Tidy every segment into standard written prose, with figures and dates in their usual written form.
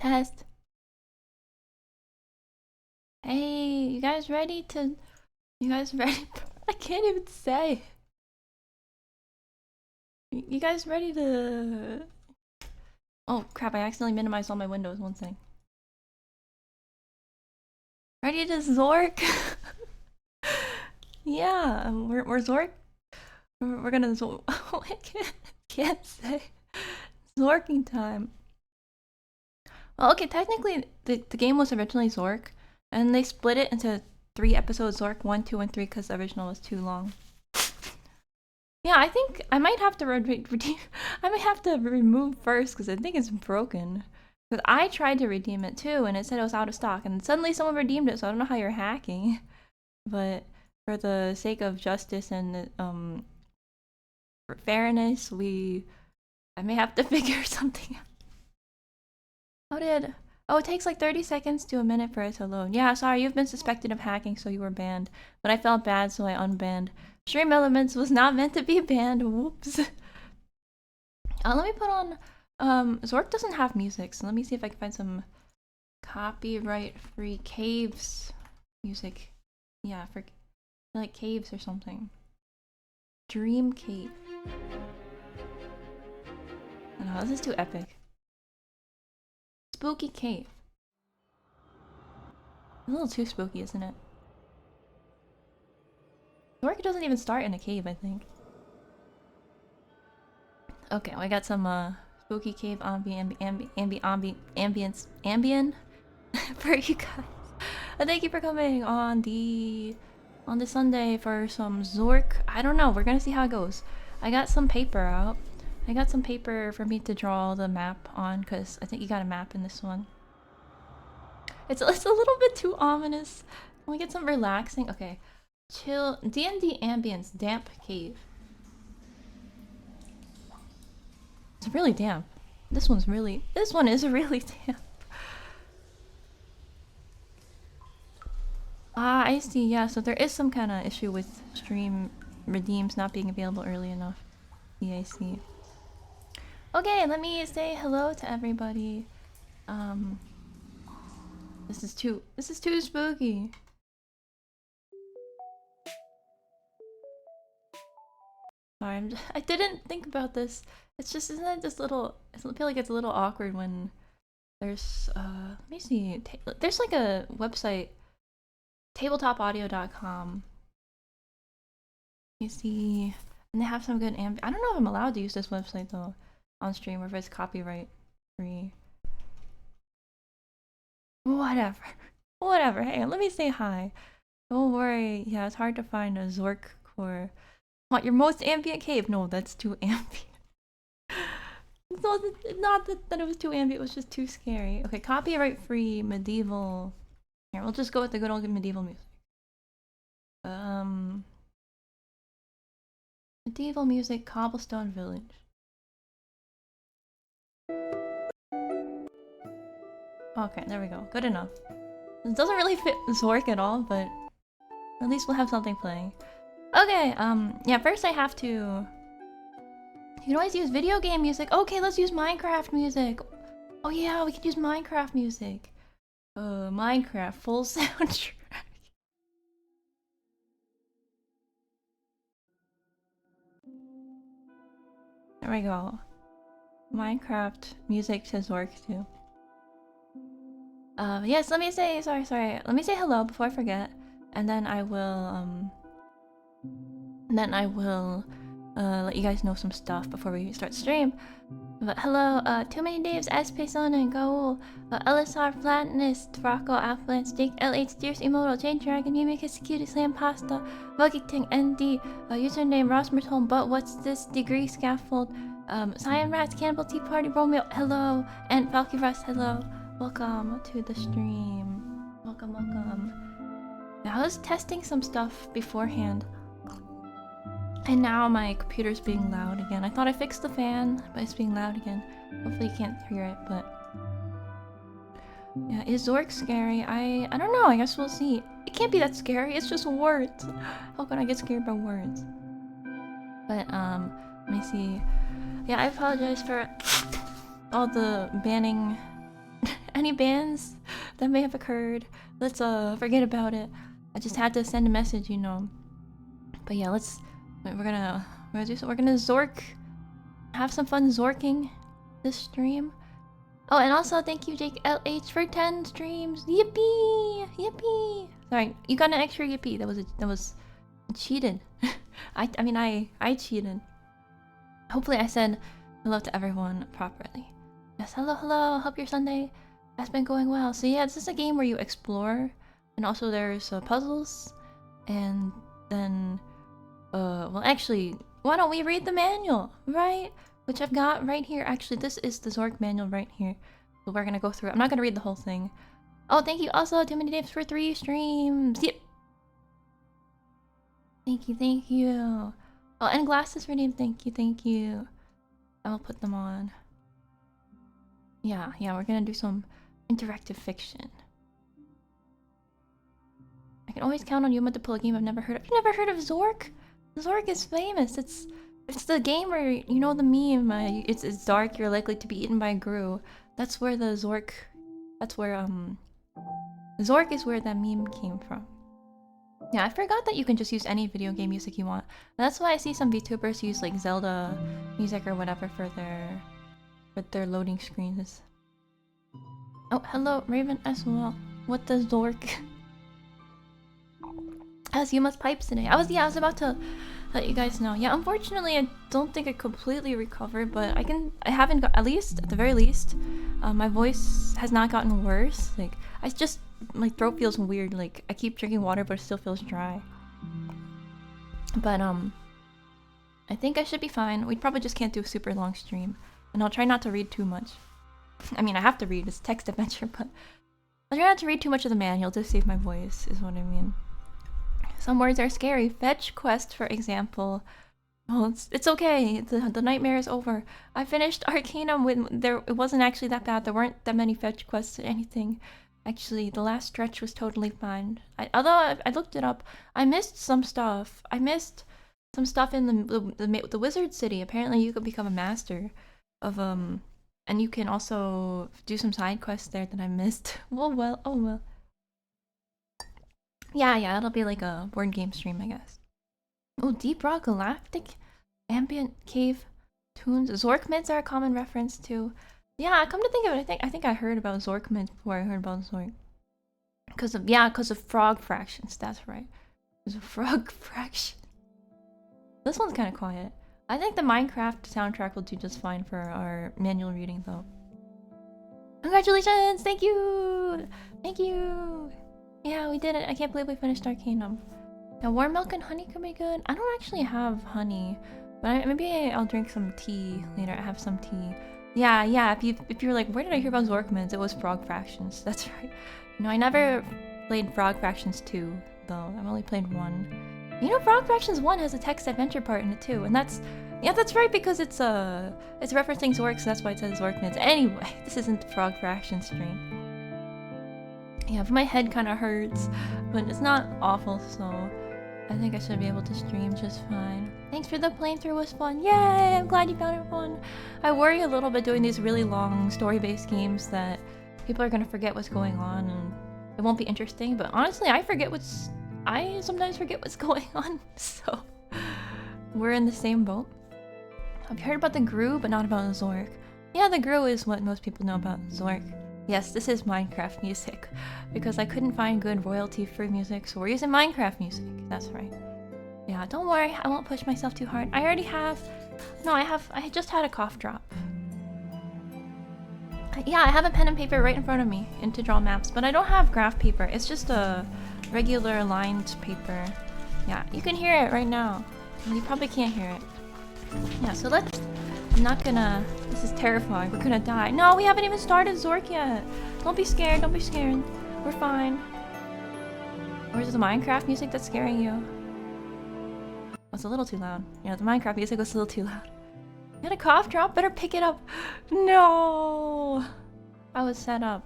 Test. Hey, you guys ready to... You guys ready? I can't even say. You guys ready to... Oh crap, I accidentally minimized all my windows, one thing. Ready to Zork? Yeah, we're Zork. We're gonna Zork. Oh, I can't say. Zorking time. Well, okay, technically the game was originally Zork, and they split it into 3 episodes: Zork 1, 2, and 3, because the original was too long. Yeah, I think I might have to redeem. I might have to remove first because I think it's broken. Because I tried to redeem it too, and it said it was out of stock, and suddenly someone redeemed it. So I don't know how you're hacking, but for the sake of justice and for fairness, I may have to figure something out. How did? Oh, it takes like 30 seconds to a minute for it to load. Yeah, sorry, you've been suspected of hacking, so you were banned. But I felt bad, so I unbanned. Stream Elements was not meant to be banned. Whoops. Let me put on. Zork doesn't have music, so let me see if I can find some copyright-free caves music. Yeah, for like caves or something. Dream Cave. Oh, no, this is too epic. Spooky Cave. A little too spooky, isn't it? Zork doesn't even start in a cave, I think. Okay, well, I got some spooky cave ambience for you guys. Thank you for coming on the Sunday for some Zork. I don't know. We're gonna see how it goes. I got some paper out. I got some paper for me to draw the map on because I think you got a map in this one. It's a little bit too ominous. Can we get some relaxing? Okay, chill. D&D ambience damp cave. It's really damp. This one is really damp. Ah, I see. Yeah, so there is some kind of issue with stream redeems not being available early enough. Yeah, I see. Okay, let me say hello to everybody. This is too spooky. Sorry, I didn't think about this. It's just, isn't it just little? I feel like it's a little awkward when there's let me see. There's like a website, tabletopaudio.com. You see, and they have some good I don't know if I'm allowed to use this website though on stream or if it's copyright free. Whatever. Whatever. Hang on, let me say hi. Don't worry. Yeah, it's hard to find a Zork core. Want your most ambient cave? No, that's too ambient. It's not that it was too ambient, it was just too scary. Okay, copyright free medieval. Here, we'll just go with the good old medieval music. Medieval music, Cobblestone Village. Okay, there we go. Good enough. It doesn't really fit Zork at all, but at least we'll have something playing. Okay, yeah, first I have to... You can always use video game music. Okay, let's use Minecraft music. Oh yeah, we could use Minecraft music. Minecraft full soundtrack. There we go. Minecraft music to Zork too. Yes, let me say, sorry. Let me say hello before I forget. And then I will, let you guys know some stuff before we start stream. But hello, Too Many Daves, Espesona and Gaul, LSR, Flatness, Rocco, Affluence, Jake, LH, Deers, Emoto, Jane Dragon, Mimic, Executed, Slam Pasta, Vuggington, ND, username, Rosmertone, But What's This, Degree, Scaffold, Cyan Rats, Cannibal Tea Party, Romeo, hello, and Falky Rust, hello. Welcome to the stream. Welcome. Now, I was testing some stuff beforehand. And now my computer's being loud again. I thought I fixed the fan, but it's being loud again. Hopefully you can't hear it, but... Yeah, is Zork scary? I don't know, I guess we'll see. It can't be that scary, it's just words. How can I get scared by words? But, let me see. Yeah, I apologize for all the banning any bans that may have occurred, let's forget about it. I just had to send a message, you know. But yeah, we're gonna Zork, have some fun Zorking this stream. Oh, and also thank you Jake LH for 10 streams. Yippee! Yippee! Sorry, you got an extra yippee. That was cheated. I cheated. Hopefully I said hello to everyone properly. Yes, hello. Hope your Sunday has been going well. So yeah, this is a game where you explore, and also there's puzzles, and then well, actually, why don't we read the manual, right? Which I've got right here. Actually, this is the Zork manual right here. So we're gonna go through it. I'm not gonna read the whole thing. Oh, thank you also, Too Many Daves for 3 streams. Yep. Thank you. Oh, and glasses for name. Thank you. I will put them on. Yeah, we're gonna do some interactive fiction. I can always count on Yuma to pull a game I've never heard of. You've never heard of Zork? Zork is famous. It's the game where, you know the meme, it's dark, you're likely to be eaten by a Gru. That's where the Zork, Zork is where that meme came from. Yeah, I forgot that you can just use any video game music you want. That's why I see some VTubers use like Zelda music or whatever for their loading screens. Oh, hello, Raven as well. What does Zork? As Yuma's pipes today. I was about to let you guys know. Yeah, unfortunately, I don't think I completely recovered, but I haven't got, at the very least, my voice has not gotten worse. Like, my throat feels weird. Like, I keep drinking water, but it still feels dry. But, I think I should be fine. We probably just can't do a super long stream. And I'll try not to read too much. I mean, I have to read. It's text adventure, but I'll try not to read too much of the manual to save my voice, is what I mean. Some words are scary. Fetch quest, for example. Oh, it's okay. The nightmare is over. I finished Arcanum it wasn't actually that bad. There weren't that many fetch quests or anything. Actually, the last stretch was totally fine. Although I looked it up, I missed some stuff. I missed some stuff in the Wizard City. Apparently, you could become a master of and you can also do some side quests there that I missed. Oh well. Yeah, it'll be like a board game stream, I guess. Oh, Deep Rock Galactic Ambient Cave Tunes. Zork mids are a common reference to. Yeah, come to think of it, I think I heard about Zork mids before I heard about Zork. Because of frog fractions, that's right. There's a frog fraction. This one's kind of quiet. I think the Minecraft soundtrack will do just fine for our manual reading, though. Congratulations! Thank you! Yeah, we did it. I can't believe we finished Arcanum. Now, warm milk and honey could be good. I don't actually have honey, but maybe I'll drink some tea later. I have some tea. Yeah. If you're like, where did I hear about Zork mids? It was Frog Fractions. That's right. No, I never played Frog Fractions 2, though. I've only played 1. You know, Frog Fractions 1 has a text adventure part in it too, and that's right, because it's referencing Zork, so that's why it says Zork mids. Anyway, this isn't the Frog Fractions stream. Yeah, but my head kind of hurts, but it's not awful, so I think I should be able to stream just fine. Thanks for the playthrough, was fun. Yay! I'm glad you found it fun. I worry a little bit doing these really long story-based games that people are gonna forget what's going on and it won't be interesting, but honestly, I sometimes forget what's going on, so we're in the same boat. I've heard about the Gru, but not about Zork. Yeah, the Gru is what most people know about Zork. Yes, this is Minecraft music, because I couldn't find good royalty-free music, so we're using Minecraft music. That's right. Yeah, don't worry, I won't push myself too hard. I just had a cough drop. Yeah, I have a pen and paper right in front of me and to draw maps, but I don't have graph paper. It's just a regular lined paper. Yeah, you can hear it right now. You probably can't hear it. Yeah, so I'm not gonna... This is terrifying. We're gonna die. No, we haven't even started Zork yet. Don't be scared. We're fine. Or is it the Minecraft music that's scaring you? Oh, it's a little too loud. Yeah, the Minecraft music was a little too loud. You had a cough drop? Better pick it up. No! I was set up.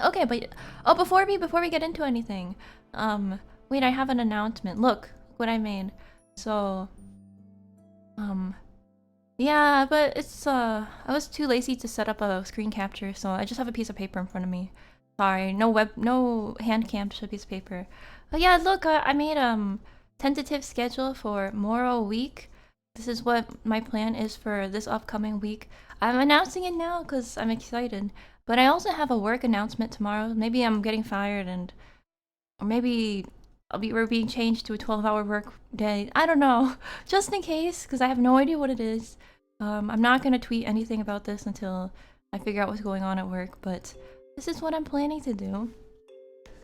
Okay, but... Oh, before we get into anything. Wait, I have an announcement. Look what I made. So... Yeah, but it's I was too lazy to set up a screen capture, so I just have a piece of paper in front of me. Sorry, no hand cam, just a piece of paper. But yeah, look, I made tentative schedule for Moro week. This is what my plan is for this upcoming week. I'm announcing it now because I'm excited. But I also have a work announcement tomorrow. Maybe I'm getting fired or maybe we're being changed to a 12-hour work day. I don't know. Just in case, because I have no idea what it is. I'm not gonna tweet anything about this until I figure out what's going on at work, but this is what I'm planning to do.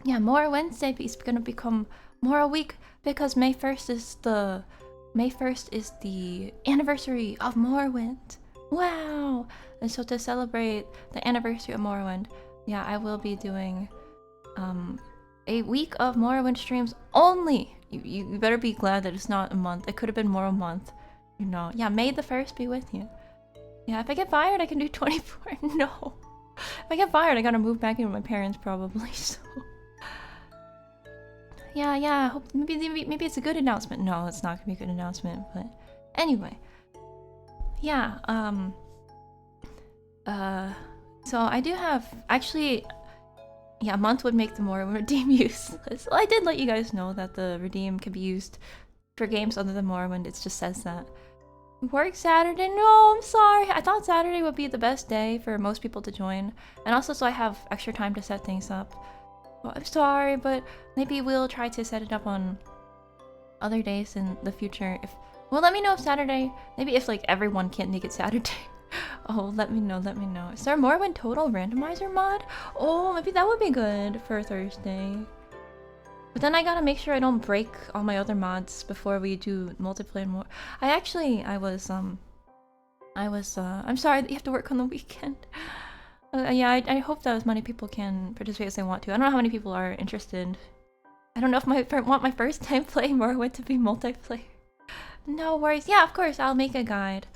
Yeah, more Wednesday is gonna become more a week because May 1st is the anniversary of Morrowind. Wow! And so to celebrate the anniversary of Morrowind, yeah, I will be doing a week of Morrowind streams only. You better be glad that it's not a month. It could have been more a month. You know. Yeah, May the 1st be with you. Yeah, if I get fired, I can do 24. No. If I get fired, I gotta move back in with my parents probably, so. Yeah, hope maybe it's a good announcement. No, it's not gonna be a good announcement, but anyway. Yeah, so I do have, actually, yeah, a month would make the more redeem useless. Well, I did let you guys know that the redeem can be used for games other than Morrowind. It just says that. Work Saturday? No, I'm sorry. I thought Saturday would be the best day for most people to join. And also so I have extra time to set things up. Well, I'm sorry, but maybe we'll try to set it up on other days in the future. Well, let me know if Saturday, maybe if like everyone can't make it Saturday. Oh, let me know. Is there more when total randomizer mod? Oh, maybe that would be good for Thursday. But then I gotta make sure I don't break all my other mods before we do multiplayer more. I'm sorry that you have to work on the weekend. Yeah, I hope that as many people can participate as they want to. I don't know how many people are interested. I don't know if I want my first time playing Morrowind to be multiplayer. No worries. Yeah, of course, I'll make a guide.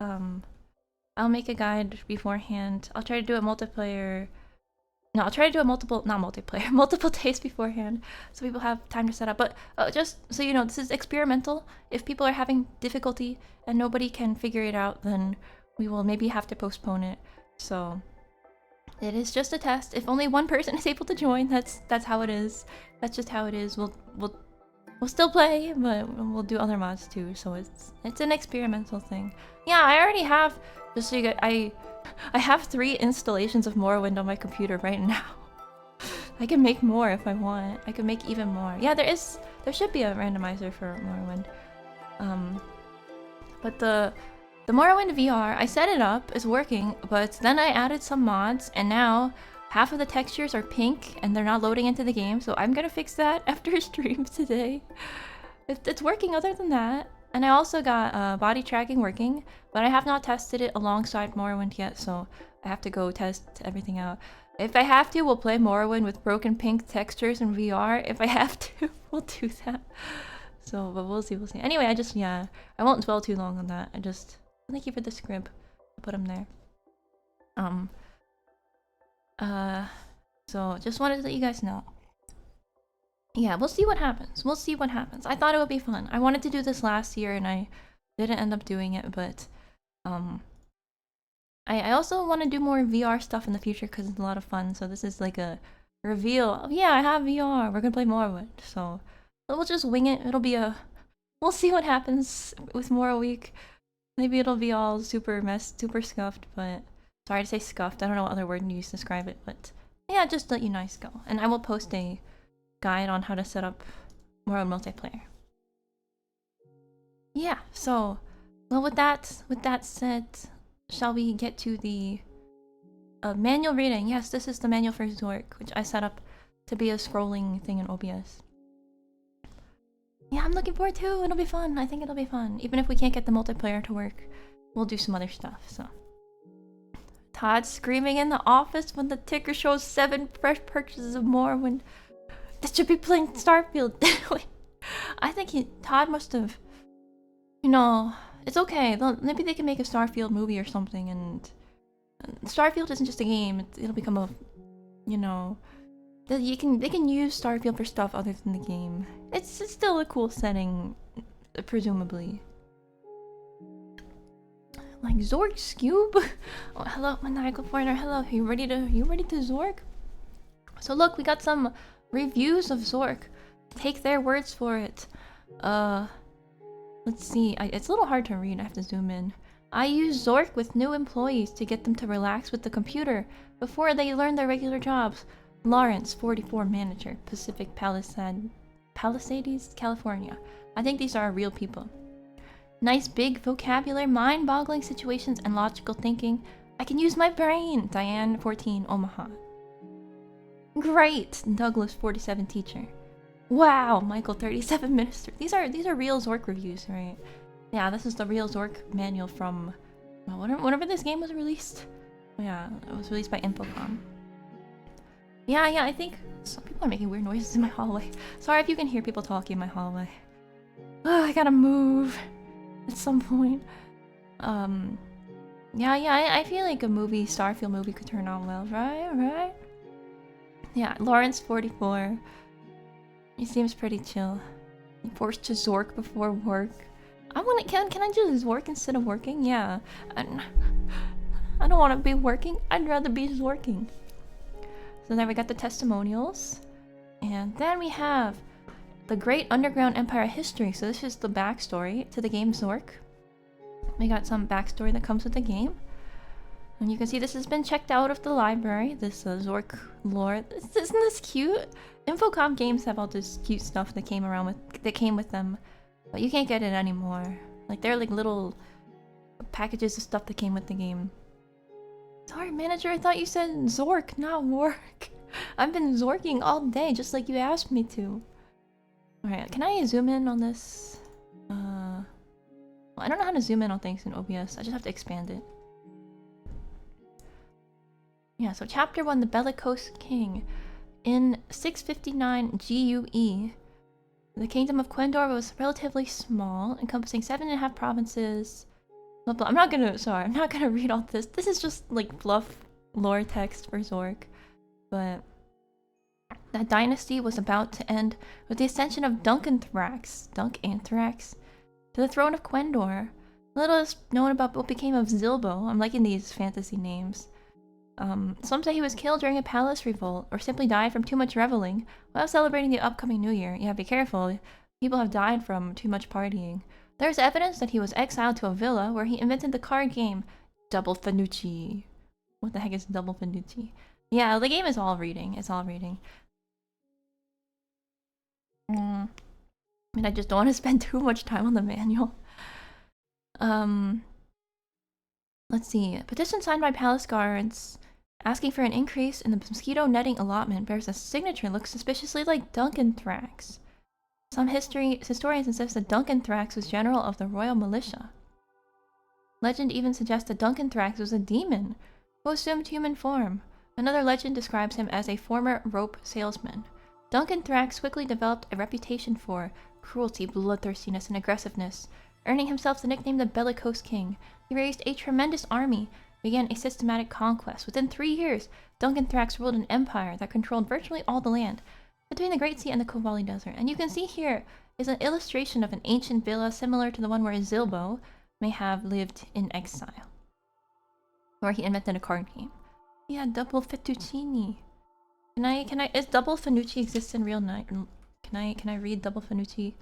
I'll make a guide beforehand. I'll try to do a multiplayer. No, I'll try to do a multiple days beforehand, so people have time to set up. But just so you know, this is experimental. If people are having difficulty and nobody can figure it out, then we will maybe have to postpone it. So it is just a test. If only one person is able to join, that's how it is. That's just how it is. We'll still play, but we'll do other mods too. So it's an experimental thing. Yeah, I already have. Just so you get, I have 3 installations of Morrowind on my computer right now. I can make more if I want. I can make even more. Yeah, there should be a randomizer for Morrowind. But the Morrowind VR, I set it up, it's working, but then I added some mods, and now half of the textures are pink and they're not loading into the game, so I'm gonna fix that after stream today. It's working other than that. And I also got body tracking working, but I have not tested it alongside Morrowind yet, so I have to go test everything out. If I have to, we'll play Morrowind with broken pink textures in VR. If I have to, we'll do that. So, but we'll see. Anyway, I won't dwell too long on that. Thank you for the script. I'll put them there. So just wanted to let you guys know. Yeah, we'll see what happens. I thought it would be fun. I wanted to do this last year and I didn't end up doing it, but I also want to do more VR stuff in the future because it's a lot of fun. So this is like a reveal. Oh, yeah, I have VR. We're gonna play more of it. So we'll just wing it. We'll see what happens with more a week. Maybe it'll be all super scuffed, but sorry to say scuffed. I don't know what other word to use to describe it, but yeah, just let you guys go. And I will post a guide on how to set up more multiplayer. Yeah, so well with that said, shall we get to the manual reading? Yes, this is the manual for Zork, which I set up to be a scrolling thing in OBS. Yeah, I'm looking forward to it. It'll be fun. I think it'll be fun. Even if we can't get the multiplayer to work, we'll do some other stuff, so. Todd screaming in the office when the ticker shows 7 fresh purchases of Morrowind. That should be playing Starfield. I think Todd must have. You know, it's okay. Maybe they can make a Starfield movie or something. And Starfield isn't just a game. It'll become a, you know, they can use Starfield for stuff other than the game. It's still a cool setting, presumably. Like Zork's cube. Oh, hello, maniacal foreigner. Hello, you ready to Zork? So look, we got some reviews of Zork. Take their words for it. Let's see. It's a little hard to read. I have to zoom in. I use Zork with new employees to get them to relax with the computer before they learn their regular jobs. Lawrence, 44, manager, Pacific Palisades, California. I think these are real people. Nice big vocabulary, mind-boggling situations, and logical thinking. I can use my brain. Diane, 14, Omaha. Great, Douglas, 47, teacher. Wow, Michael, 37, minister. These are real Zork reviews, right? Yeah, this is the real Zork manual from whenever this game was released. Yeah, it was released by Infocom. Yeah, I think some people are making weird noises in my hallway. Sorry if you can hear people talking in my hallway. Oh, I gotta move at some point. Yeah, I feel like a movie, Starfield movie could turn out well, right? Yeah, Lawrence, 44. He seems pretty chill. Forced to Zork before work. Can I just Zork instead of working? Yeah. I don't want to be working. I'd rather be Zorking. So then we got the testimonials. And then we have the Great Underground Empire history. So this is the backstory to the game Zork. We got some backstory that comes with the game. And you can see this has been checked out of the library. This Zork lore. Isn't this cute? Infocom games have all this cute stuff that came with them. But you can't get it anymore. Like, they're like little packages of stuff that came with the game. Sorry, manager, I thought you said Zork, not work. I've been Zorking all day, just like you asked me to. Alright, can I zoom in on this? Well, I don't know how to zoom in on things in OBS. I just have to expand it. Yeah, so Chapter 1, The Bellicose King. In 659 GUE, the Kingdom of Quendor was relatively small, encompassing 7.5 provinces. Blah, blah. I'm not gonna read all this. This is just like fluff lore text for Zork. But that dynasty was about to end with the ascension of Duncanthrax to the throne of Quendor. Little is known about what became of Zilbo. I'm liking these fantasy names. Some say he was killed during a palace revolt, or simply died from too much reveling while celebrating the upcoming new year. Yeah, be careful. People have died from too much partying. There's evidence that he was exiled to a villa where he invented the card game Double Fanucci. What the heck is Double Fanucci? Yeah, the game is all reading. It's all reading. I mean, I just don't want to spend too much time on the manual. Let's see. A petition signed by palace guards asking for an increase in the mosquito netting allotment bears a signature looks suspiciously like Duncanthrax. Some historians insist that Duncanthrax was general of the royal militia. Legend even suggests that Duncanthrax was a demon who assumed human form. Another legend describes him as a former rope salesman. Duncanthrax quickly developed a reputation for cruelty, bloodthirstiness, and aggressiveness, earning himself the nickname the Bellicose King. He raised a tremendous army, began a systematic conquest. Within 3 years, Duncanthrax ruled an empire that controlled virtually all the land between the Great Sea and the Kovali Desert. And you can see here is an illustration of an ancient villa similar to the one where Zilbo may have lived in exile, where he invented a card game. Yeah, Double Fettuccine. Is Double Fanucci exist in real life? Can I read Double Fanucci?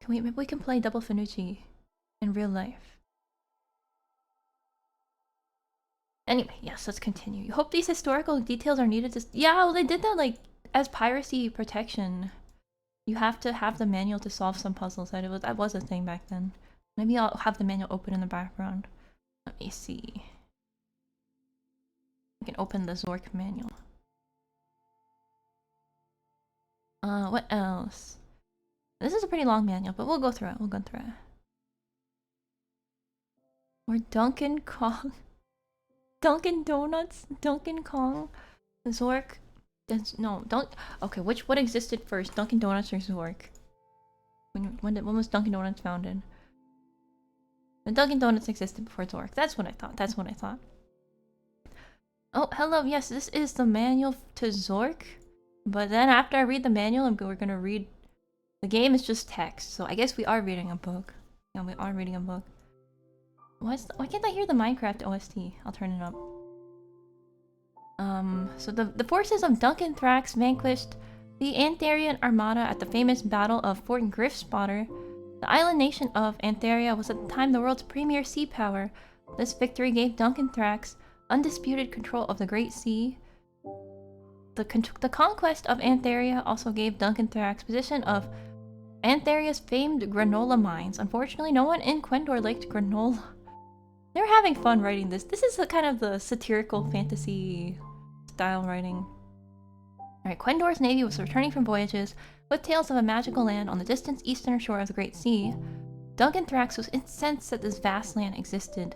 Maybe we can play Double Fanucci in real life. Anyway, yes, let's continue. You hope these historical details are needed to... Yeah, well, they did that, like, as piracy protection. You have to have the manual to solve some puzzles. That was a thing back then. Maybe I'll have the manual open in the background. Let me see. I can open the Zork manual. What else? This is a pretty long manual, but we'll go through it. Or Duncan Kong. Dunkin' Donuts? Dunkin' Kong? Zork? Okay, what existed first? Dunkin' Donuts or Zork? When was Dunkin' Donuts founded? The Dunkin' Donuts existed before Zork. That's what I thought. Oh, hello, yes, this is the manual to Zork. But then after I read the manual, we're gonna read... The game is just text, so I guess we are reading a book. Yeah, we are reading a book. Why can't I hear the Minecraft OST? I'll turn it up. So the forces of Duncan Thrax vanquished the Antherian armada at the famous Battle of Fort Griffspotter. The island nation of Antheria was at the time the world's premier sea power. This victory gave Duncan Thrax undisputed control of the Great Sea. The conquest of Antheria also gave Duncan Thrax possession of Antheria's famed granola mines. Unfortunately, no one in Quendor liked granola. They were having fun writing this. This is kind of the satirical fantasy style writing. Alright, Quendor's navy was returning from voyages with tales of a magical land on the distant eastern shore of the Great Sea. Duncan Thrax was incensed that this vast land existed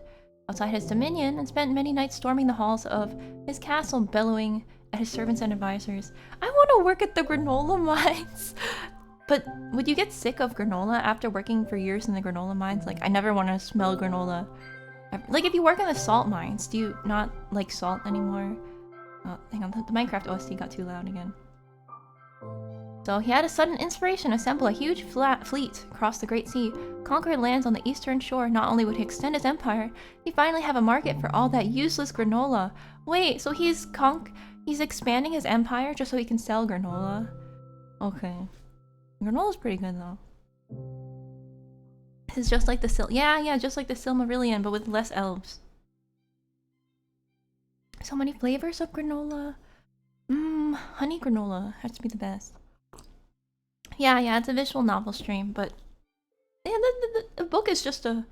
outside his dominion and spent many nights storming the halls of his castle, bellowing at his servants and advisors. I want to work at the granola mines! But would you get sick of granola after working for years in the granola mines? Like, I never want to smell granola. Like, if you work in the salt mines, do you not like salt anymore? Oh, hang on, the Minecraft OST got too loud again. So he had a sudden inspiration to assemble a huge fleet across the Great Sea, conquer lands on the eastern shore. Not only would he extend his empire, he'd finally have a market for all that useless granola. Wait, so he's expanding his empire just so he can sell granola? Okay. Granola's pretty good though. This is just like the yeah, just like the Silmarillion, but with less elves. So many flavors of granola. Honey granola has to be the best. Yeah, it's a visual novel stream, but yeah, the book is just a...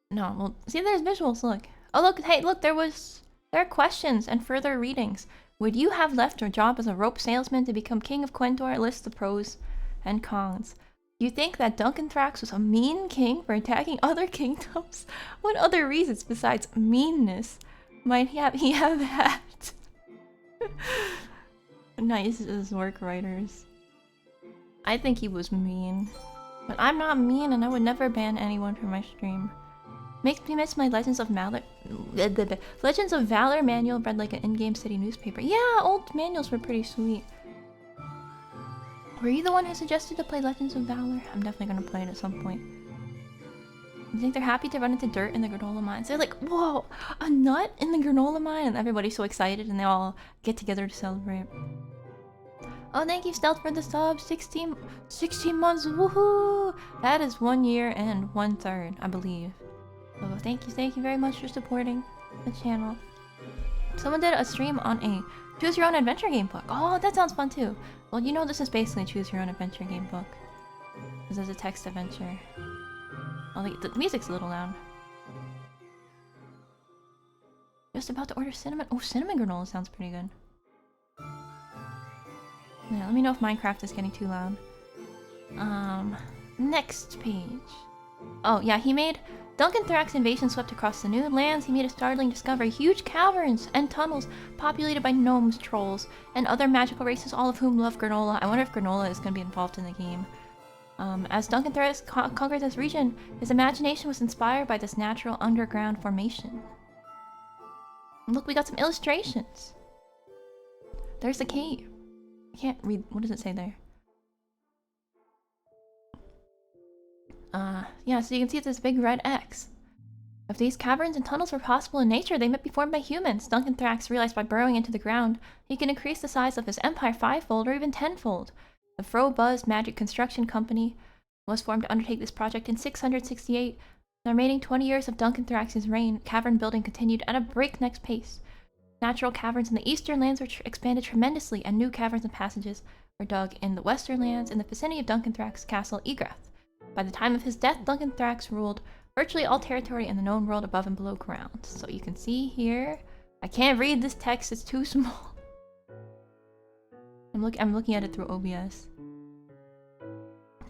No, well, see, there's visuals, look. Oh, look, hey, look, there are questions and further readings. Would you have left your job as a rope salesman to become king of Quendor? List the pros and cons. Do you think that Duncan Thrax was a mean king for attacking other kingdoms? What other reasons besides meanness might he have had? Nice Zork writers. I think he was mean. But I'm not mean and I would never ban anyone from my stream. Makes me miss my Legends of Valor manual read like an in-game city newspaper. Yeah, old manuals were pretty sweet. Were you the one who suggested to play Legends of Valor? I'm definitely gonna play it at some point. You think they're happy to run into dirt in the granola mines? They're like, whoa, a nut in the granola mine? And everybody's so excited and they all get together to celebrate. Oh, thank you, Stealth, for the sub. 16 months, woohoo! That is 1 year and 1/3, I believe. So thank you very much for supporting the channel. Someone did a stream on a choose your own adventure game book. Oh, that sounds fun too. Well, you know this is basically a choose your own adventure game book. This is a text adventure. Oh, the music's a little loud. Just about to order cinnamon. Oh, cinnamon granola sounds pretty good. Yeah, let me know if Minecraft is getting too loud. Next page. Oh, yeah, he made... Duncan Thrax's invasion swept across the new lands. He made a startling discovery. Huge caverns and tunnels populated by gnomes, trolls, and other magical races, all of whom love granola. I wonder if granola is going to be involved in the game. As Duncan Thrax conquered this region, his imagination was inspired by this natural underground formation. And look, we got some illustrations. There's a cave. I can't read. What does it say there? Yeah, so you can see it's this big red X. If these caverns and tunnels were possible in nature, they might be formed by humans. Duncan Thrax realized by burrowing into the ground, he can increase the size of his empire 5-fold or even 10-fold. The Frobuzz Magic Construction Company was formed to undertake this project in 668. The remaining 20 years of Duncan Thrax's reign, cavern building continued at a breakneck pace. Natural caverns in the eastern lands were expanded tremendously, and new caverns and passages were dug in the western lands in the vicinity of Duncan Thrax's castle, Egrath. By the time of his death, Duncan Thrax ruled virtually all territory in the known world above and below ground. So you can see here... I can't read this text, it's too small. I'm looking at it through OBS.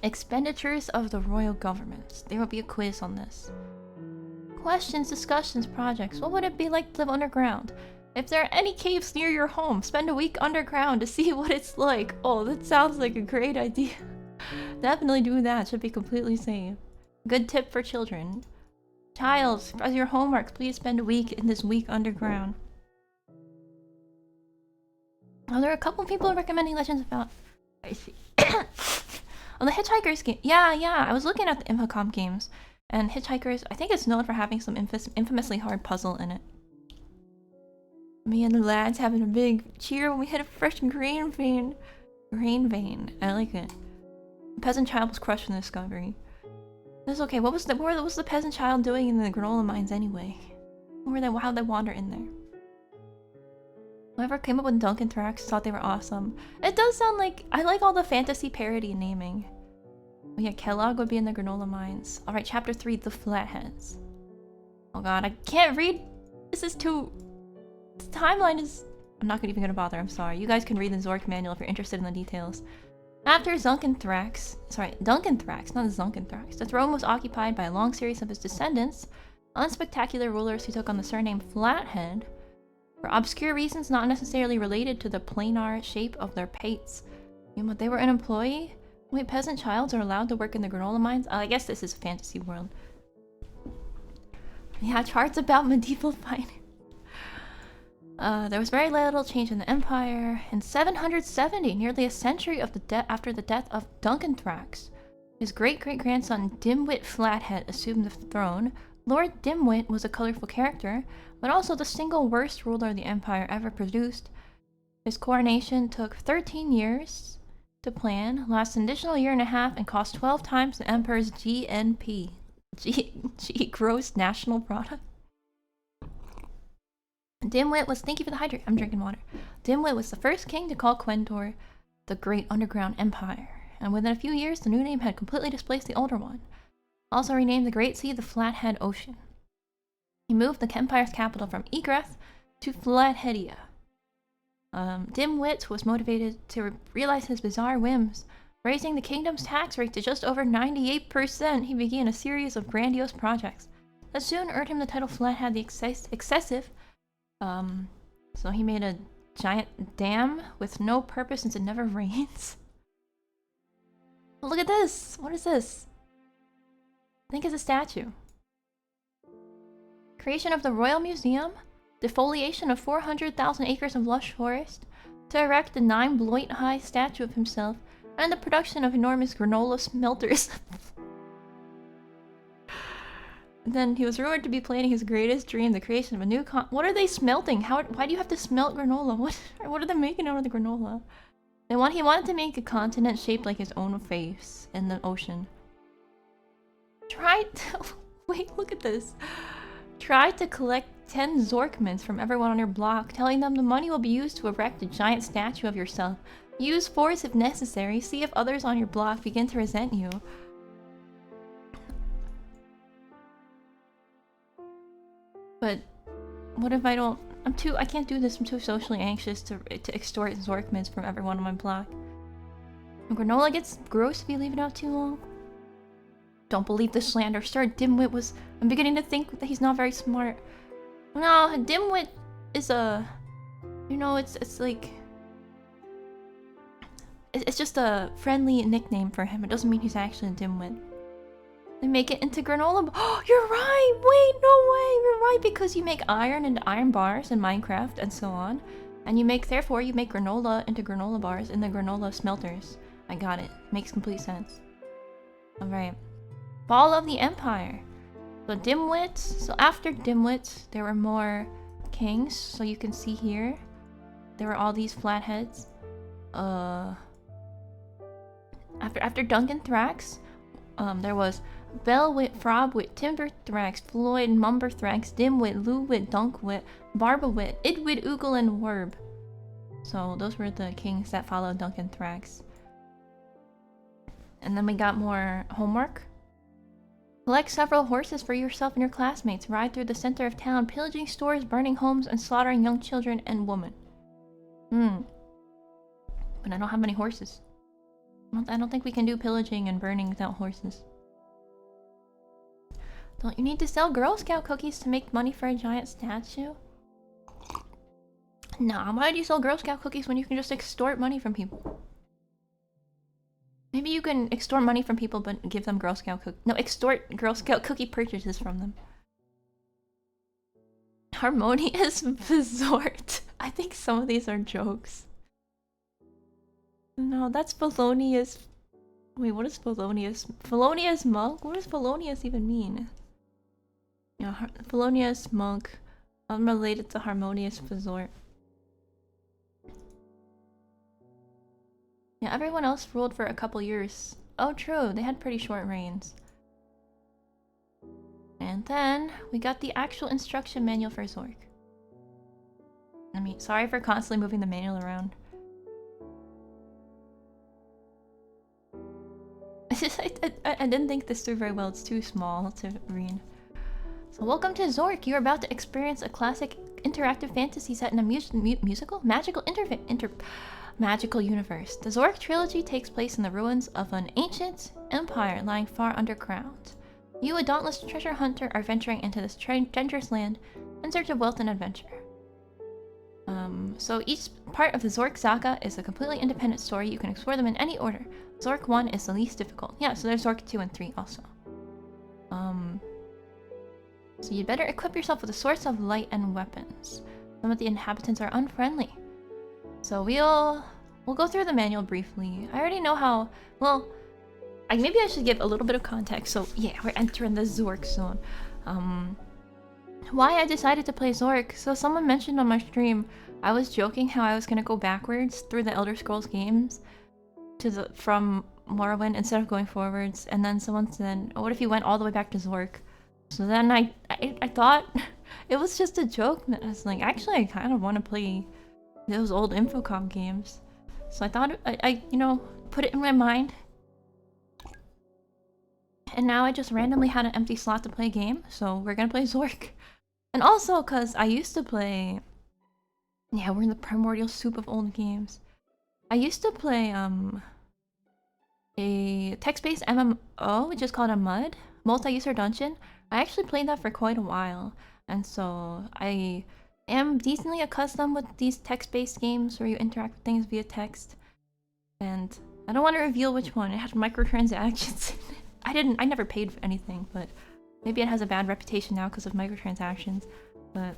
Expenditures of the royal government. There will be a quiz on this. Questions, discussions, projects. What would it be like to live underground? If there are any caves near your home, spend a week underground to see what it's like. Oh, that sounds like a great idea. Definitely do that. Should be completely safe. Good tip for children. Child, as your homework, please spend a week in this week underground. Oh, there are a couple people recommending Legends of Valor. I see. Oh, the Hitchhiker's game. Yeah, I was looking at the Infocom games. And Hitchhikers, I think it's known for having some infamously hard puzzle in it. Me and the lads having a big cheer when we hit a fresh grain vein. Grain vein. I like it. The peasant child was crushed in the discovery. That's okay. What was the peasant child doing in the granola mines anyway? How'd they wander in there? Whoever came up with Dunkin' Tracks thought they were awesome. It does sound like... I like all the fantasy parody naming. Oh yeah, Kellogg would be in the granola mines. Alright, chapter 3, the Flatheads. Oh god, I can't read. This is too... The timeline is... I'm not even gonna bother, I'm sorry. You guys can read the Zork manual if you're interested in the details. After Dunkin' Thrax, not Zunkin Thrax, the throne was occupied by a long series of his descendants, unspectacular rulers who took on the surname Flathead, for obscure reasons not necessarily related to the planar shape of their pates. You know, they were an employee? Wait, peasant childs are allowed to work in the granola mines? I guess this is a fantasy world. Yeah, charts about medieval finance. There was very little change in the empire. In 770, nearly a century after the death of Dunkin' Thrax, his great-great-grandson Dimwit Flathead assumed the throne. Lord Dimwit was a colorful character, but also the single worst ruler the empire ever produced. His coronation took 13 years to plan, lasted an additional year and a half, and cost 12 times the emperor's GNP. Gross national product. Dimwit was... Thank you for the hydrate. I'm drinking water. Dimwit was the first king to call Quendor the Great Underground Empire, and within a few years, the new name had completely displaced the older one. Also renamed the Great Sea the Flathead Ocean. He moved the empire's capital from Igrath to Flatheadia. Dimwit was motivated to realize his bizarre whims. Raising the kingdom's tax rate to just over 98%, he began a series of grandiose projects that soon earned him the title Flathead the Excessive. So he made a giant dam with no purpose since it never rains. Look at this! What is this? I think it's a statue. Creation of the Royal Museum, defoliation of 400,000 acres of lush forest, to erect a 9-bloit-high statue of himself, and the production of enormous granola smelters. Then he was rumored to be planning his greatest dream, the creation of a new what are they smelting? Why do you have to smelt granola? What are they making out of the granola? He wanted to make a continent shaped like his own face in the ocean. Wait, look at this. Try to collect 10 Zork mints from everyone on your block, telling them the money will be used to erect a giant statue of yourself. Use force if necessary. See if others on your block begin to resent you. But what if I don't... I can't do this. I'm too socially anxious to extort Zork mints from everyone on my block. And granola gets gross if you leave it out too long. Don't believe the slander. Sir Dimwit was... I'm beginning to think that he's not very smart. No, Dimwit is a... You know, it's like... It's just a friendly nickname for him. It doesn't mean he's actually a dimwit. They make it into granola... Oh, you're right! Wait, no way! You're right, because you make iron into iron bars in Minecraft and so on. And therefore, you make granola into granola bars in the granola smelters. I got it. Makes complete sense. Alright. Fall of the Empire. So Dimwits. So after Dimwits, there were more kings. So you can see here, there were all these flatheads. After Dunkin' Thrax, there was Bellwit, Frobwit, Timberthrax, Floyd, Mumberthrax, Dimwit, Luwit, Dunkwit, Barbawit, Idwid, Oogle, and Werb. So those were the kings that followed Dunkin' Thrax. And then we got more homework. Collect several horses for yourself and your classmates. Ride through the center of town, pillaging stores, burning homes, and slaughtering young children and women. But I don't have any horses. I don't think we can do pillaging and burning without horses. Don't you need to sell Girl Scout cookies to make money for a giant statue? Nah, why do you sell Girl Scout cookies when you can just extort money from people? Maybe you can extort money from people but give them Girl Scout cookies. No, extort Girl Scout cookie purchases from them. Harmonious Resort. I think some of these are jokes. No, that's Felonious Wait, what is felonious? Felonious monk? What does felonious even mean? Yeah, felonious monk. Unrelated to harmonious resort. Yeah, everyone else ruled for a couple years. Oh, true. They had pretty short reigns. And then we got the actual instruction manual for Zork. I mean, sorry for constantly moving the manual around. I didn't think this through very well. It's too small to read. So welcome to Zork. You're about to experience a classic interactive fantasy set in a magical universe. The Zork trilogy takes place in the ruins of an ancient empire lying far underground. You, a dauntless treasure hunter, are venturing into this dangerous land in search of wealth and adventure. So each part of the Zork saga is a completely independent story. You can explore them in any order. Zork 1 is the least difficult. Yeah, so there's Zork 2 and 3 also. So you'd better equip yourself with a source of light and weapons. Some of the inhabitants are unfriendly. So we'll go through the manual briefly. I already know how, well, maybe I should give a little bit of context. So yeah, we're entering the Zork zone. Why I decided to play Zork. So someone mentioned on my stream, I was joking how I was gonna go backwards through the Elder Scrolls games from Morrowind instead of going forwards. And then someone said, oh, what if you went all the way back to Zork? So then I thought it was just a joke. I was like, actually, I kind of want to play those old Infocom games. So I thought I put it in my mind. And now I just randomly had an empty slot to play a game, so we're gonna play Zork. And also, because I used to play... Yeah, we're in the primordial soup of old games. I used to play, a text-based MMO, which is called a MUD, multi-user dungeon. I actually played that for quite a while, and so I am decently accustomed with these text-based games where you interact with things via text. And I don't want to reveal which one. It had microtransactions in it. I never paid for anything, but maybe it has a bad reputation now because of microtransactions. But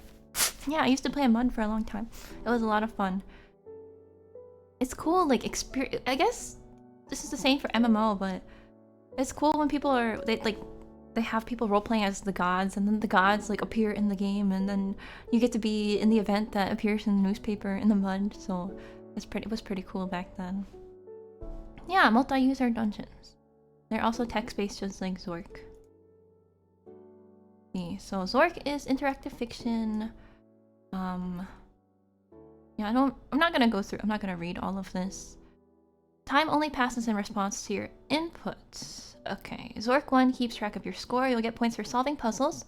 yeah, I used to play a MUD for a long time. It was a lot of fun. It's cool, like, I guess this is the same for MMO, but it's cool when people are, they have people role-playing as the gods, and then the gods, like, appear in the game, and then you get to be in the event that appears in the newspaper in the MUD, so it was pretty cool back then. Yeah, multi-user dungeons. They're also text-based just like Zork. See, so Zork is interactive fiction. Yeah, I'm not gonna read all of this. Time only passes in response to your inputs. Okay, Zork 1 keeps track of your score. You'll get points for solving puzzles,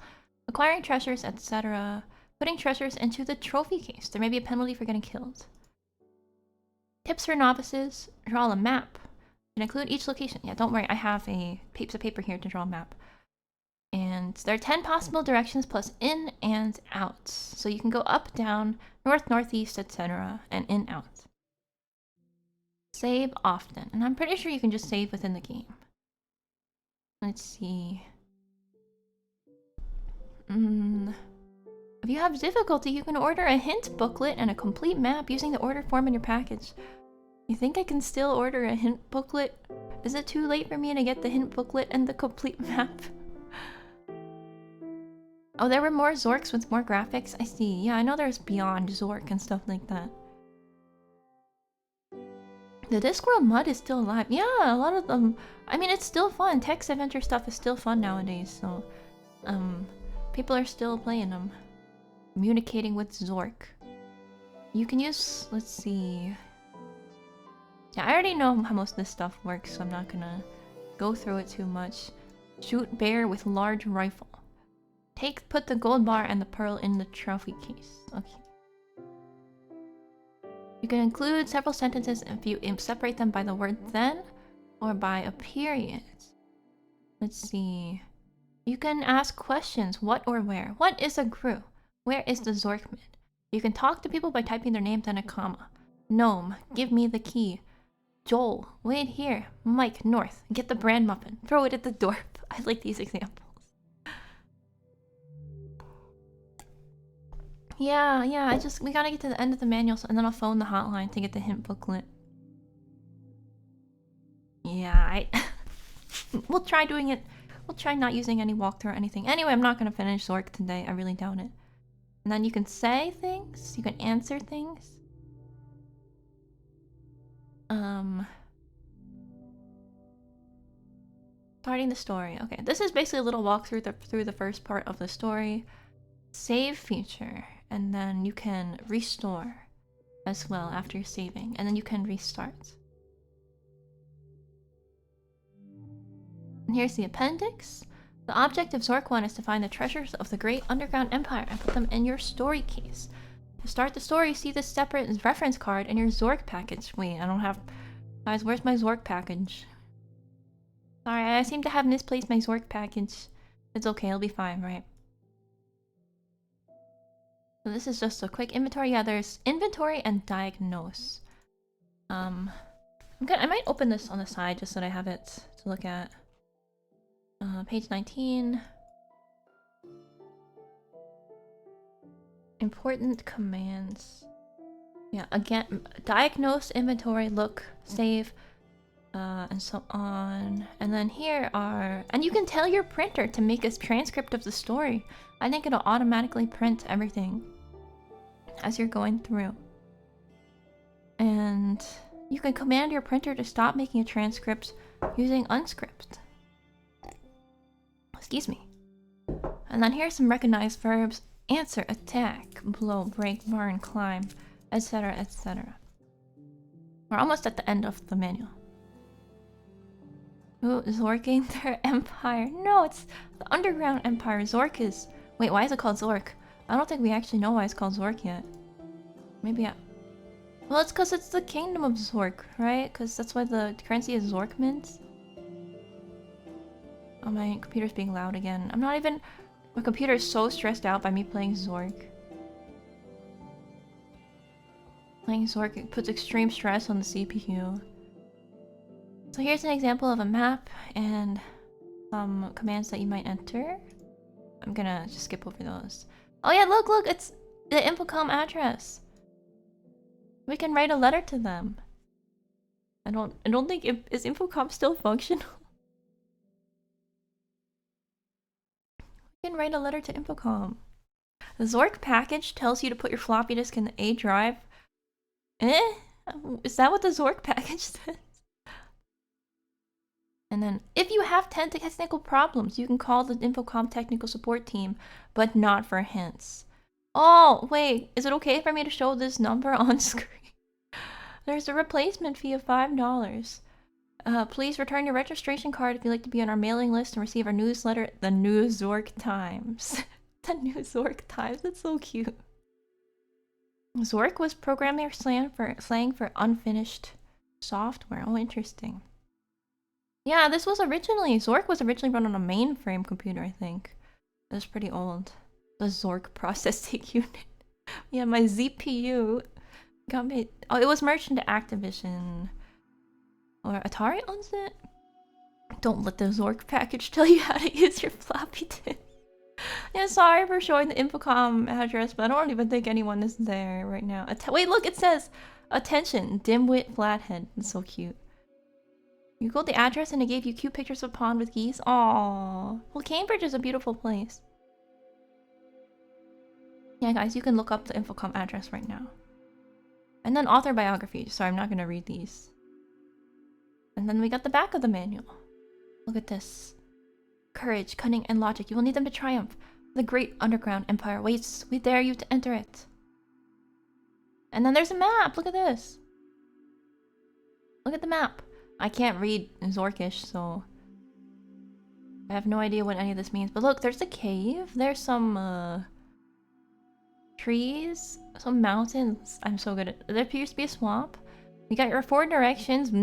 acquiring treasures, etc. Putting treasures into the trophy case. There may be a penalty for getting killed. Tips for novices. Draw a map. And include each location. Yeah, don't worry, I have a piece of paper here to draw a map. And there are 10 possible directions plus in and out. So you can go up, down, north, northeast, etc. and in, out. Save often. And I'm pretty sure you can just save within the game. Let's see. If you have difficulty, you can order a hint booklet and a complete map using the order form in your package. You think I can still order a hint booklet? Is it too late for me to get the hint booklet and the complete map? Oh, there were more Zorks with more graphics? I see. Yeah, I know there's Beyond Zork and stuff like that. The Discworld MUD is still alive. Yeah, a lot of them. I mean, it's still fun. Text adventure stuff is still fun nowadays, so... people are still playing them. Communicating with Zork. You can use... Let's see... Yeah, I already know how most of this stuff works, so I'm not gonna go through it too much. Shoot bear with large rifle. Put the gold bar and the pearl in the trophy case. Okay. You can include several sentences if you separate them by the word then or by a period. Let's see. You can ask questions. What or where? What is a Gru? Where is the Zorkmid? You can talk to people by typing their name then a comma. Gnome, give me the key. Joel, wait here. Mike, north. Get the bran muffin. Throw it at the door. I like these examples. Yeah, we gotta get to the end of the manual and then I'll phone the hotline to get the hint booklet. Yeah, we'll try doing it. We'll try not using any walkthrough or anything. Anyway, I'm not gonna finish Zork today. I really doubt it. And then you can say things. You can answer things. Starting the story. Okay, this is basically a little walkthrough through the first part of the story. Save feature, and then you can restore as well after you're saving, and then you can restart. And here's the appendix. The object of Zork 1 is to find the treasures of the Great Underground Empire and put them in your story case. To start the story, see the separate reference card in your Zork package. Wait, I don't have... Guys, where's my Zork package? Sorry, I seem to have misplaced my Zork package. It's okay, it'll be fine, right? So this is just a quick inventory. Yeah, there's inventory and diagnose. I might open this on the side just so that I have it to look at. Page 19. Important commands. Yeah, again, diagnose, inventory, look, save, and so on. And then here are... And you can tell your printer to make a transcript of the story. I think it'll automatically print everything as you're going through. And you can command your printer to stop making a transcript using unscript. Excuse me. And then here's some recognized verbs. Answer, attack, blow, break, burn, climb, etc, etc. We're almost at the end of the manual. Ooh, Zorking their empire. No, it's the Underground Empire. Zork is... Wait, why is it called Zork? I don't think we actually know why it's called Zork yet. Maybe well, it's because it's the kingdom of Zork, right? Because that's why the currency is Zork mint. Oh, my computer's being loud again. I'm not even... My computer is so stressed out by me playing Zork. Playing Zork, it puts extreme stress on the CPU. So here's an example of a map and some commands that you might enter. I'm gonna just skip over those. Oh yeah, look, it's the Infocom address. We can write a letter to them. I don't think is Infocom still functional? We can write a letter to Infocom. The Zork package tells you to put your floppy disk in the A drive. Is that what the Zork package says? And then, if you have technical problems, you can call the Infocom technical support team, but not for hints. Oh, wait, is it okay for me to show this number on screen? There's a replacement fee of $5. Please return your registration card if you'd like to be on our mailing list and receive our newsletter, The New Zork Times. The New Zork Times, that's so cute. Zork was programmer slang for unfinished software. Oh, interesting. Yeah, this was originally... Zork was originally run on a mainframe computer, I think. It was pretty old. The Zork processing unit. Yeah, my ZPU got me... Oh, it was merged into Activision. Or Atari owns it? Don't let the Zork package tell you how to use your floppy disk. Yeah, sorry for showing the Infocom address, but I don't even think anyone is there right now. Wait, look, it says... Attention, dimwit flathead. It's so cute. You googled the address and it gave you cute pictures of a pond with geese? Aww. Well, Cambridge is a beautiful place. Yeah, guys, you can look up the Infocom address right now. And then author biography. Sorry, I'm not going to read these. And then we got the back of the manual. Look at this. Courage, cunning, and logic. You will need them to triumph. The great underground empire waits. We dare you to enter it. And then there's a map. Look at this. Look at the map. I can't read Zorkish, so... I have no idea what any of this means. But look, there's a cave. There's some, trees. Some mountains. I'm so good at... There appears to be a swamp. We got your 4 directions. The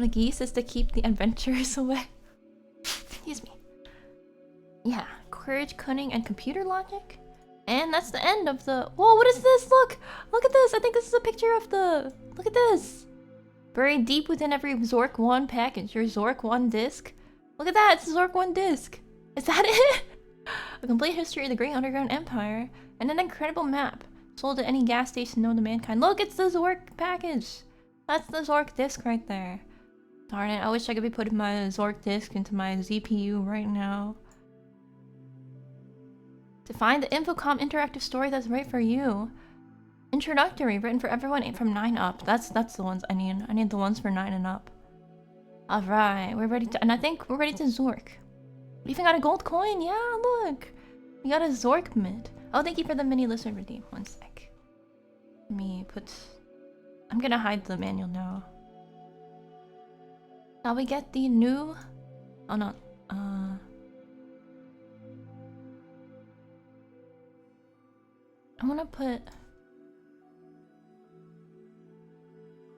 geese is to keep the adventurers away. Excuse me. Yeah. Courage, cunning, and computer logic? And that's the end of the... Whoa, what is this? Look! Look at this! I think this is a picture of the... Look at this! Buried deep within every Zork 1 package. Your Zork 1 disc. Look at that! It's a Zork 1 disc! Is that it? A complete history of the Great Underground Empire. And an incredible map. Sold at any gas station known to mankind. Look! It's the Zork package! That's the Zork disc right there. Darn it, I wish I could be putting my Zork disc into my ZPU right now. To find the Infocom interactive story that's right for you. Introductory, written for everyone from 9 up. That's the ones I need. I need the ones for 9 and up. Alright, we're ready to... And I think we're ready to Zork. We even got a gold coin. Yeah, look. We got a Zork mint. Oh, thank you for the mini lizard redeem. One sec. Let me put... I'm gonna hide the manual now. Now we get the new... Oh no. I wanna put...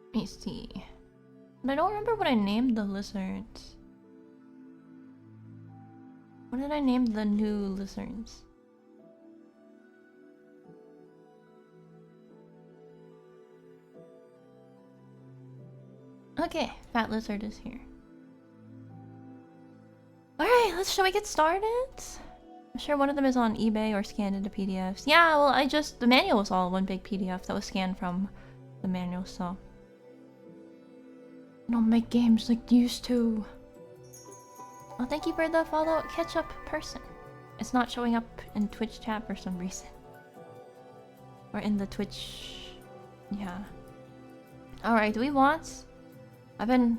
Let me see. But I don't remember what I named the lizards. What did I name the new lizards? Okay, Fat Lizard is here. Alright, shall we get started? I'm sure one of them is on eBay or scanned into PDFs. Yeah, well, the manual was all one big PDF that was scanned from the manual, so. I don't make games like you used to. Well, thank you for the follow catch-up person. It's not showing up in Twitch chat for some reason. Or in the Twitch... Yeah. Alright, do we want... I've been...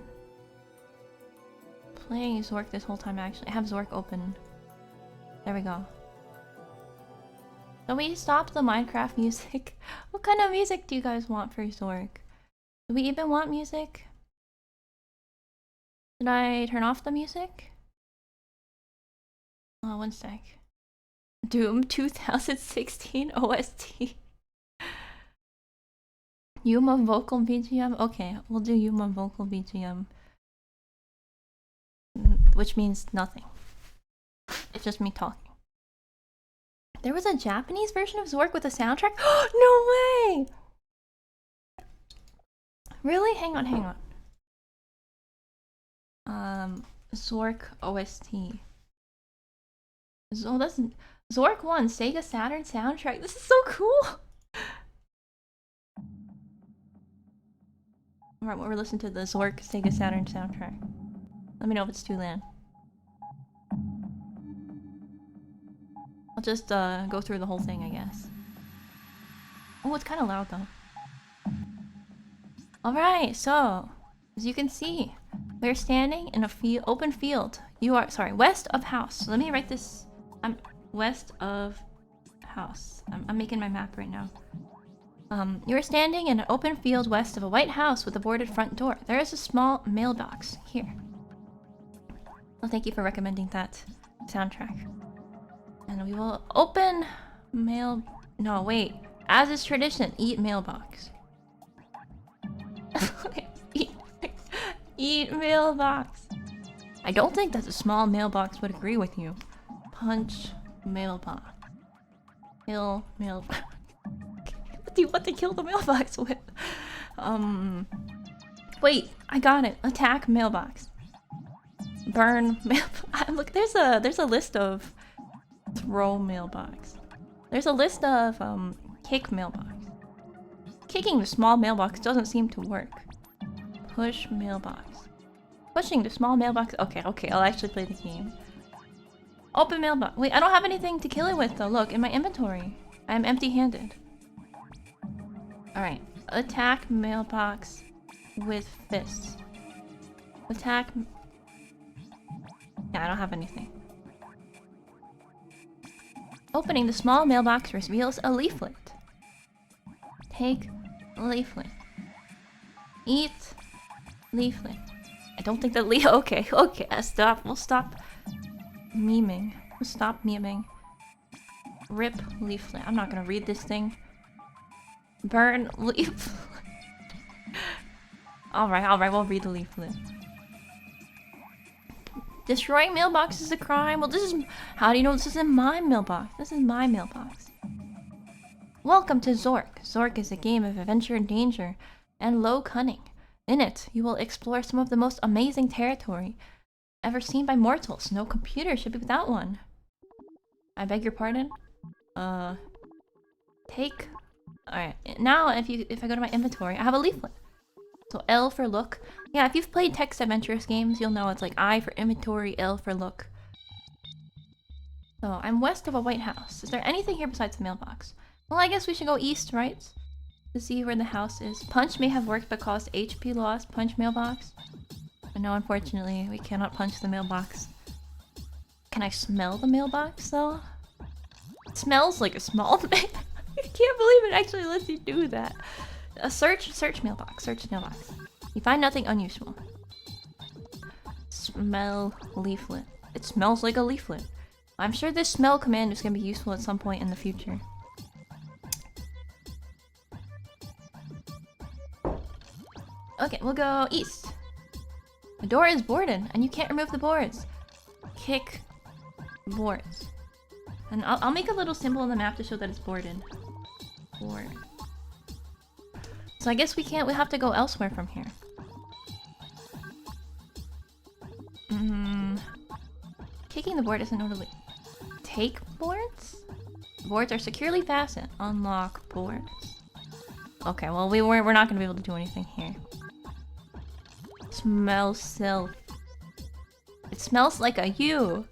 playing Zork this whole time, actually. I have Zork open. There we go. So we stopped the Minecraft music. What kind of music do you guys want for Zork? Do we even want music? Did I turn off the music? Oh, one sec. Doom 2016 OST. Yuma vocal BGM? Okay, we'll do Yuma vocal BGM. Which means nothing. It's just me talking. There was a Japanese version of Zork with a soundtrack? No way! Really? Hang on. Zork OST. Oh, that's Zork 1 Sega Saturn soundtrack. This is so cool! Alright, we're listening to the Zork Sega Saturn soundtrack. Let me know if it's too loud. I'll just go through the whole thing, I guess. Oh, it's kind of loud though. Alright, so as you can see, we're standing in a open field. You are, sorry, west of house. So let me write this. I'm west of house. I'm making my map right now. You are standing in an open field west of a white house with a boarded front door. There is a small mailbox here. Well, thank you for recommending that soundtrack. And we will open mail... No, wait. As is tradition, eat mailbox. Eat mailbox. I don't think that the small mailbox would agree with you. Punch mailbox. Kill mailbox. What do you want to kill the mailbox with? Wait, I got it. Attack mailbox. Burn mailbox. Look, there's a list of throw mailbox. There's a list of kick mailbox. Kicking the small mailbox doesn't seem to work. Push mailbox. Pushing the small mailbox. Okay, I'll actually play the game. Open mailbox. Wait, I don't have anything to kill it with though. Look, in my inventory. I am empty-handed. Alright. Attack mailbox with fists. Attack... Yeah, I don't have anything. Opening the small mailbox reveals a leaflet. Take leaflet. Eat leaflet. I don't think that okay, stop. We'll stop memeing. We'll stop memeing. Rip leaflet. I'm not gonna read this thing. Burn leaflet. Alright, we'll read the leaflet. Destroying mailbox is a crime. Well, this is... How do you know this isn't my mailbox? This is my mailbox. Welcome to Zork. Zork is a game of adventure and danger and low cunning. In it, you will explore some of the most amazing territory ever seen by mortals. No computer should be without one. I beg your pardon? Take... Alright, now if I go to my inventory, I have a leaflet. So L for look. Yeah, if you've played text adventurous games, you'll know it's like I for inventory, L for look. So I'm west of a white house. Is there anything here besides the mailbox? Well, I guess we should go east, right? To see where the house is. Punch may have worked but caused HP loss. Punch mailbox. But no, unfortunately, we cannot punch the mailbox. Can I smell the mailbox, though? It smells like a small man. I can't believe it actually lets you do that. A search mailbox. Search mailbox. You find nothing unusual. Smell leaflet. It smells like a leaflet. I'm sure this smell command is going to be useful at some point in the future. Okay, we'll go east. The door is boarded, and you can't remove the boards. Kick boards. And I'll make a little symbol on the map to show that it's boarded. Board. So I guess we have to go elsewhere from here. Kicking the board isn't notably... Take boards? Boards are securely fastened. Unlock boards. Okay, well we're not gonna be able to do anything here. Smell silk. It smells like a U.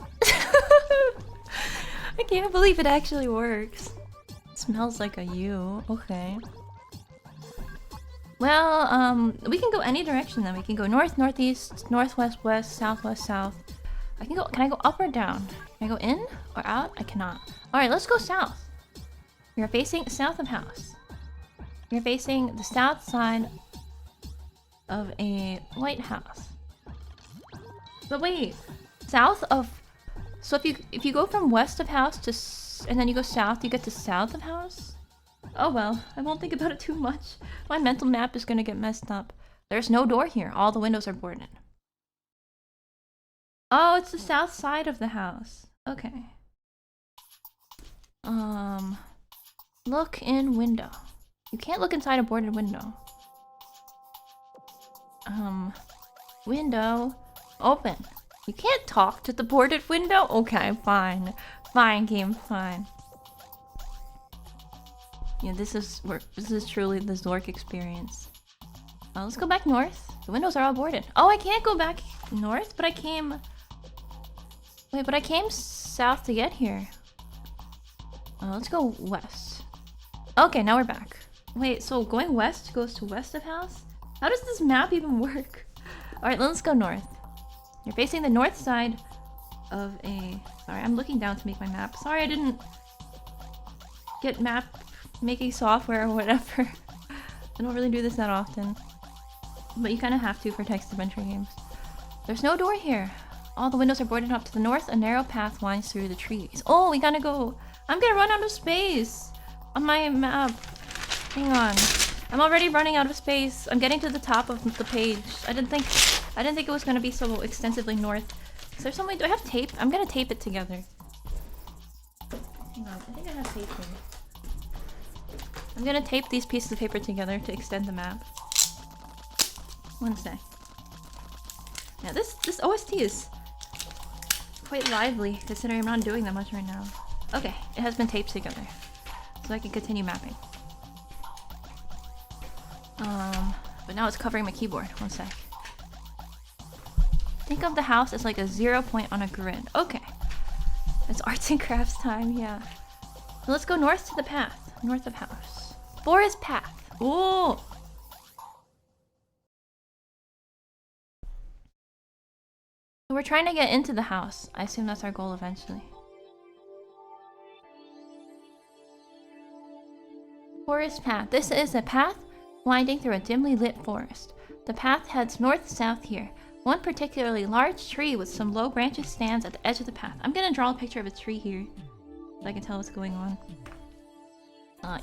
I can't believe it actually works. It smells like a U. Okay. Well, we can go any direction then. We can go north, northeast, northwest, west, southwest, south. Can I go up or down? Can I go in or out? I cannot. Alright, let's go south. We are facing south of house. We are facing the south side of a white house. But wait, south of... So if you go from west of house to... and then you go south, you get to south of house? Oh well, I won't think about it too much. My mental map is gonna get messed up. There's no door here. All the windows are boarded. Oh, it's the south side of the house. Okay. Look in window. You can't look inside a boarded window. Window open. You can't talk to the boarded window? Okay, fine. Fine, game, fine. Yeah, this is truly the Zork experience. Let's go back north. The windows are all boarded. Oh, I can't go back north, but I came... Wait, but I came south to get here. Let's go west. Okay, now we're back. Wait, so going west goes to west of house? How does this map even work? Alright, let's go north. You're facing the north side of a... Sorry, I'm looking down to make my map. Sorry, I didn't get map making software or whatever. I don't really do this that often. But you kind of have to for text adventure games. There's no door here. All the windows are boarded up to the north. A narrow path winds through the trees. Oh, we gotta go. I'm gonna run out of space on my map. Hang on. I'm already running out of space. I'm getting to the top of the page. I didn't think it was gonna be so extensively north. Is there some way? Do I have tape? I'm gonna tape it together. Hang on. I think I have tape here. I'm gonna tape these pieces of paper together to extend the map. One sec. Yeah, this OST is quite lively, considering I'm not doing that much right now. Okay, it has been taped together, so I can continue mapping. But now it's covering my keyboard. One sec. Think of the house as like a 0 point on a grid. Okay. It's arts and crafts time, yeah. So let's go north to the path. North of house. Forest path. Ooh! So we're trying to get into the house. I assume that's our goal eventually. Forest path. This is a path winding through a dimly lit forest. The path heads north-south here. One particularly large tree with some low branches stands at the edge of the path. I'm gonna draw a picture of a tree here so I can tell what's going on.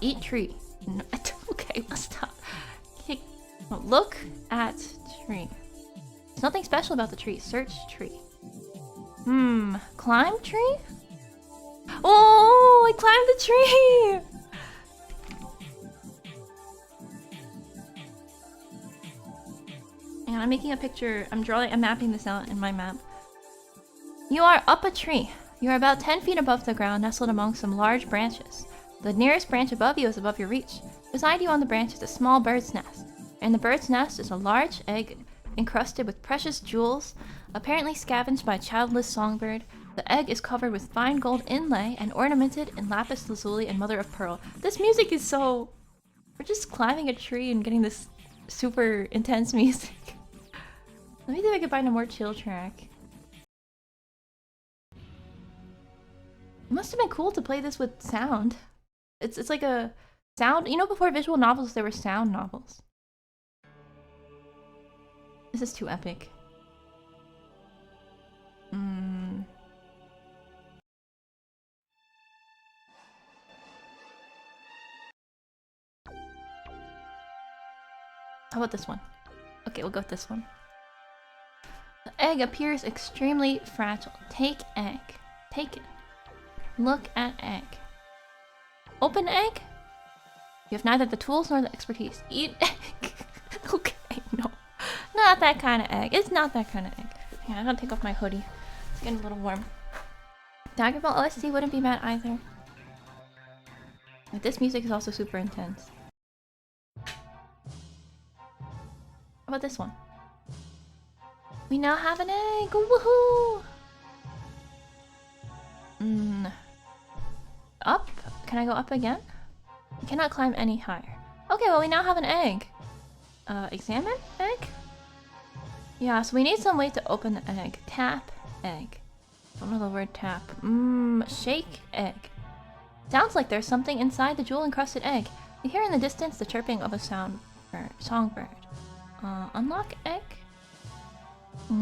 Eat tree. No, okay, let's stop. Look at tree. There's nothing special about the tree. Search tree. Climb tree? Oh, I climbed the tree! And I'm making a picture. I'm mapping this out in my map. You are up a tree. You are about 10 feet above the ground, nestled among some large branches. The nearest branch above you is above your reach. Beside you on the branch is a small bird's nest. In the bird's nest is a large egg encrusted with precious jewels, apparently scavenged by a childless songbird. The egg is covered with fine gold inlay and ornamented in lapis lazuli and mother of pearl. This music is so... We're just climbing a tree and getting this super intense music. Let me see if I can find a more chill track. It must have been cool to play this with sound. It's like a sound... You know, before visual novels, there were sound novels. This is too epic. How about this one? Okay, we'll go with this one. The egg appears extremely fragile. Take egg. Take it. Look at egg. Open egg? You have neither the tools nor the expertise. Eat egg. Okay, no. Not that kind of egg. It's not that kind of egg. Yeah, I gotta take off my hoodie. It's getting a little warm. Dagger Ball OST wouldn't be bad either. Like, this music is also super intense. How about this one? We now have an egg! Woohoo! Up? Can I go up again? You cannot climb any higher. Okay, well we now have an egg. Examine egg? Yeah, so we need some way to open the egg. Tap egg. Don't know the word tap. Shake egg. Sounds like there's something inside the jewel-encrusted egg. You hear in the distance the chirping of a songbird. Unlock egg?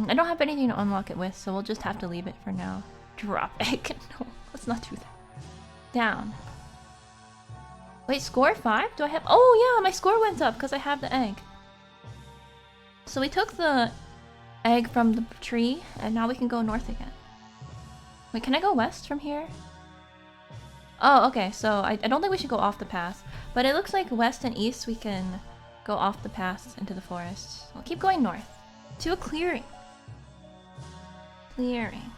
I don't have anything to unlock it with, so we'll just have to leave it for now. Drop egg. No, let's not do that. Down. Wait, score 5? Do I have... Oh yeah, my score went up because I have the egg. So we took the egg from the tree, and now we can go north again. Wait, can I go west from here? Oh, okay, so I don't think we should go off the path. But it looks like west and east we can go off the path into the forest. We'll keep going north. To a clearing. Clearing.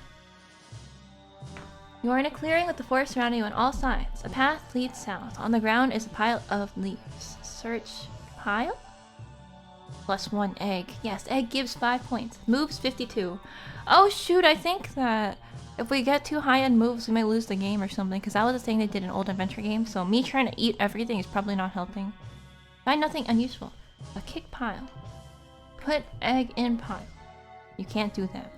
You are in a clearing with the forest surrounding you on all sides. A path leads south. On the ground is a pile of leaves. Search pile? +1 egg. Yes, egg gives 5 points. Moves 52. Oh shoot, I think that if we get too high end moves, we might lose the game or something, because that was a thing they did in old adventure games, so me trying to eat everything is probably not helping. Find nothing unusual. A kick pile. Put egg in pile. You can't do that.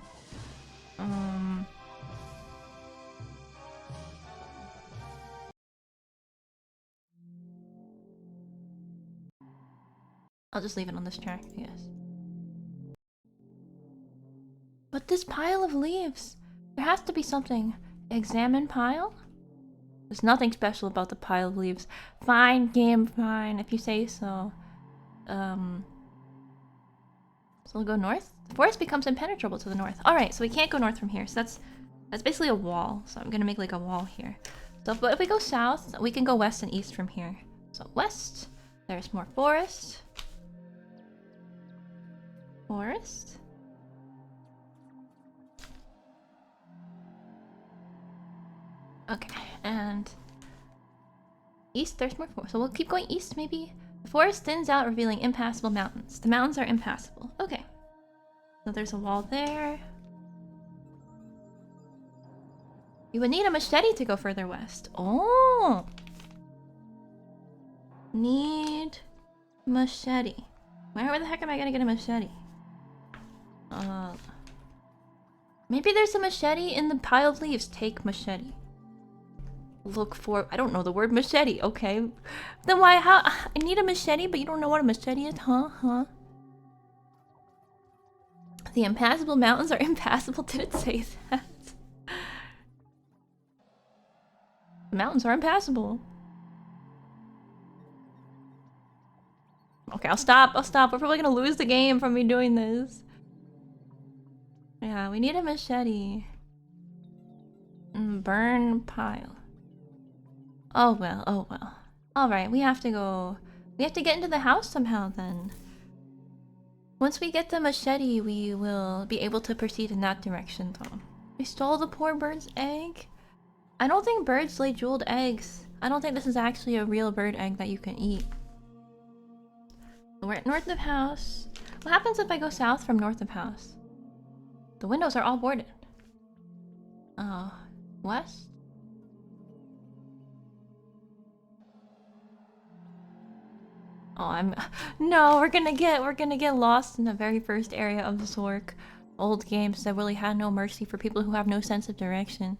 I'll just leave it on this track, I guess. But this pile of leaves! There has to be something. Examine pile? There's nothing special about the pile of leaves. Fine, game, fine, if you say so. So we'll go north? The forest becomes impenetrable to the north. Alright, so we can't go north from here. So that's basically a wall. So I'm gonna make like a wall here. So but if we go south, we can go west and east from here. So west, there's more forest. Forest. Okay, and east, there's more forest. So we'll keep going east, maybe? The forest thins out, revealing impassable mountains. The mountains are impassable. Okay. So there's a wall there. You would need a machete to go further west. Oh! Need machete. Where the heck am I gonna get a machete? Maybe there's a machete in the pile of leaves. Take machete. Look for... I don't know the word machete. Okay. Then why... How... I need a machete, but you don't know what a machete is? Huh? The impassable mountains are impassable. Did it say that? The mountains are impassable. Okay, I'll stop. We're probably gonna lose the game from me doing this. Yeah, we need a machete. Burn pile. Oh well. Alright, we have to go... We have to get into the house somehow then. Once we get the machete, we will be able to proceed in that direction though. We stole the poor bird's egg? I don't think birds lay jeweled eggs. I don't think this is actually a real bird egg that you can eat. we're at north of house. What happens if I go south from north of house? The windows are all boarded. West? Oh, no, we're gonna get lost in the very first area of the Zork. Old games that really had no mercy for people who have no sense of direction.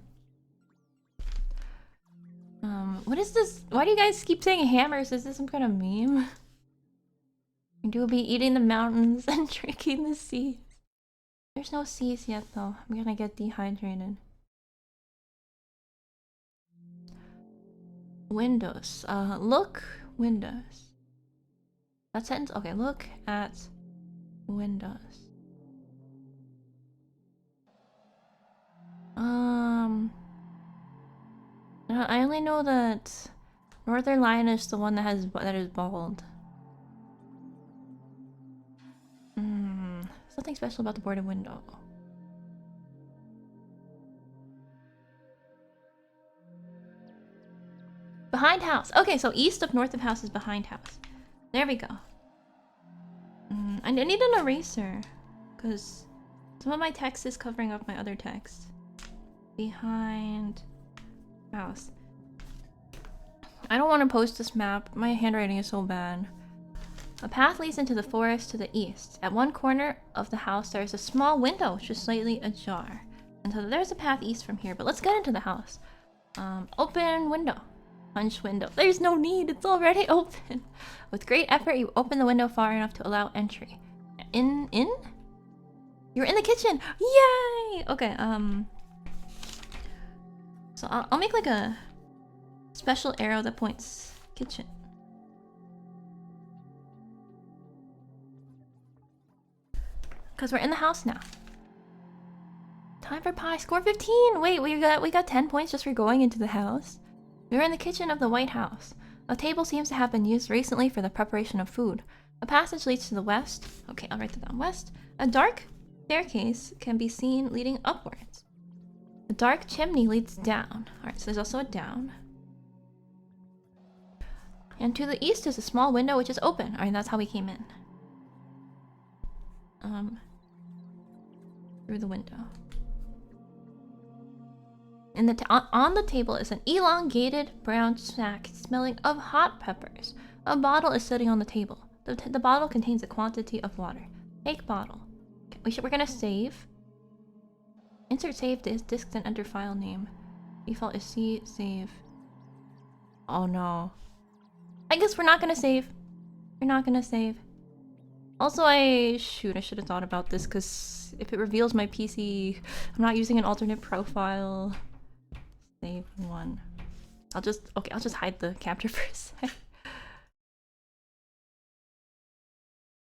What is this? Why do you guys keep saying hammers? Is this some kind of meme? You will be eating the mountains and drinking the seas. There's no seas yet though. I'm gonna get dehydrated. Windows. Look windows. That sentence? Okay, look at windows. I only know that Northern Lion is the one that is bald. Something special about the boarded window. Behind house. Okay, so east of north of house is behind house. There we go. I need an eraser because some of my text is covering up my other text. Behind house. I don't want to post this map. My handwriting is so bad. A path leads into the forest to the east. At one corner of the house, there is a small window which is slightly ajar. And so there's a path east from here, but let's get into the house. Open window. Punch window. There's no need, it's already open. With great effort, you open the window far enough to allow entry. In? You're in the kitchen! Yay! Okay, so I'll make like a special arrow that points kitchen. Because we're in the house now. Time for pie. Score 15! Wait, we got 10 points just for going into the house. We're in the kitchen of the White House. A table seems to have been used recently for the preparation of food. A passage leads to the west. Okay, I'll write that down. West. A dark staircase can be seen leading upwards. A dark chimney leads down. Alright, so there's also a down. And to the east is a small window which is open. Alright, that's how we came in. Through the window. On the table is an elongated brown sack smelling of hot peppers. A bottle is sitting on the table. The bottle contains a quantity of water. Take bottle. Okay, we're gonna save. Insert save disk and enter file name. Default is C, save. Oh no. I guess we're not gonna save. We're not gonna save. Also, I should have thought about this because if it reveals my PC, I'm not using an alternate profile. Save one. I'll just hide the capture for a sec.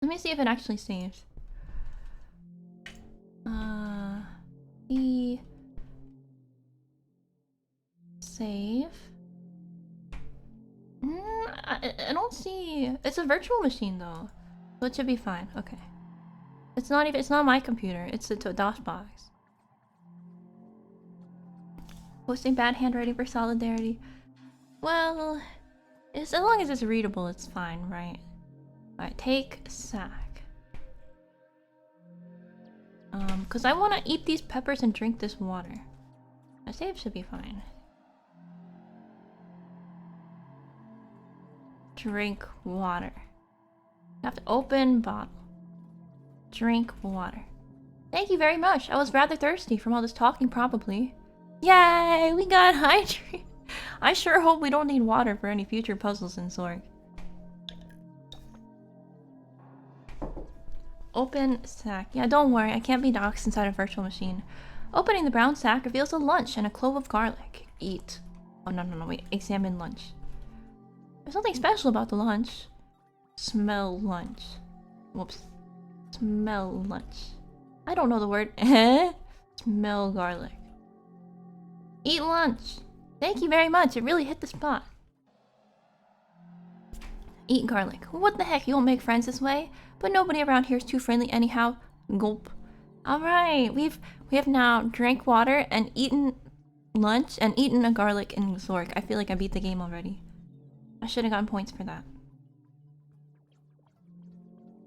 Let me see if it actually saves. Save. I don't see. It's a virtual machine though, so it should be fine. Okay. It's not my computer. It's a DOS box. Posting bad handwriting for solidarity. Well, as long as it's readable, it's fine, right? Alright, take sack. Because I want to eat these peppers and drink this water. My save should be fine. Drink water. You have to open bottle. Drink water. Thank you very much. I was rather thirsty from all this talking, probably. Yay! We got hydrated. I sure hope we don't need water for any future puzzles in Zork. Open sack. Yeah, don't worry. I can't be doxxed inside a virtual machine. Opening the brown sack reveals a lunch and a clove of garlic. Eat. Oh, no, wait. Examine lunch. There's something special about the lunch. Smell lunch. Whoops. Smell lunch. I don't know the word. Smell garlic. Eat lunch. Thank you very much. It really hit the spot. Eat garlic. What the heck? You won't make friends this way? But nobody around here is too friendly anyhow. Gulp. Alright. We have now drank water and eaten lunch and eaten a garlic in Zork. I feel like I beat the game already. I should have gotten points for that.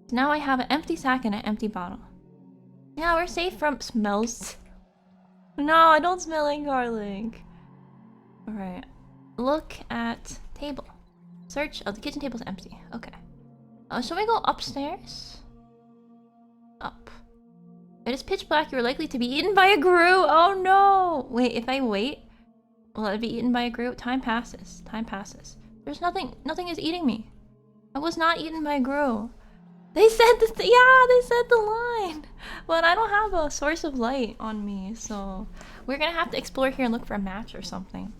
So now I have an empty sack and an empty bottle. Yeah, we're safe from smells. No, I don't smell like garlic. Alright. Look at table. Search. Oh, the kitchen table's empty. Okay. Shall we go upstairs? Up. It is pitch black. You are likely to be eaten by a grue. Oh no! Wait, if I wait, will I be eaten by a grue? Time passes. Time passes. There's nothing. Nothing is eating me. I was not eaten by a grue. They said this. Yeah, they said the line. But I don't have a source of light on me, so we're gonna have to explore here and look for a match or something.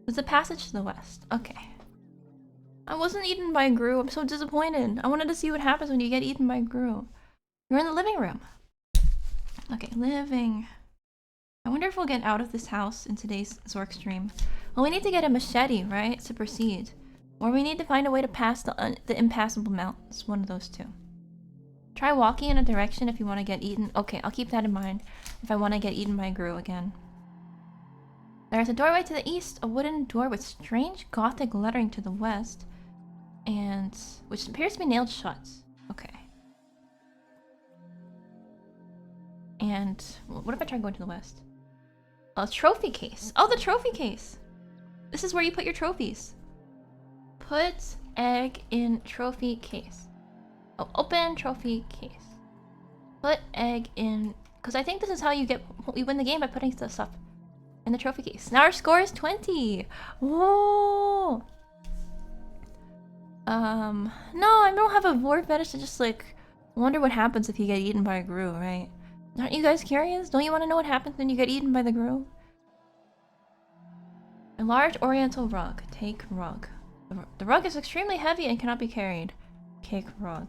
There's a passage to the west. Okay. I wasn't eaten by a grue. I'm so disappointed. I wanted to see what happens when you get eaten by a grue. You're in the living room. Okay, living. I wonder if we'll get out of this house in today's Zork stream. Well, we need to get a machete, right, to proceed. Or we need to find a way to pass the impassable mountains. One of those two. Try walking in a direction if you want to get eaten. Okay, I'll keep that in mind if I want to get eaten by a grue again. There's a doorway to the east, a wooden door with strange gothic lettering to the west, and which appears to be nailed shut. Okay. And what if I try going to the west? A trophy case. Oh, the trophy case. This is where you put your trophies. Put egg in trophy case. Oh, open trophy case. Put egg in, because I think this is how you win the game, by putting the stuff in the trophy case. Now our score is 20. Whoa. No, I don't have a war fetish to just like wonder what happens if you get eaten by a grue, right? Aren't you guys curious? Don't you want to know what happens when you get eaten by the grue? A large oriental rug. Take rug. The rug is extremely heavy and cannot be carried. Kick rug.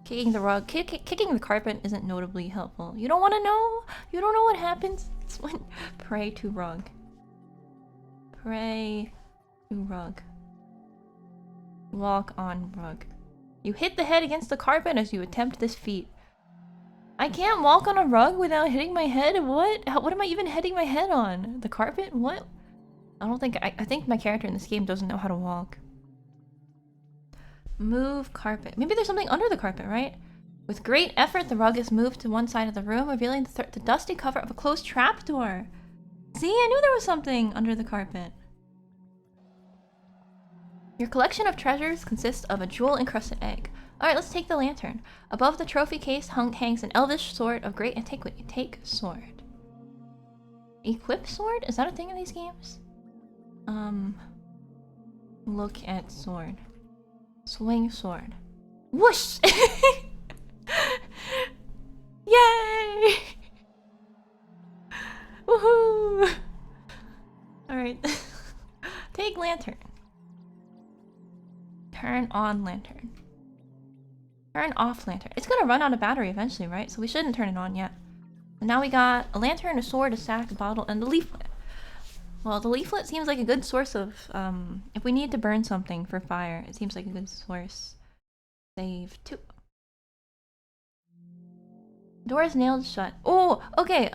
Kicking the rug. Kicking the carpet isn't notably helpful. You don't want to know? You don't know what happens when pray to rug. Pray to rug. Walk on rug. You hit the head against the carpet as you attempt this feat. I can't walk on a rug without hitting my head? What? What am I even hitting my head on? The carpet? What? I don't think... I think my character in this game doesn't know how to walk. Move carpet. Maybe there's something under the carpet, right? With great effort, the rug is moved to one side of the room, revealing the dusty cover of a closed trapdoor. See, I knew there was something under the carpet. Your collection of treasures consists of a jewel-encrusted egg. Alright, let's take the lantern. Above the trophy case hangs an elvish sword of great antiquity. Take sword. Equip sword? Is that a thing in these games? Look at sword. Swing sword. Whoosh! Yay! Woohoo! Alright. Take lantern. Turn on lantern. Turn off lantern. It's gonna run out of battery eventually, right? So we shouldn't turn it on yet. And now we got a lantern, a sword, a sack, a bottle, and the leaflet. Well, the leaflet seems like a good source of, if we need to burn something for fire, it seems like a good source. Save 2. Door is nailed shut. Oh, okay,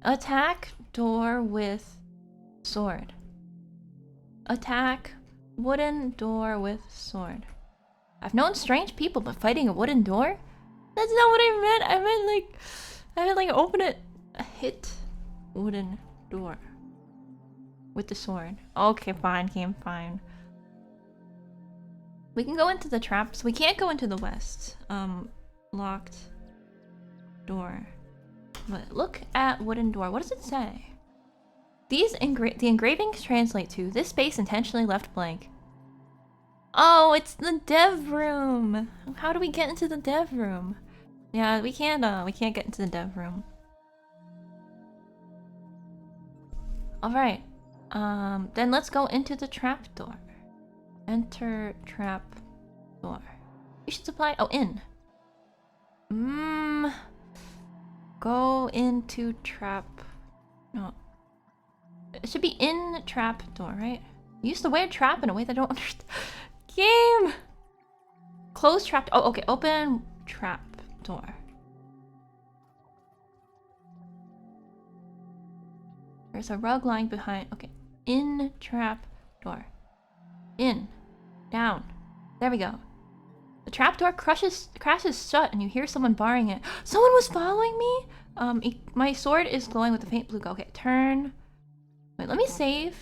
attack door with sword. Attack wooden door with sword. I've known strange people, but fighting a wooden door? That's not what I meant. I meant like open it. Hit wooden door with the sword. Okay, fine, game, fine. We can go into the traps. We can't go into the west. Locked door. But look at wooden door. What does it say? The engravings translate to this space intentionally left blank. Oh, it's the dev room. How do we get into the dev room? Yeah, we can't get into the dev room. Alright. Then let's go into the trap door. Enter trap door. You should supply. Oh, in. Go into trap. No. It should be in trap door, right? Use the word trap in a way that I don't understand. Game! Close trap. Oh, okay. Open trap door. There's a rug lying behind. Okay. In trap door. In. Down. There we go. The trapdoor crashes shut and you hear someone barring it. Someone was following me? My sword is glowing with a faint blue glow. Okay, turn. Wait, let me save.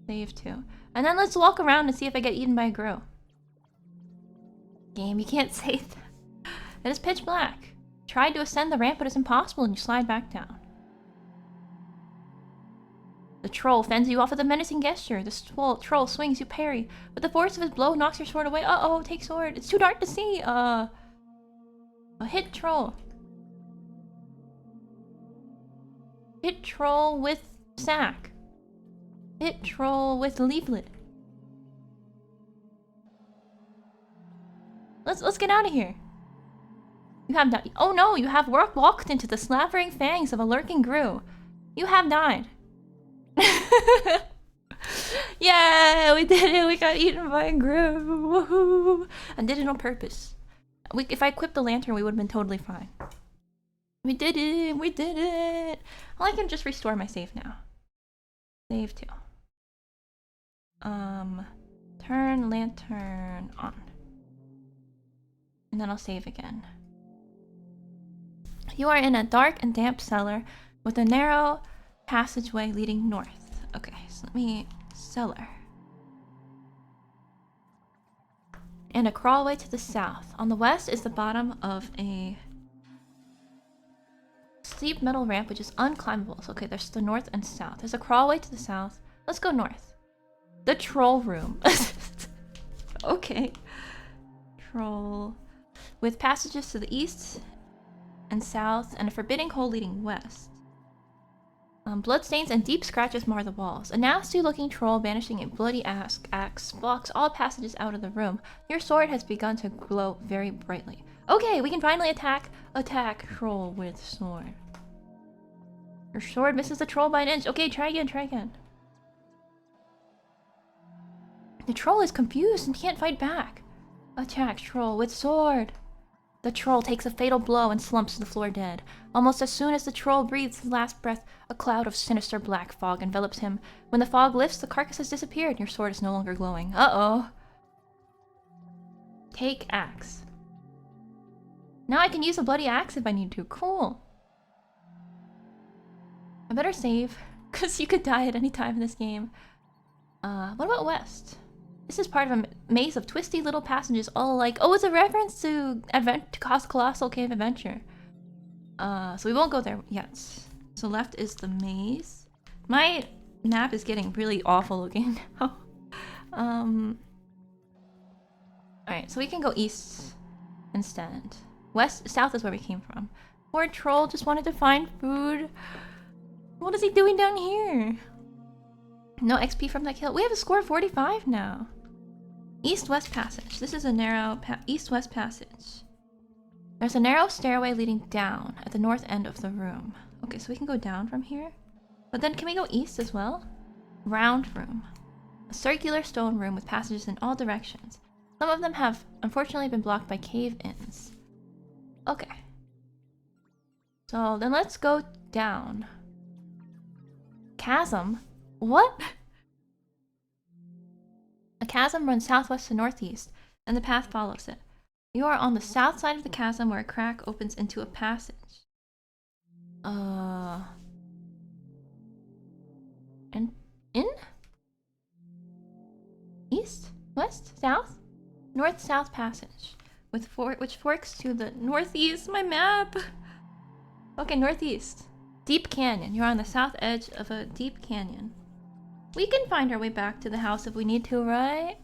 Save too. And then let's walk around and see if I get eaten by a Gru. Game, you can't save that. It is pitch black. Tried to ascend the ramp, but it's impossible and you slide back down. The troll fends you off with a menacing gesture. The troll swings, you parry, but the force of his blow knocks your sword away. Uh-oh, take sword. It's too dark to see. Hit troll. Hit troll with sack. Hit troll with leaflet. Let's get out of here. You have died. Oh no, you have walked into the slavering fangs of a lurking Gru. You have died. Yeah, we did it. We got eaten by a Gru. Woohoo! I did it on purpose. If I equipped the lantern, we would have been totally fine. We did it. We did it. Well, I can just restore my save now. Save too. Turn lantern on. And then I'll save again. You are in a dark and damp cellar with a narrow passageway leading north. Okay, so let me... cellar. And a crawlway to the south. On the west is the bottom of a steep metal ramp which is unclimbable. So, okay, there's the north and south. There's a crawlway to the south. Let's go north. The troll room. Okay. Troll. With passages to the east and south and a forbidding hole leading west. Bloodstains and deep scratches mar the walls. A nasty-looking troll banishing a bloody axe blocks all passages out of the room. Your sword has begun to glow very brightly. Okay, we can finally attack troll with sword. Your sword misses the troll by an inch. Okay, try again. The troll is confused and can't fight back. Attack troll with sword. The troll takes a fatal blow and slumps to the floor dead. Almost as soon as the troll breathes his last breath, a cloud of sinister black fog envelops him. When the fog lifts, the carcass has disappeared and your sword is no longer glowing. Uh-oh. Take axe. Now I can use a bloody axe if I need to. Cool. I better save, because you could die at any time in this game. What about west? This is part of a maze of twisty little passages all alike. Oh, it's a reference to Colossal Cave Adventure. So we won't go there yet. So left is the maze. My map is getting really awful looking now. Alright, so we can go east instead. South is where we came from. Poor troll just wanted to find food. What is he doing down here? No XP from that kill. We have a score of 45 now. East-west passage. This is a narrow east-west passage. There's a narrow stairway leading down at the north end of the room. Okay, so we can go down from here. But then can we go east as well? Round room. A circular stone room with passages in all directions. Some of them have unfortunately been blocked by cave-ins. Okay. So then let's go down. Chasm? What? A chasm runs southwest to northeast, and the path follows it. You are on the south side of the chasm where a crack opens into a passage. And in? East? West? South? North-south passage. Which forks to the northeast. My map! Okay, northeast. Deep canyon. You're on the south edge of a deep canyon. We can find our way back to the house if we need to, right?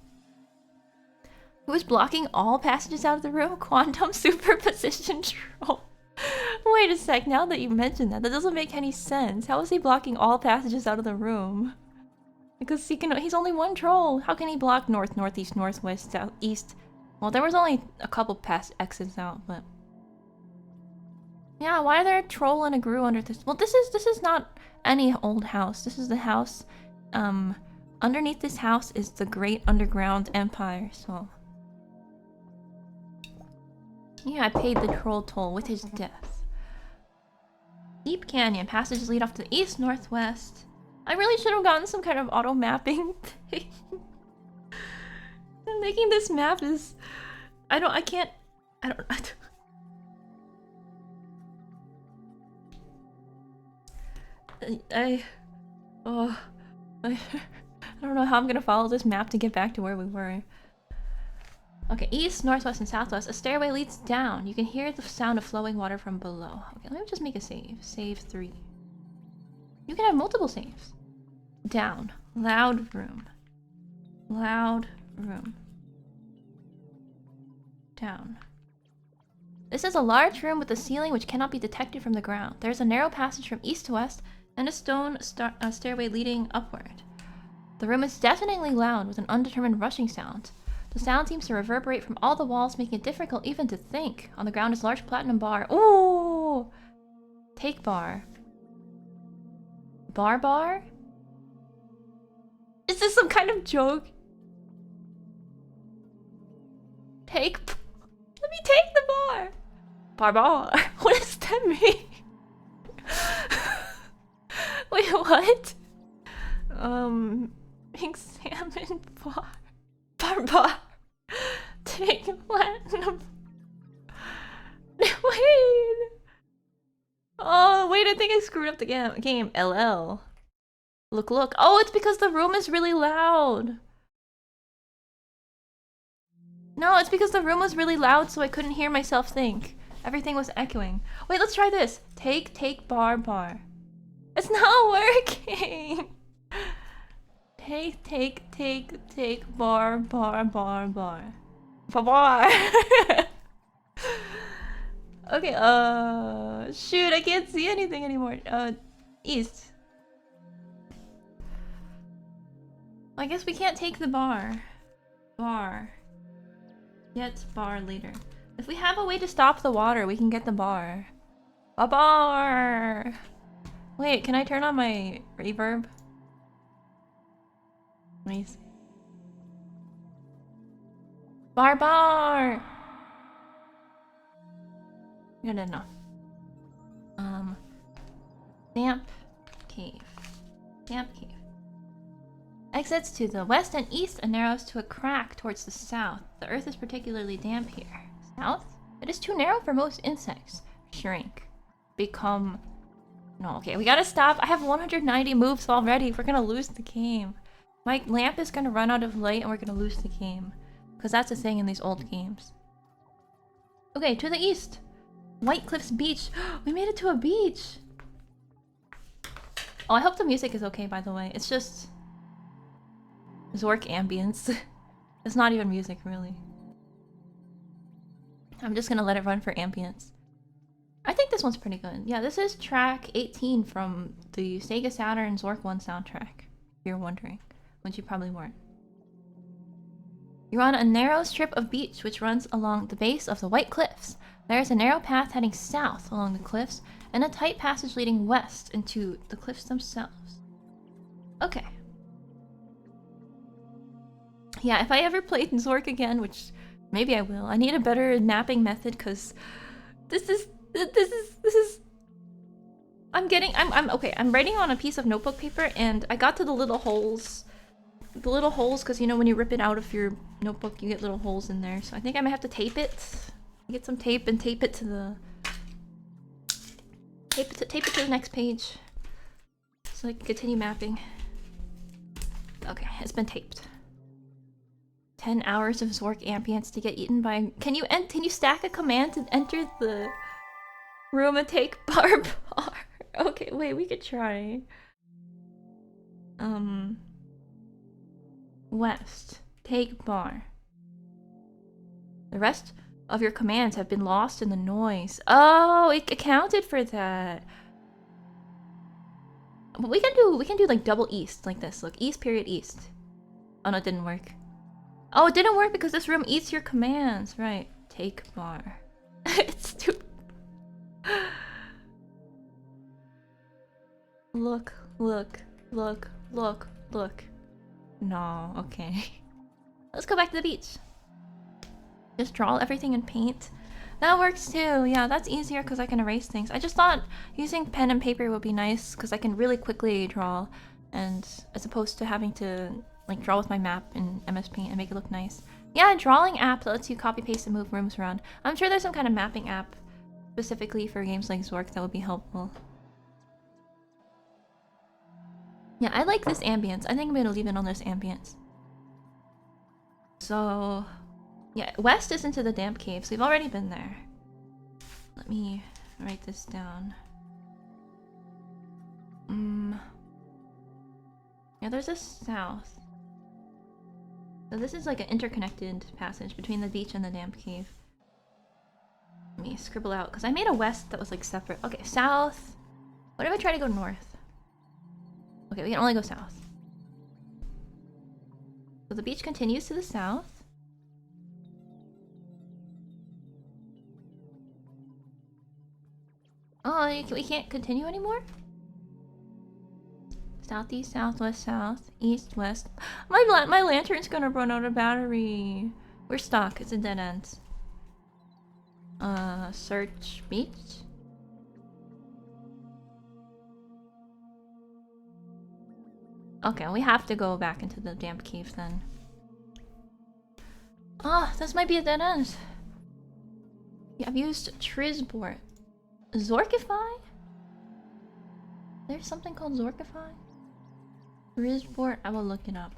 Who is blocking all passages out of the room? Quantum superposition troll. Wait a sec, now that you mention that doesn't make any sense. How is he blocking all passages out of the room? Because he's only one troll. How can he block north, northeast, northwest, south, east? Well, there was only a couple past exits out, but... Yeah, why are there a troll and a Gru under this? Well, this is not any old house. This is the house. Underneath this house is the Great Underground Empire, so... Yeah, I paid the troll toll with his death. Deep canyon. Passages lead off to the east, northwest. I really should have gotten some kind of auto-mapping thing. Making this map is... I don't... Oh... I don't know how I'm gonna follow this map to get back to where we were. Okay, east, northwest, and southwest. A stairway leads down. You can hear the sound of flowing water from below. Okay, let me just make a save. Save 3. You can have multiple saves. Down. Loud room. Loud room. Down. This is a large room with a ceiling which cannot be detected from the ground. There is a narrow passage from east to west and a stone stairway leading upward. The room is deafeningly loud with an undetermined rushing sound. The sound seems to reverberate from all the walls, making it difficult even to think. On the ground is a large platinum bar. Ooh! Take bar. Bar? Is this some kind of joke? Let me take the bar! Bar. What does that mean? Wait, what? Pink salmon bar. Take platinum. Wait. Oh, wait, I think I screwed up the game. LL. Look. Oh, it's because the room is really loud. No, it's because the room was really loud, so I couldn't hear myself think. Everything was echoing. Wait, let's try this. Take bar. It's not working. Take bar. Okay, shoot, I can't see anything anymore. East. I guess we can't take the bar. Get bar later. If we have a way to stop the water, we can get the bar. A bar! Wait, can I turn on my reverb? Nice. Bar! No. Damp cave. Exits to the west and east and narrows to a crack towards the south. The earth is particularly damp here. South? It is too narrow for most insects. Shrink. Become... No, okay, we gotta stop. I have 190 moves already. We're gonna lose the game. My lamp is gonna run out of light and we're gonna lose the game. Because that's a thing in these old games. Okay, to the east. White Cliffs Beach. We made it to a beach. Oh, I hope the music is okay, by the way. It's just... Zork ambience. It's not even music, really. I'm just gonna let it run for ambience. I think this one's pretty good. Yeah, this is track 18 from the Sega Saturn Zork 1 soundtrack. If you're wondering, which you probably weren't. You're on a narrow strip of beach which runs along the base of the White Cliffs. There is a narrow path heading south along the cliffs and a tight passage leading west into the cliffs themselves. Okay. Yeah, if I ever played Zork again, which maybe I will, I need a better mapping method because this is I'm writing on a piece of notebook paper and I got to the little holes because you know when you rip it out of your notebook you get little holes in there, so I think I might have to tape it. Get some tape and tape it to the next page so I can continue mapping. Okay, it's been taped. 10 hours of Zork ambience to get eaten by... Can you stack a command and enter the room and take bar? Okay, wait, we could try. West. Take bar. The rest of your commands have been lost in the noise. Oh, it accounted for that. But we can do like double east like this. Look, east period east. Oh no, it didn't work. Oh, it didn't work because this room eats your commands. Right. Take bar. It's too... Look. No, okay. Let's go back to the beach. Just draw everything in paint. That works too. Yeah, that's easier because I can erase things. I just thought using pen and paper would be nice because I can really quickly draw, and as opposed to having to like draw with my map in MS Paint and make it look nice. Yeah, a drawing app that lets you copy paste and move rooms around. I'm sure there's some kind of mapping app specifically for games like Zork that would be helpful. Yeah, I like this ambience. I think I'm gonna leave it on this ambience. So, yeah, west is into the damp cave, so we've already been there. Let me write this down. Yeah, there's a south. So this is like an interconnected passage between the beach and the damp cave. Let me scribble out, because I made a west that was like separate. Okay, south. What if I try to go north? Okay, we can only go south. So the beach continues to the south. Oh, we can't continue anymore? Southeast, southwest, south, east, west. My lantern's gonna run out of battery. We're stuck. It's a dead end. Search beach. Okay, we have to go back into the damp cave then. Ah, this might be a dead end. Yeah, I've used Trizboard. Zorkify? There's something called Zorkify? Trizboard, I will look it up.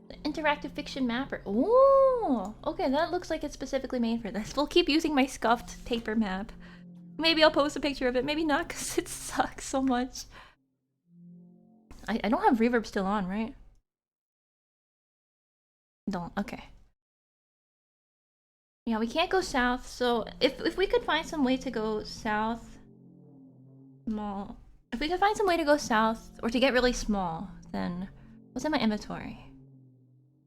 The interactive fiction mapper. Oh, okay, that looks like it's specifically made for this. We'll keep using my scuffed paper map. Maybe I'll post a picture of it, maybe not, because it sucks so much. I don't have reverb still on, right? Don't, okay. Yeah, we can't go south, so if we could find some way to go south, small. If we could find some way to go south, or to get really small, then what's in my inventory?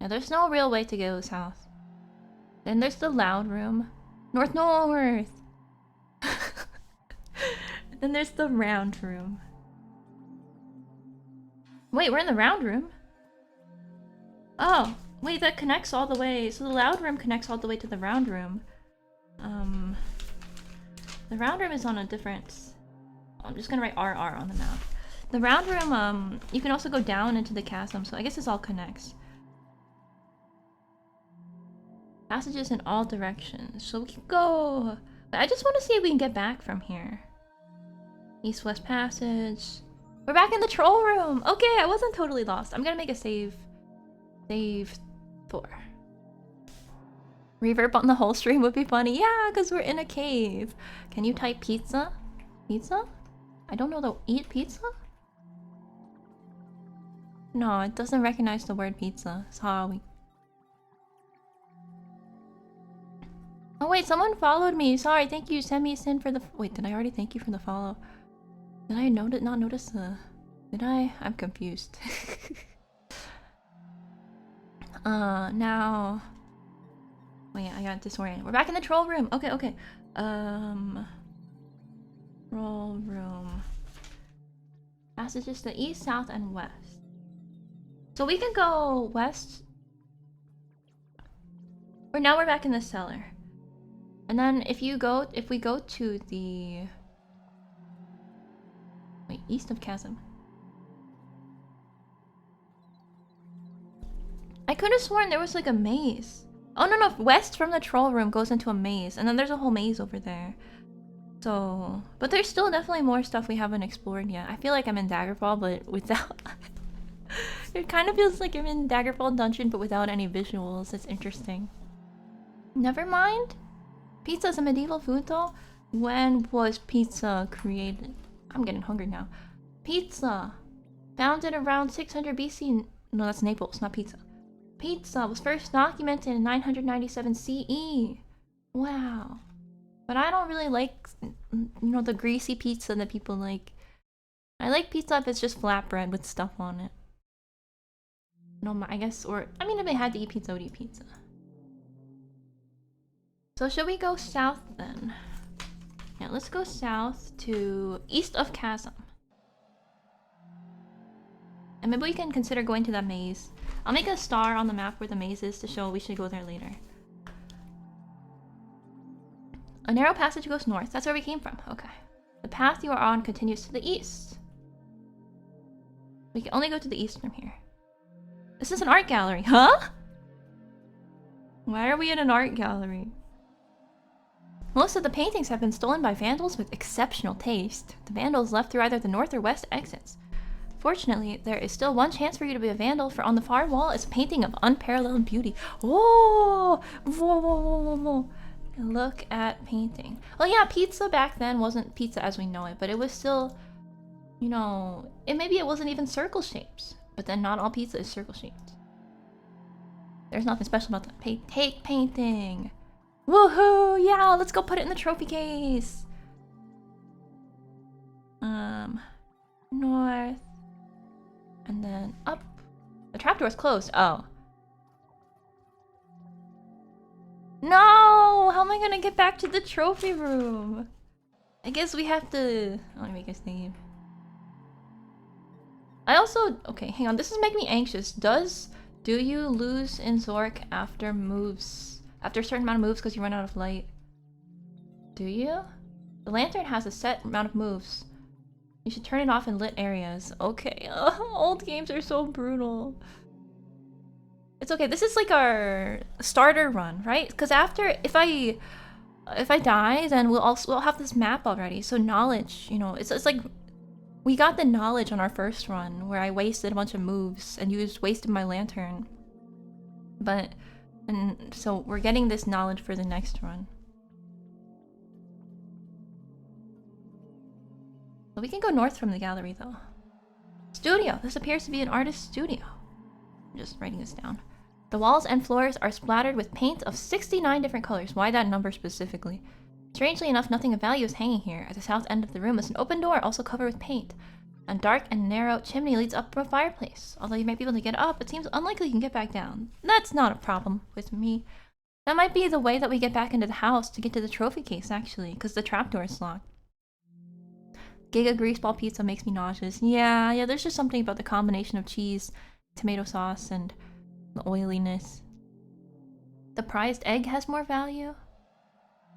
Yeah, there's no real way to go south. Then there's the loud room. North. Then there's the round room. Wait, we're in the round room? Oh, wait, that connects all the way. So the loud room connects all the way to the round room. The round room is on a different... I'm just gonna write RR on the map. The round room, you can also go down into the chasm, so I guess this all connects. Passages in all directions, so we can go... I just want to see if we can get back from here. East-west passage. We're back in the troll room! Okay, I wasn't totally lost. I'm gonna make a save. Save 4. Reverb on the whole stream would be funny. Yeah, because we're in a cave. Can you type pizza? Pizza? I don't know the... Eat pizza? No, it doesn't recognize the word pizza. Sorry. Oh wait, someone followed me. Sorry, thank you. Send me a sin for the... Wait, did I already thank you for the follow? Did I not notice the... Did I? I'm confused. Now... Wait, I got disoriented. We're back in the troll room. Okay, okay. Troll room. Passages to east, south, and west. So we can go west. Or now we're back in the cellar. And then if we go to the... Wait, east of chasm. I could have sworn there was like a maze. Oh no, west from the troll room goes into a maze, and then there's a whole maze over there. So, but there's still definitely more stuff we haven't explored yet. I feel like I'm in Daggerfall, but without... It kind of feels like I'm in Daggerfall dungeon, but without any visuals. It's interesting. Never mind. Pizza is a medieval food though? When was pizza created? I'm getting hungry now. Pizza! Founded around 600 BC... No, that's Naples, not pizza. Pizza was first documented in 997 CE. Wow. But I don't really like, you know, the greasy pizza that people like. I like pizza if it's just flatbread with stuff on it. No, I guess, or, I mean, if I had to eat pizza, I would eat pizza. So should we go south then? Yeah, let's go south to east of chasm. And maybe we can consider going to that maze. I'll make a star on the map where the maze is to show we should go there later. A narrow passage goes north. That's where we came from. Okay. The path you are on continues to the east. We can only go to the east from here. This is an art gallery. Huh? Why are we in an art gallery? Most of the paintings have been stolen by vandals with exceptional taste. The vandals left through either the north or west exits. Fortunately, there is still one chance for you to be a vandal, for on the far wall is a painting of unparalleled beauty. Oh! Whoa, whoa, whoa, whoa, whoa. Look at painting. Well, yeah, pizza back then wasn't pizza as we know it, but it was still, you know, maybe it wasn't even circle shapes. But then not all pizza is circle shaped. There's nothing special about that. Take painting. Woohoo! Yeah, let's go put it in the trophy case. North. And then up. The trapdoor's closed. Oh. No! How am I gonna get back to the trophy room? I guess we have to... Let me make a save. I also... Okay, hang on. This is making me anxious. Do you lose in Zork after moves? After a certain amount of moves because you run out of light? Do you? The lantern has a set amount of moves. You should turn it off in lit areas. Okay. Old games are so brutal. It's okay. This is like our starter run, right? Because after, if I die, then we'll have this map already. So knowledge, you know, it's like we got the knowledge on our first run where I wasted a bunch of moves and wasted my lantern. And so we're getting this knowledge for the next run. But we can go north from the gallery though. Studio. This appears to be an artist's studio. I'm just writing this down. The walls and floors are splattered with paint of 69 different colors. Why that number specifically? Strangely enough, nothing of value is hanging here. At the south end of the room is an open door, also covered with paint. A dark and narrow chimney leads up from a fireplace. Although you might be able to get up, it seems unlikely you can get back down. That's not a problem with me. That might be the way that we get back into the house to get to the trophy case, actually, because the trapdoor is locked. Giga greaseball pizza makes me nauseous. Yeah, there's just something about the combination of cheese, tomato sauce, and the oiliness. The prized egg has more value?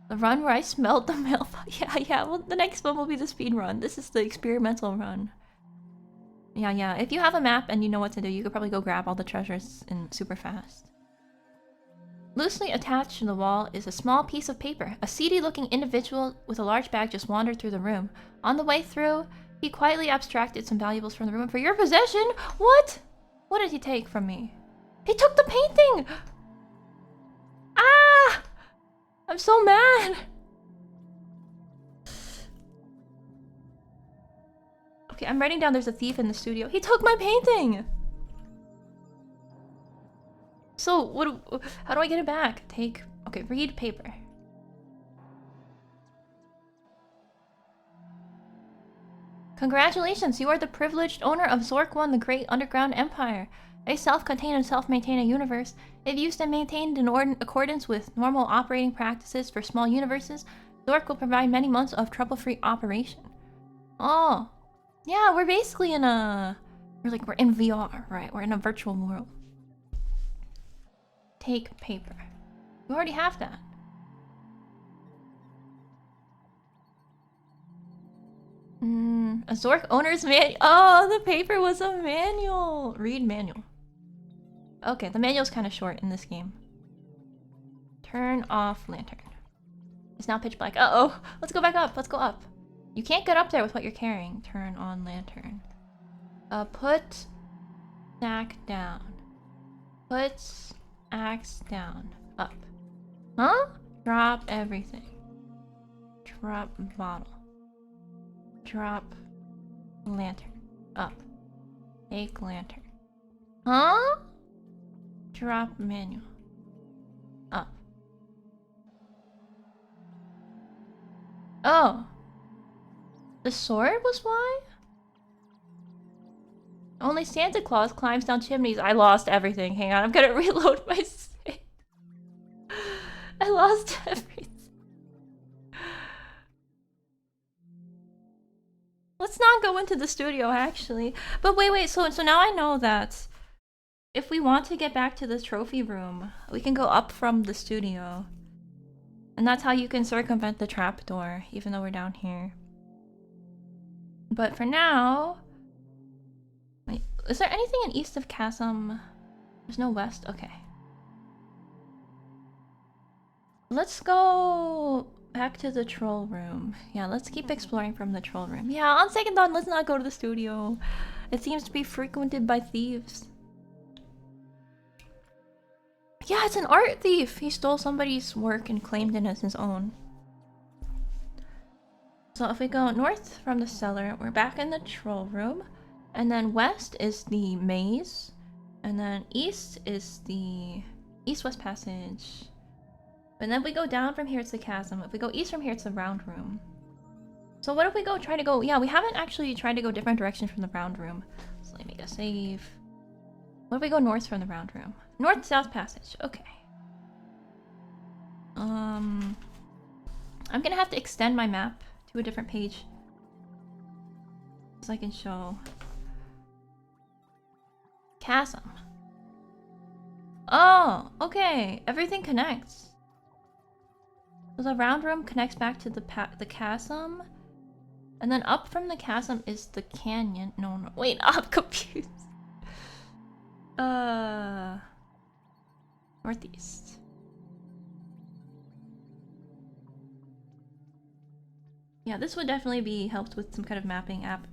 The run where I smelled the mailbox. Yeah, well, the next one will be the speed run. This is the experimental run. Yeah, if you have a map and you know what to do, you could probably go grab all the treasures in super fast. Loosely attached to the wall is a small piece of paper. A seedy-looking individual with a large bag just wandered through the room. On the way through, he quietly abstracted some valuables from the room for your possession. What? What did he take from me? He took the painting! Ah! I'm so mad! Okay, I'm writing down there's a thief in the studio. He took my painting! So, how do I get it back? Okay, read paper. Congratulations, you are the privileged owner of Zork I, the Great Underground Empire. A self-contained and self-maintained universe. If used and maintained in accordance with normal operating practices for small universes, Zork will provide many months of trouble-free operation. Oh. Yeah, we're basically in a... We're in VR, right? We're in a virtual world. Take paper. We already have that. A Zork owner's manual. Oh, the paper was a manual. Read manual. Okay, the manual's kind of short in this game. Turn off lantern. It's now pitch black. Uh-oh. Let's go back up. Let's go up. You can't get up there with what you're carrying. Turn on lantern. Put stack down. Put axe down. Up. Huh? Drop everything. Drop bottle. Drop lantern. Up. Take lantern. Huh? Drop manual. Up. Oh. The sword was why? Only Santa Claus climbs down chimneys. I lost everything. Hang on, I'm gonna reload my save. I lost everything. Let's not go into the studio, actually. But wait, so now I know that if we want to get back to the trophy room, we can go up from the studio. And that's how you can circumvent the trapdoor, even though we're down here. But for now... Wait, is there anything in east of Chasm? There's no west? Okay. Let's go back to the troll room. Yeah, let's keep exploring from the troll room. Yeah, on second thought, let's not go to the studio. It seems to be frequented by thieves. Yeah, it's an art thief. He stole somebody's work and claimed it as his own. So if we go north from the cellar, we're back in the troll room. And then west is the maze. And then east is the east-west passage. And then if we go down from here, it's the chasm. If we go east from here, it's the round room. So what if we try to go... Yeah, we haven't actually tried to go different directions from the round room. So let me make a save. What if we go north from the round room? North-south passage. Okay. I'm gonna have to extend my map to a different page. So I can show... Chasm. Oh, okay. Everything connects. So the round room connects back to the chasm. And then up from the chasm is the canyon. No. Wait, I'm confused. Northeast. Yeah, this would definitely be helped with some kind of mapping app.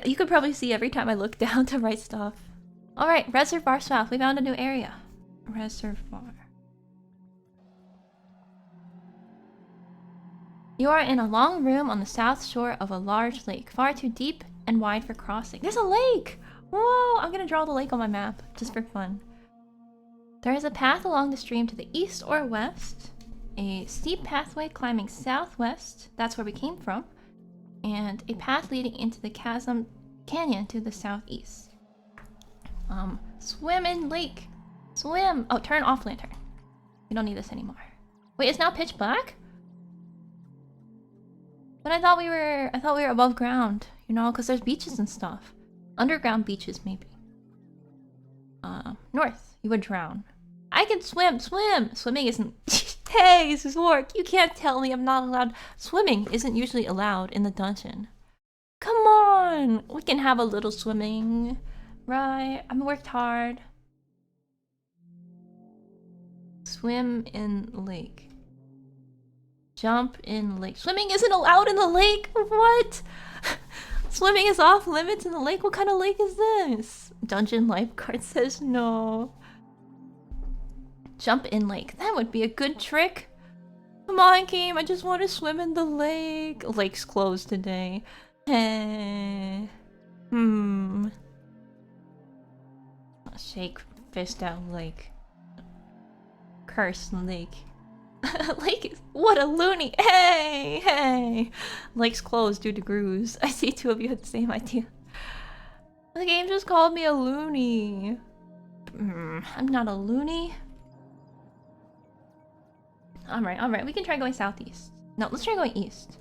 You could probably see every time I look down to write stuff. Alright, Reservoir South. We found a new area. Reservoir. You are in a long room on the south shore of a large lake, far too deep and wide for crossing. There's a lake! Whoa! I'm gonna draw the lake on my map, just for fun. There is a path along the stream to the east or west. A steep pathway climbing southwest, that's where we came from. And a path leading into the chasm canyon to the southeast. Swim in lake! Swim! Oh, turn off lantern. We don't need this anymore. Wait, it's now pitch black? But I thought we were above ground, you know, because there's beaches and stuff. Underground beaches, maybe. North. You would drown. I can swim! Swim! Swimming isn't... Hey, this is Zork! You can't tell me I'm not allowed... Swimming isn't usually allowed in the dungeon. Come on! We can have a little swimming. Right? I've worked hard. Swim in lake. Jump in lake. Swimming isn't allowed in the lake? What? Swimming is off limits in the lake? What kind of lake is this? Dungeon lifeguard says no. Jump in lake. That would be a good trick. Come on, game. I just want to swim in the lake. Lake's closed today. Shake fist out lake. Curse lake. Lake is... What a loony! Hey! Lake's closed due to grooves. I see two of you had the same idea. The game just called me a loony. I'm not a loony. Alright. We can try going southeast. No, let's try going east.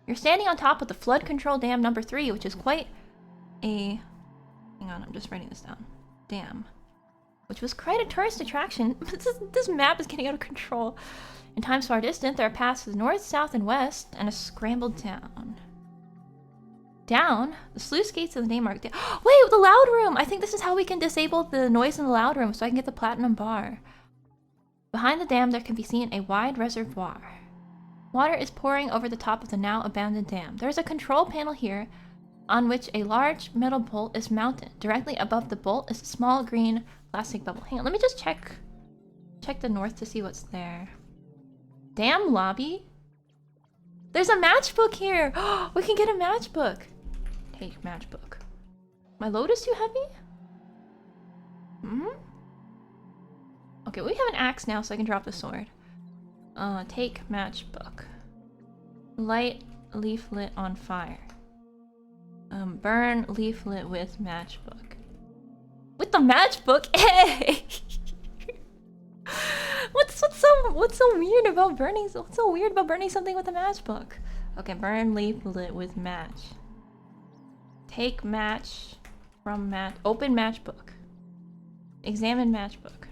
You're standing on top of the flood control dam number 3, which is quite a... Hang on, I'm just writing this down. Dam. Which was quite a tourist attraction. This map is getting out of control. In times far distant, there are paths to the north, south, and west, and a scrambled town. Down? The sluice gates of the name mark. Wait, the loud room! I think this is how we can disable the noise in the loud room so I can get the platinum bar. Behind the dam, there can be seen a wide reservoir. Water is pouring over the top of the now abandoned dam. There is a control panel here on which a large metal bolt is mounted. Directly above the bolt is a small green plastic bubble. Hang on, let me just check the north to see what's there. Dam lobby? There's a matchbook here! We can get a matchbook! Take matchbook. My load is too heavy? Okay, we have an axe now, so I can drop the sword. Take matchbook. Light leaflet on fire. Burn leaflet with matchbook. With the matchbook? Hey! What's so weird about burning? What's so weird about burning something with a matchbook? Okay, burn leaflet with match. Take match from match. Open matchbook. Examine matchbook.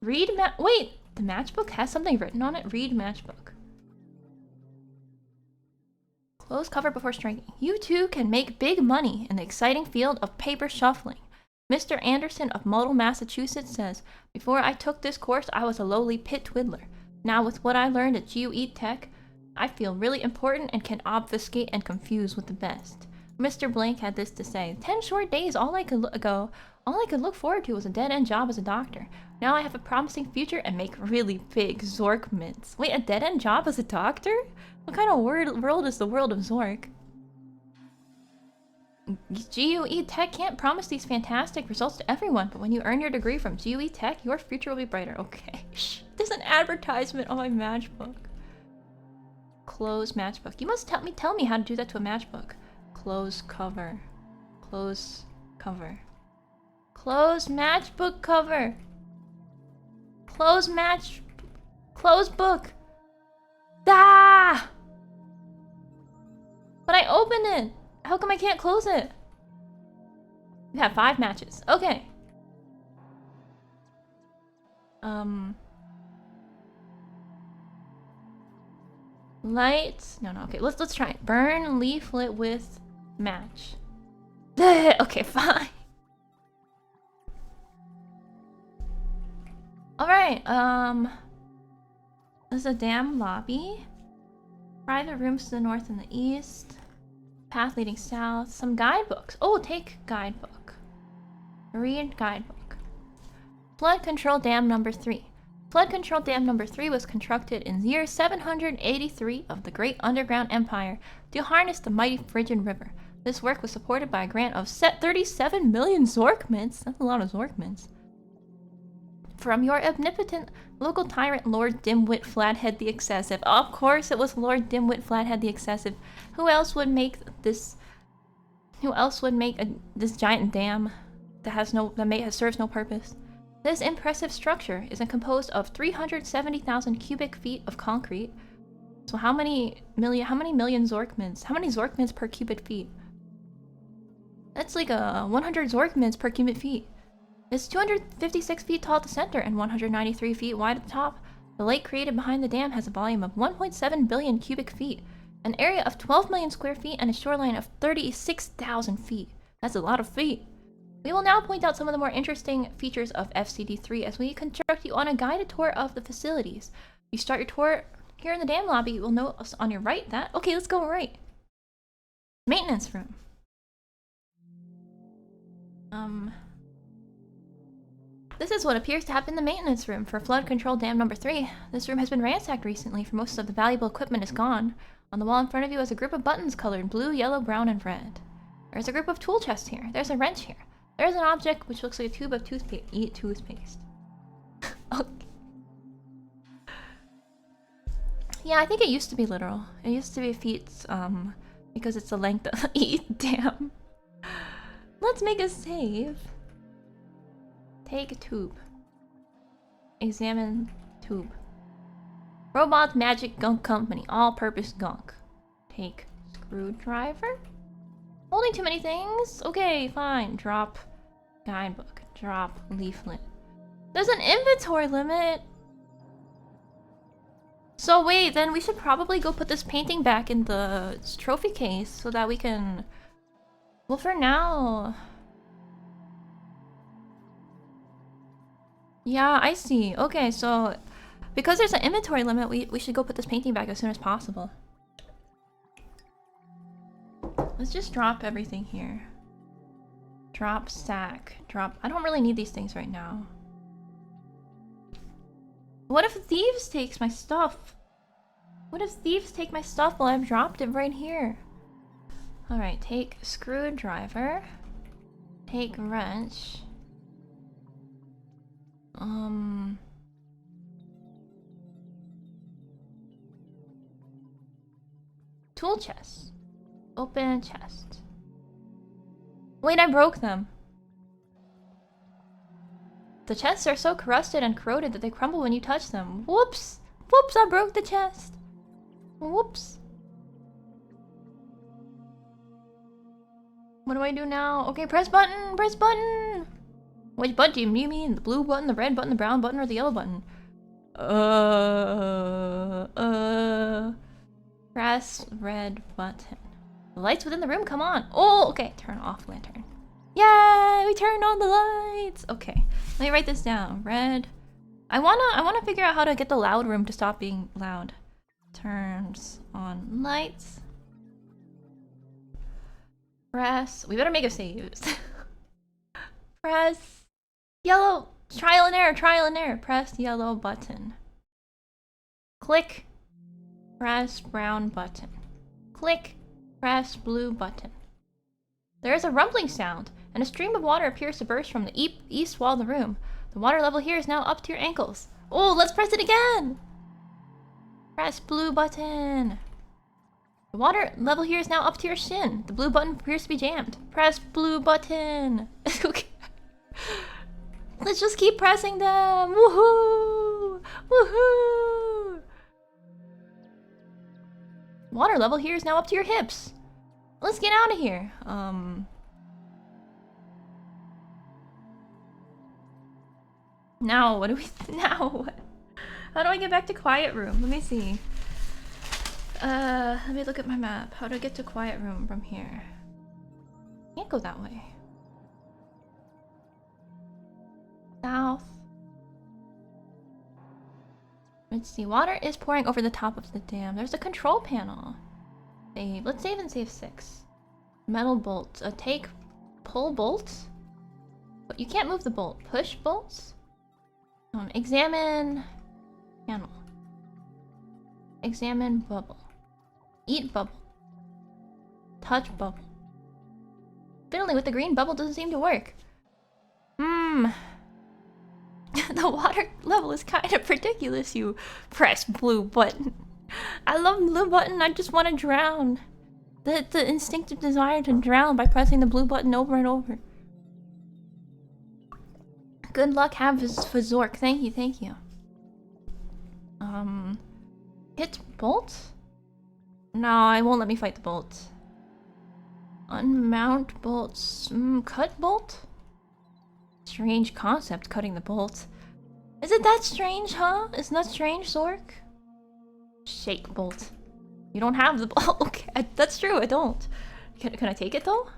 Read wait, the matchbook has something written on it? Read matchbook. Close cover before striking. You too can make big money in the exciting field of paper shuffling. Mr. Anderson of Model, Massachusetts says, before I took this course, I was a lowly pit twiddler. Now with what I learned at GUE Tech, I feel really important and can obfuscate and confuse with the best. Mr. Blank had this to say, 10 short days, all I could look forward to was a dead-end job as a doctor. Now I have a promising future and make really big Zork mints. Wait, a dead-end job as a doctor? What kind of world is the world of Zork? GUE Tech can't promise these fantastic results to everyone, but when you earn your degree from GUE Tech, your future will be brighter. Okay, shh. There's an advertisement on my matchbook. Close matchbook. You must tell me how to do that to a matchbook. Close cover. Close cover. Close matchbook cover. Close book. Ah! But I opened it. How come I can't close it? We have 5 matches. Okay. Lights. No. Okay. Let's try it. Burn leaflet with match. Okay, fine. All right. There's a dam lobby. Private rooms to the north and the east. Path leading south. Some guidebooks. Oh, take guidebook. Read guidebook. Flood control dam number 3. Flood control dam number 3 was constructed in the year 783 of the Great Underground Empire to harness the mighty Phrygian River. This work was supported by a grant of 37 million Zork mints. That's a lot of Zork mints. From your omnipotent local tyrant, Lord Dimwit Flathead the Excessive. Of course it was Lord Dimwit Flathead the Excessive. Who else would make this giant dam that serves no purpose? This impressive structure is composed of 370,000 cubic feet of concrete. So how many million Zork mints? How many Zork mints per cubic feet? That's like 100 Zork mints per cubic feet. It's 256 feet tall at the center and 193 feet wide at the top. The lake created behind the dam has a volume of 1.7 billion cubic feet, an area of 12 million square feet, and a shoreline of 36,000 feet. That's a lot of feet. We will now point out some of the more interesting features of FCD3 as we conduct you on a guided tour of the facilities. You start your tour here in the dam lobby. You will notice on your right that... Okay, let's go right. Maintenance room. This is what appears to have been the maintenance room for flood control dam number 3. This room has been ransacked recently, for most of the valuable equipment is gone. On the wall in front of you is a group of buttons colored blue, yellow, brown, and red. There's a group of tool chests here. There's a wrench here. There's an object which looks like a tube of toothpaste. Eat toothpaste. Okay. Yeah, I think it used to be literal. It used to be feet, because it's the length of eat. Damn. Let's make a save. Take a tube. Examine tube. Robot Magic Gunk Company. All-purpose gunk. Take screwdriver. Holding too many things? Okay, fine. Drop guidebook. Drop leaflet. There's an inventory limit! So wait, then we should probably go put this painting back in the trophy case so that we can... Well, for now... Yeah, I see. Okay, so... Because there's an inventory limit, we should go put this painting back as soon as possible. Let's just drop everything here. Drop stack. Drop... I don't really need these things right now. What if thieves takes my stuff? What if thieves take my stuff while I've dropped it right here? Alright, take screwdriver. Take wrench. Tool chest. Open chest. Wait, I broke them. The chests are so crusted and corroded that they crumble when you touch them. Whoops! Whoops, I broke the chest. Whoops. What do I do now? Okay, press button! Press button! Which button do you mean? The blue button, the red button, the brown button, or the yellow button? Press red button. The lights within the room come on. Oh, okay. Turn off lantern. Yay! We turned on the lights! Okay, let me write this down. Red. I wanna figure out how to get the loud room to stop being loud. Turns on lights. Press. We better make a saves. Press yellow. Trial and error, trial and error. Press yellow button. Click. Press brown button. Click. Press blue button. There is a rumbling sound, and a stream of water appears to burst from the east wall of the room. The water level here is now up to your ankles. Oh, let's press it again! Press blue button. The water level here is now up to your shin. The blue button appears to be jammed. Press blue button. Okay. Let's just keep pressing them. Woohoo! Woohoo! Water level here is now up to your hips. Let's get out of here. Now what do we now? How do I get back to quiet room? Let me see. Let me look at my map. How do I get to quiet room from here? Can't go that way. South. Let's see. Water is pouring over the top of the dam. There's a control panel. Save. Let's save and save 6. Metal bolts. Pull bolts. But you can't move the bolt. Push bolts. Examine panel. Examine bubble. Eat bubble. Touch bubble. Fiddling with the green bubble doesn't seem to work. The water level is kind of ridiculous. You press blue button. I love blue button. I just want to drown. The instinctive desire to drown by pressing the blue button over and over. Good luck have for Zork. Thank you, thank you. Hit bolt? No, it won't let me fight the bolt. Unmount bolts. Cut bolt? Strange concept, cutting the bolt. Is it that strange, huh? Isn't that strange, Zork? Shake bolt. You don't have the bolt. Okay, that's true, I don't. Can I take it, though?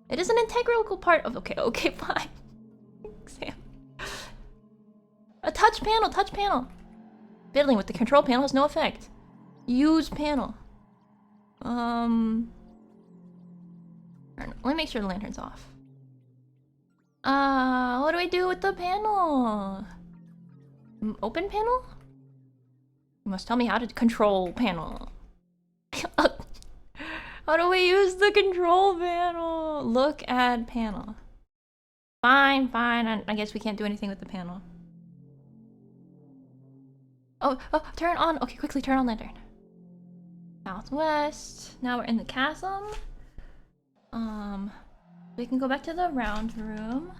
It is an integral part of... Okay, fine. Sam. A touch panel, touch panel. Fiddling with the control panel has no effect. Use panel. Let me make sure the lantern's off. What do I do with the panel? Open panel? You must tell me how to control panel. How do we use the control panel? Look at panel. Fine. I guess we can't do anything with the panel. Oh, turn on. Okay, quickly turn on lantern. Southwest. Now we're in the chasm. We can go back to the round room.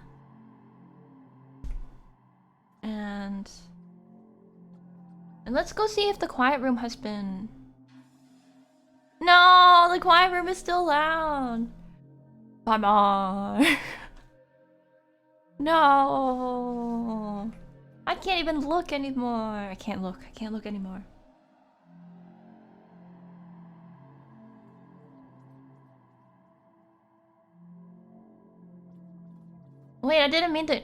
And let's go see if the quiet room has been... No, the quiet room is still loud. Come on. No. I can't even look anymore. I can't look anymore. Wait, I didn't mean to...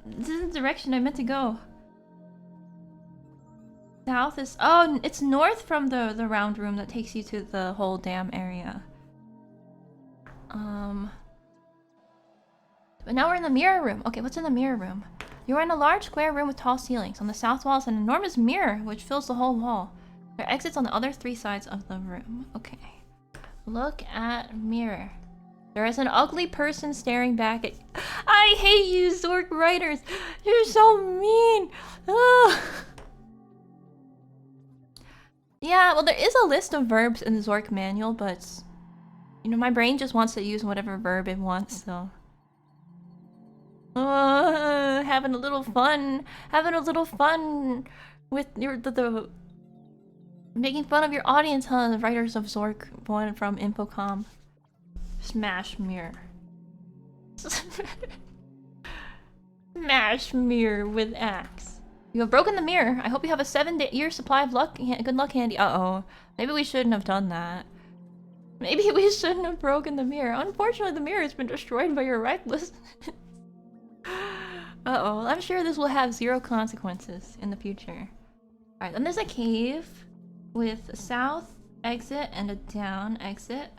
This is the direction I meant to go. South is... Oh, it's north from the round room that takes you to the whole dam area. But now we're in the mirror room. Okay, what's in the mirror room? You are in a large square room with tall ceilings. On the south wall is an enormous mirror which fills the whole wall. There are exits on the other 3 sides of the room. Okay. Look at mirror. There is an ugly person staring back at... I hate you, Zork writers! You're so mean! Ugh. Yeah, well, there is a list of verbs in the Zork manual, but... You know, my brain just wants to use whatever verb it wants, so... Having a little fun. Having a little fun with your... the making fun of your audience, huh? The writers of Zork, one from Infocom. Smash mirror. Smash mirror with axe. You have broken the mirror. I hope you have a 7-year supply of luck. Good luck handy. Uh-oh. Maybe we shouldn't have done that. Maybe we shouldn't have broken the mirror. Unfortunately, the mirror has been destroyed by your recklessness. Uh-oh, I'm sure this will have 0 consequences in the future. Alright, then there's a cave with a south exit and a down exit.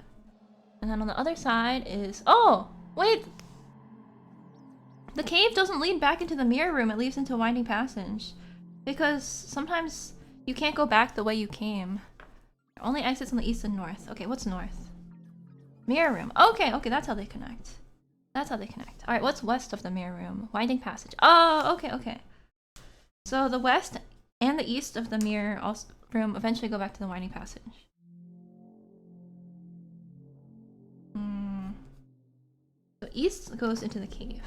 And then on the other side is... Oh! Wait! The cave doesn't lead back into the mirror room, it leads into a winding passage. Because sometimes you can't go back the way you came. Only exits on the east and north. Okay, what's north? Mirror room. Okay, okay, that's how they connect. That's how they connect. Alright, what's west of the mirror room? Winding passage. Oh, okay, okay. So the west and the east of the mirror room eventually go back to the winding passage. So east goes into the cave.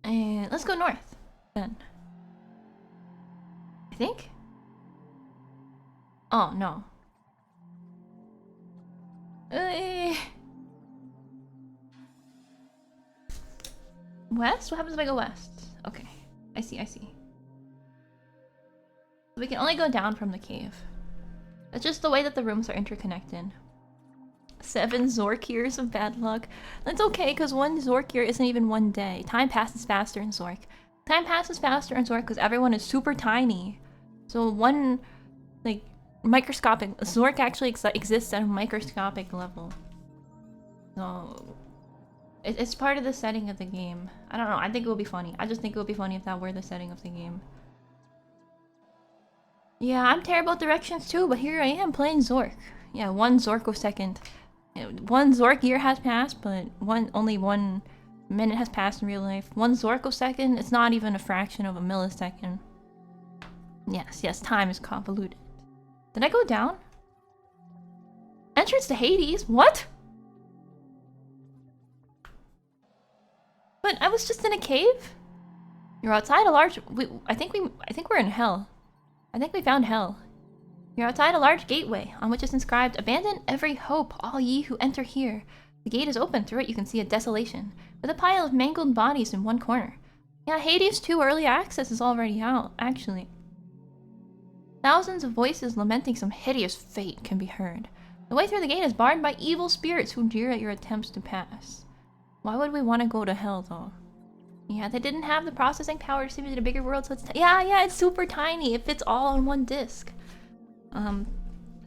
And let's go north, then. I think? Oh, no. West? What happens if I go west? Okay. I see, I see. We can only go down from the cave. It's just the way that the rooms are interconnected. 7 Zork years of bad luck. That's okay, because 1 Zork year isn't even 1 day. Time passes faster in Zork. Time passes faster in Zork because everyone is super tiny. So one, like, microscopic... Zork actually exists at a microscopic level. So... It's part of the setting of the game. I don't know, I think it would be funny. I just think it would be funny if that were the setting of the game. Yeah, I'm terrible at directions too, but here I am playing Zork. Yeah, 1 Zorko-second. 1 Zork year has passed, but only 1 minute has passed in real life. 1 Zorko-second, it's not even a fraction of a millisecond. Yes, yes, time is convoluted. Did I go down? Entrance to Hades? What? But I was just in a cave? You're outside a large... I think we're in hell. I think we found hell. You're outside a large gateway, on which is inscribed, "Abandon every hope, all ye who enter here." The gate is open. Through it you can see a desolation, with a pile of mangled bodies in one corner. Yeah, Hades 2 early access is already out, actually. Thousands of voices lamenting some hideous fate can be heard. The way through the gate is barred by evil spirits who jeer at your attempts to pass. Why would we want to go to hell, though? Yeah, they didn't have the processing power to simulate a bigger world, so it's... Yeah, it's super tiny. It fits all on 1 disc.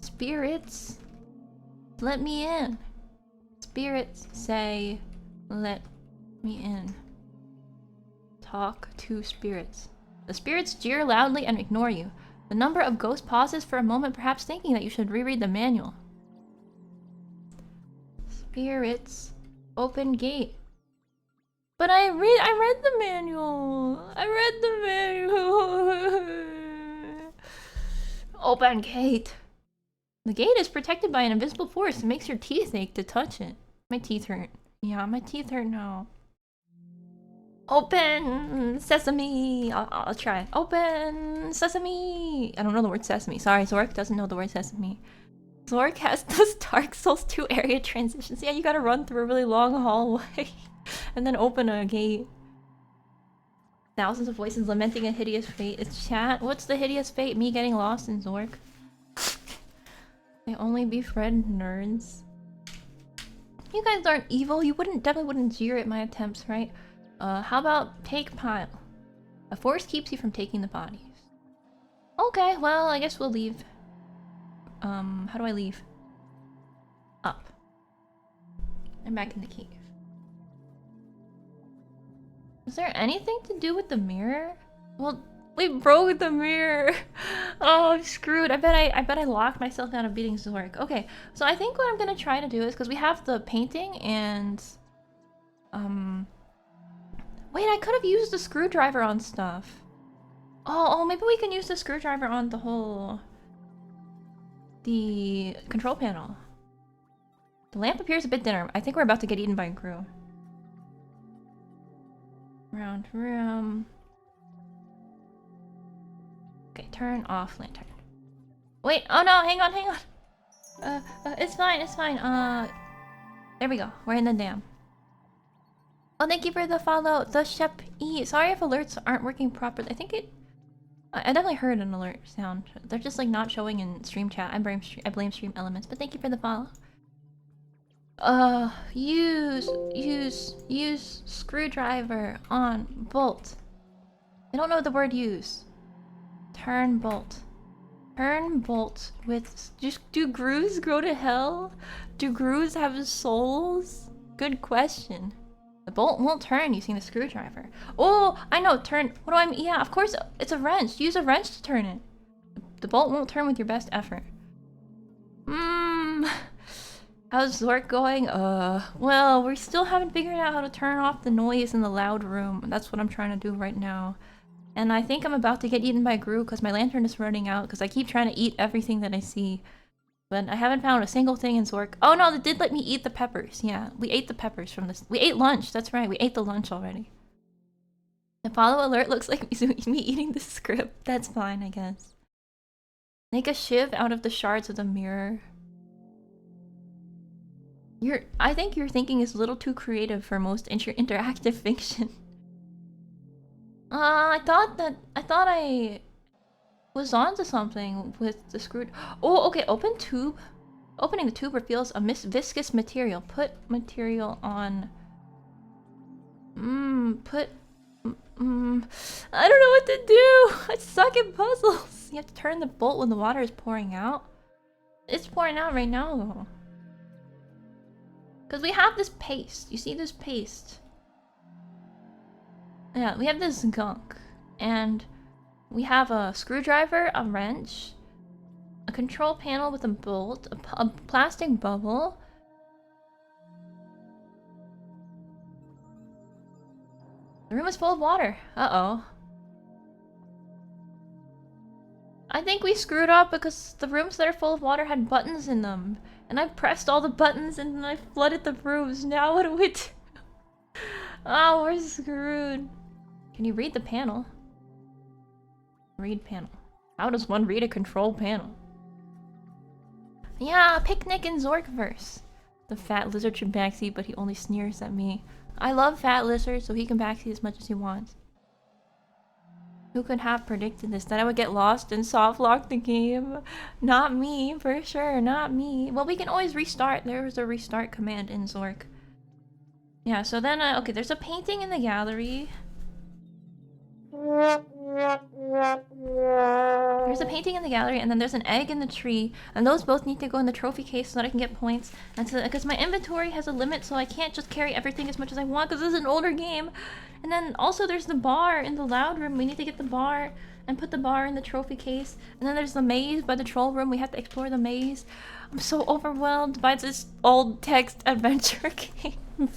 Spirits, let me in. Spirits say, let me in. Talk to spirits. The spirits jeer loudly and ignore you. The number of ghosts pauses for a moment, perhaps thinking that you should reread the manual. Spirits, open gate. But I read the manual. I read the manual. Open gate. The gate is protected by an invisible force that makes your teeth ache to touch it. My teeth hurt. Yeah, my teeth hurt now. Open sesame. I'll try. Open sesame. I don't know the word sesame. Sorry, Zork doesn't know the word sesame. Zork has those Dark Souls 2 area transitions. Yeah, you gotta run through a really long hallway and then open a gate. Thousands of voices lamenting a hideous fate. It's chat. What's the hideous fate? Me getting lost in Zork? They only befriend nerds. You guys aren't evil. You definitely wouldn't jeer at my attempts, right? How about take pile? A force keeps you from taking the bodies. Okay, well, I guess we'll leave. How do I leave? Up. I'm back in the cave. Is there anything to do with the mirror? Well, we broke the mirror. Oh, I'm screwed. I bet I locked myself out of beating Zork. Okay, so I think what I'm gonna try to do is, because we have the painting and... Wait, I could have used the screwdriver on stuff. Oh, maybe we can use the screwdriver on the control panel. The lamp appears a bit dimmer. I think we're about to get eaten by a crew. Round room. Okay, turn off lantern. Wait, oh no, hang on. It's fine. There we go. We're in the dam. Oh, thank you for the follow. The Shep E. Sorry if alerts aren't working properly. I think it... I definitely heard an alert sound. They're just like not showing in stream chat. I blame stream elements, but thank you for the follow. Use screwdriver on bolt. I don't know the word use. Turn bolt. Turn bolt with... Do grooves go to hell? Do grooves have souls? Good question. The bolt won't turn using the screwdriver. Oh, I know, turn... What do I mean? Yeah, of course, it's a wrench. Use a wrench to turn it. The bolt won't turn with your best effort. How's Zork going? Well, we still haven't figured out how to turn off the noise in the loud room. That's what I'm trying to do right now. And I think I'm about to get eaten by Gru because my lantern is running out because I keep trying to eat everything that I see. But I haven't found a single thing in Zork. Oh no, they did let me eat the peppers. Yeah, we ate the peppers from this. We ate lunch, that's right. We ate the lunch already. The follow alert looks like me eating the script. That's fine, I guess. Make a shiv out of the shards of the mirror. I think your thinking is a little too creative for most interactive fiction. I thought I was onto something with the screw. Oh, okay. Open tube. Opening the tube reveals a viscous material. Put material on. I don't know what to do. I suck at puzzles. You have to turn the bolt when the water is pouring out. It's pouring out right now, though. Because we have this paste. You see this paste? Yeah, we have this gunk. And we have a screwdriver, a wrench, a control panel with a bolt, a plastic bubble. The room is full of water. Uh-oh. I think we screwed up because the rooms that are full of water had buttons in them. And I pressed all the buttons and then I flooded the rooms. Now what do we do? Oh, we're screwed. Can you read the panel? Read panel. How does one read a control panel? Yeah, picnic in Zorkverse. The fat lizard should backseat, but he only sneers at me. I love fat lizards, so he can backseat as much as he wants. Who could have predicted this? That I would get lost and soft lock the game? Not me, for sure, not me. Well, we can always restart. There was a restart command in Zork. Yeah, so then, okay, there's a painting in the gallery. There's a painting in the gallery, and then there's an egg in the tree, and those both need to go in the trophy case so that I can get points. And so, because my inventory has a limit, so I can't just carry everything as much as I want, because this is an older game. And then also there's the bar in the loud room. We need to get the bar and put the bar in the trophy case. And then there's the maze by the troll room. We have to explore the maze. I'm so overwhelmed by this old text adventure game.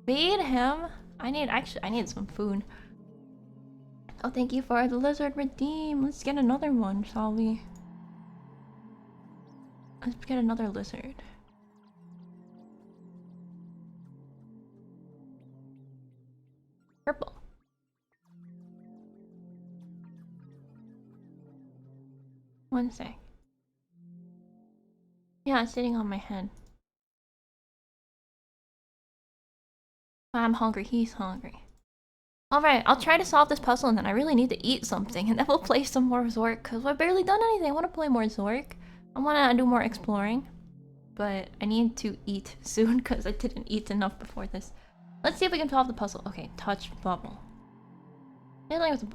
Feed him. I need some food. Oh, thank you for the lizard redeem. Let's get another one, shall we? Let's get another lizard. Purple. One sec. Yeah, it's sitting on my head. I'm hungry, he's hungry. Alright, I'll try to solve this puzzle and then I really need to eat something and then we'll play some more Zork because I've barely done anything. I want to play more Zork. I want to do more exploring. But I need to eat soon because I didn't eat enough before this. Let's see if we can solve the puzzle. Okay, touch bubble. Dealing with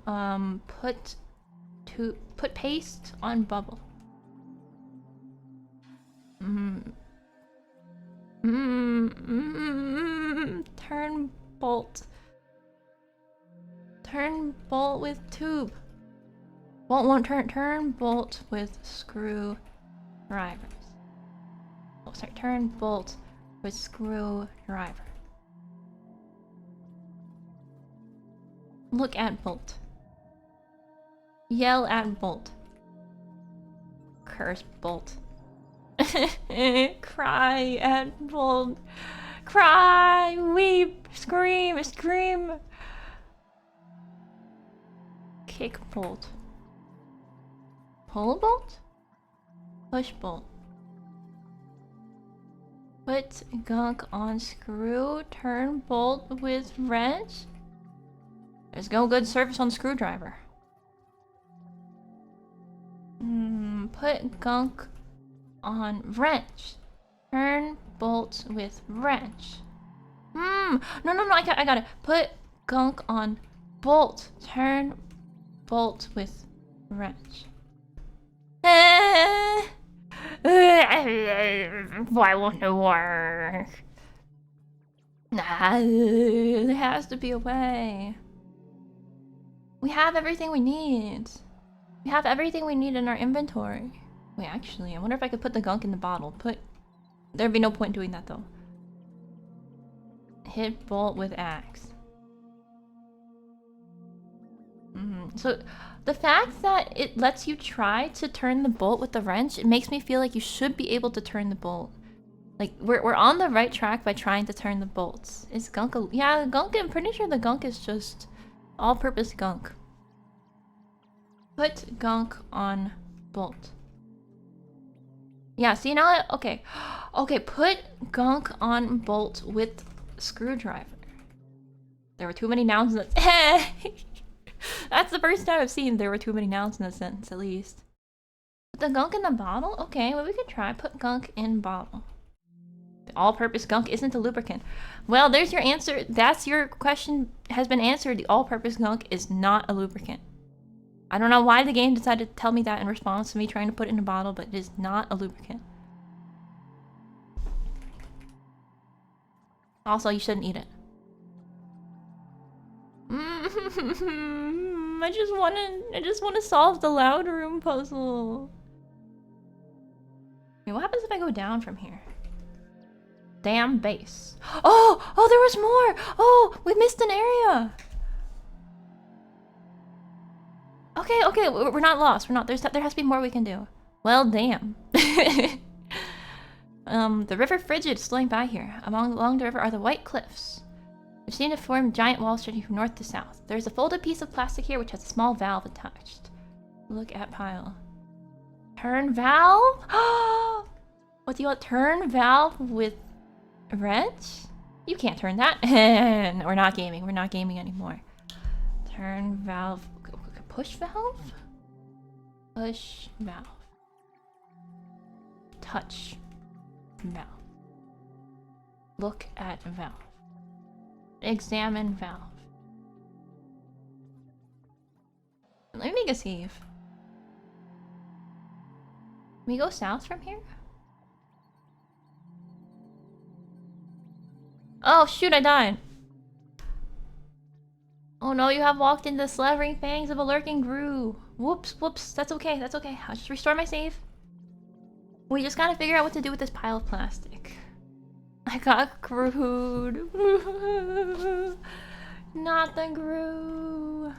put paste on bubble. Turn bolt. Turn bolt with tube. Bolt won't turn. Turn bolt with screw drivers. Oh, sorry. Turn bolt with screw driver. Look at bolt. Yell at bolt. Curse bolt. Cry at bolt. Cry, weep, scream, scream. Kick bolt. Pull bolt? Push bolt. Put gunk on screw. Turn bolt with wrench. There's no good service on screwdriver. Put gunk on wrench. Turn bolt with wrench. No, I got it. Put gunk on bolt. Turn bolt with wrench. Why won't it work? Nah, there has to be a way. We have everything we need. We have everything we need in our inventory. Wait, actually, I wonder if I could put the gunk in the bottle. There'd be no point doing that though. Hit bolt with axe. So, the fact that it lets you try to turn the bolt with the wrench, it makes me feel like you should be able to turn the bolt. Like, we're on the right track by trying to turn the bolts. Is gunk yeah, the gunk, I'm pretty sure the gunk is just all-purpose gunk. Put gunk on bolt. Yeah, see now, okay. Okay, put gunk on bolt with screwdriver. There were too many nouns in that. That's the first time I've seen there were too many nouns in that sentence, at least. Put the gunk in the bottle? Okay, well we could try. Put gunk in bottle. The all-purpose gunk isn't a lubricant. Well, there's your answer. That's your question has been answered. The all-purpose gunk is not a lubricant. I don't know why the game decided to tell me that in response to me trying to put it in a bottle, but it is not a lubricant. Also, you shouldn't eat it. I just wanna solve the loud room puzzle. Wait, what happens if I go down from here? Damn base. Oh, there was more. Oh, we missed an area. Okay, we're not lost. We're not. There has to be more we can do. Well, damn. The river Frigid is flowing by here. Along the river are the white cliffs, which seem to form giant walls stretching from north to south. There is a folded piece of plastic here which has a small valve attached. Look at pile. Turn valve? What do you want? Turn valve with wrench? You can't turn that. We're not gaming. We're not gaming anymore. Turn valve. Push valve? Push valve. Touch valve. Look at valve. Examine valve. Let me make a save. Can we go south from here? Oh shoot, I died. Oh no, you have walked into the slavering fangs of a lurking grue. Whoops, that's okay, I'll just restore my save. We just gotta figure out what to do with this pile of plastic. I got grued. Not the grue.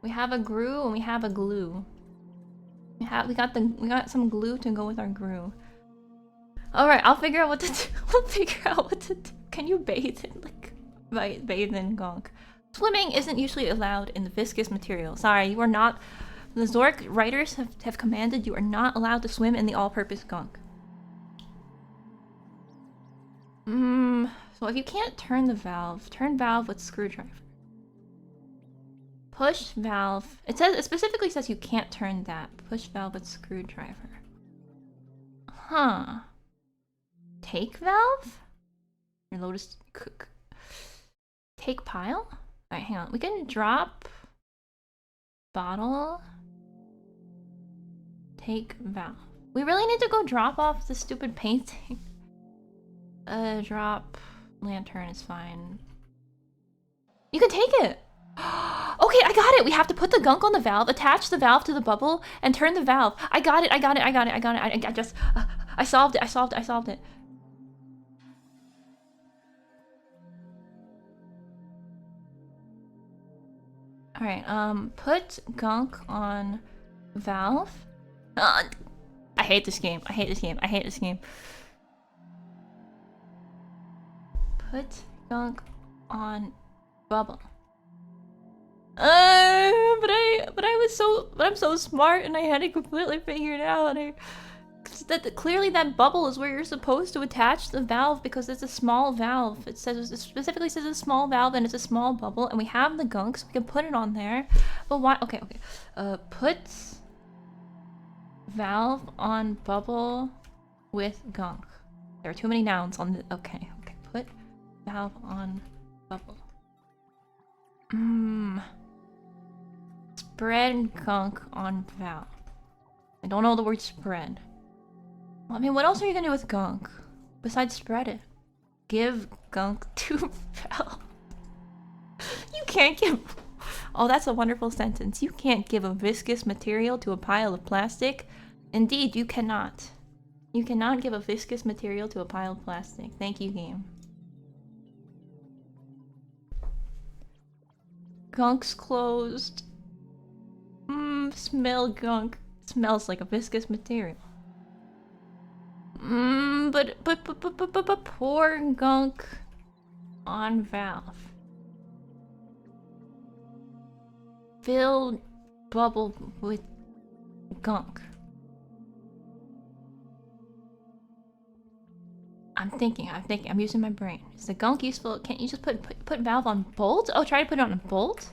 We have a grue and we have a glue. We got some glue to go with our grue. Alright, I'll figure out what to do. We'll figure out what to do. Can you bathe in bathe in gunk? Swimming isn't usually allowed in the viscous material. Sorry, you are not. The Zork writers have commanded you are not allowed to swim in the all-purpose gunk. So if you can't turn the valve, turn valve with screwdriver. Push valve. It specifically says you can't turn that. Push valve with screwdriver. Huh. Take valve? Your lotus cook. Take pile? Alright, hang on. We can drop bottle. Take valve. We really need to go drop off the stupid painting. Drop lantern is fine. You can take it! Okay, I got it! We have to put the gunk on the valve, attach the valve to the bubble, and turn the valve. I got it! I solved it. Alright, put gunk on valve. I hate this game. Put gunk on bubble. But I'm so smart and I had it completely figured out. Clearly that bubble is where you're supposed to attach the valve because it's a small valve. It specifically says a small valve and it's a small bubble, and we have the gunk, so we can put it on there. But why? Okay. Put valve on bubble with gunk. There are too many nouns on the. Okay. Put valve on bubble. Spread gunk on valve. I don't know the word spread. Well, I mean, what else are you gonna do with gunk besides spread it? Give gunk to valve. You can't give. Oh, that's a wonderful sentence. You can't give a viscous material to a pile of plastic. Indeed, you cannot. You cannot give a viscous material to a pile of plastic. Thank you, game. Gunk's closed. Smell gunk. Smells like a viscous material. But pour gunk on valve. Fill bubble with gunk. I'm thinking, I'm using my brain. Is the gunk useful? Can't you just put valve on bolt? Oh, try to put it on a bolt?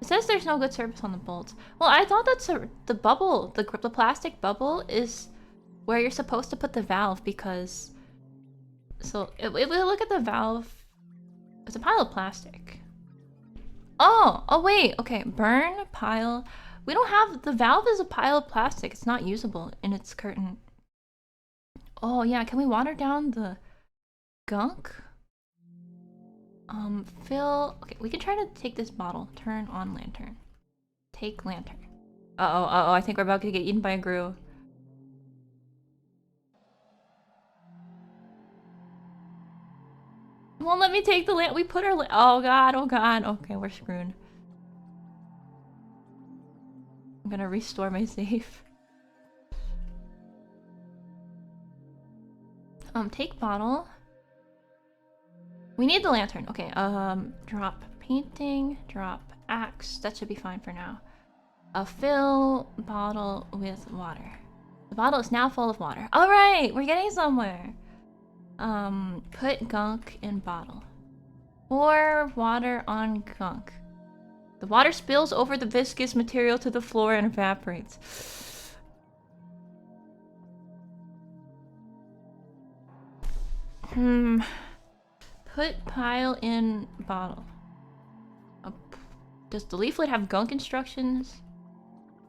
It says there's no good surface on the bolt. Well, I thought that's the bubble, the plastic bubble is where you're supposed to put the valve because... So, if we look at the valve, it's a pile of plastic. Oh wait, okay, burn pile. We don't have, the valve is a pile of plastic. It's not usable in its curtain. Oh yeah, can we water down the gunk? Fill, okay, we can try to take this bottle. Turn on lantern. Take lantern. Uh-oh, I think we're about to get eaten by a grue. Won't let me take the we put our oh god. Okay, we're screwed. I'm gonna restore my save. Take bottle. We need the lantern. Okay, drop painting, drop axe. That should be fine for now. Fill bottle with water. The bottle is now full of water. Alright, we're getting somewhere. Put gunk in bottle. Pour water on gunk. The water spills over the viscous material to the floor and evaporates. Put pile in bottle. Does the leaflet have gunk instructions?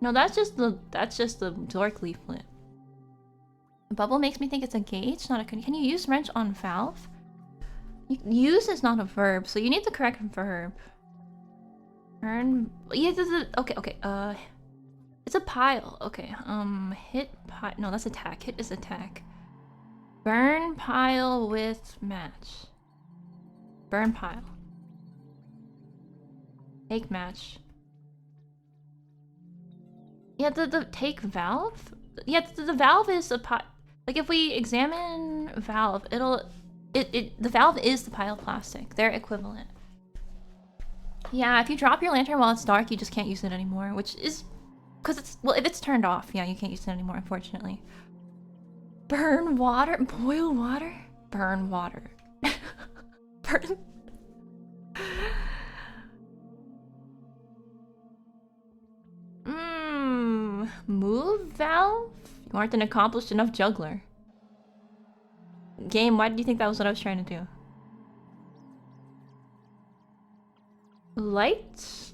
No, that's just the Zork leaflet. Bubble makes me think it's a gauge, not a... Can you use wrench on valve? Use is not a verb, so you need the correct verb. Earn... Yeah, okay, it's a pile. Okay, hit pile... No, that's attack. Hit is attack. Burn pile with match. Burn pile. Take match. Yeah, the take valve? Yeah, the valve is a pile. Like if we examine valve, the valve is the pile of plastic. They're equivalent. Yeah, if you drop your lantern while it's dark, you just can't use it anymore, which is because it's, well, if it's turned off, yeah, you can't use it anymore, unfortunately. Burn water, boil water, burn water. Burn. Move valve? You aren't an accomplished enough juggler. Game, why did you think that was what I was trying to do? Light?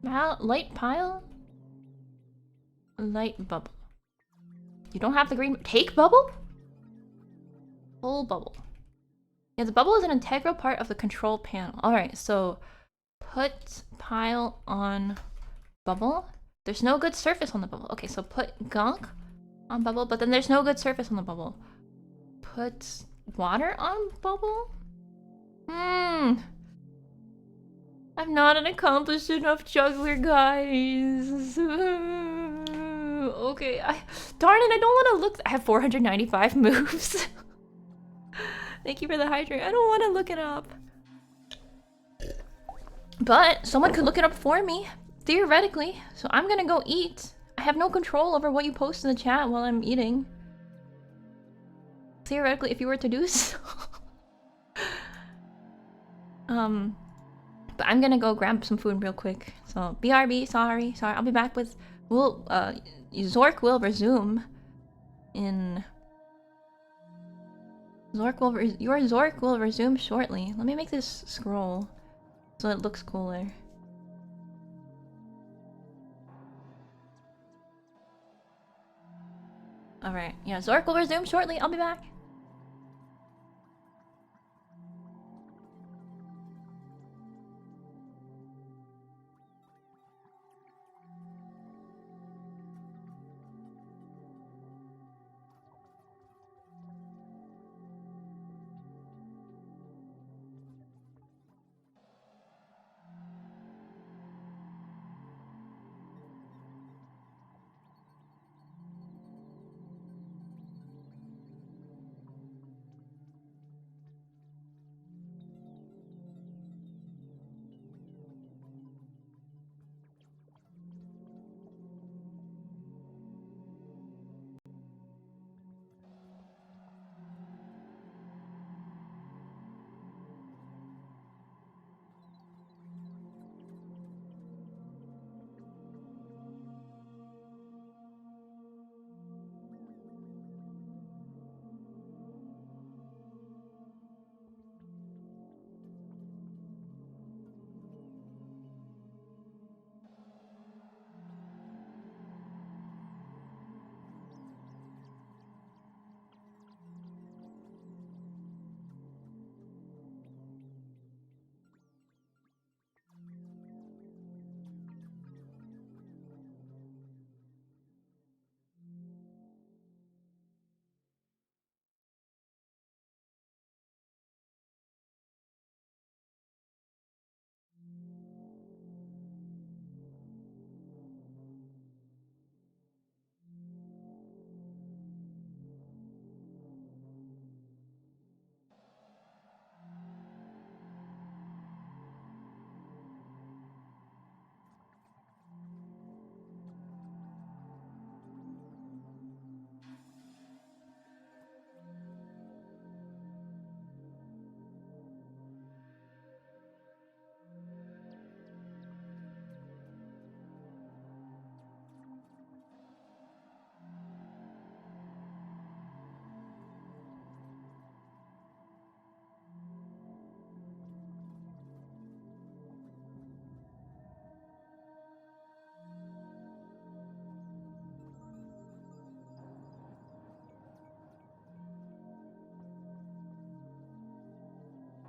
Light pile? Light bubble. You don't have the green... Take bubble? Full bubble. Yeah, the bubble is an integral part of the control panel. Alright, so... Put pile on bubble. There's no good surface on the bubble. Okay, so put gunk on bubble, but then there's no good surface on the bubble. Put water on bubble? I'm not an accomplished enough juggler, guys. Okay, darn it, I don't want to look. I have 495 moves. Thank you for the hydrate. I don't want to look it up. But someone could look it up for me, theoretically. So I'm gonna go eat. I have no control over what you post in the chat while I'm eating. Theoretically, if you were to do so. But I'm gonna go grab some food real quick. So BRB, sorry. I'll be back with will Zork will resume in your Zork will resume shortly. Let me make this scroll so it looks cooler. Alright, yeah, Zork will resume shortly. I'll be back.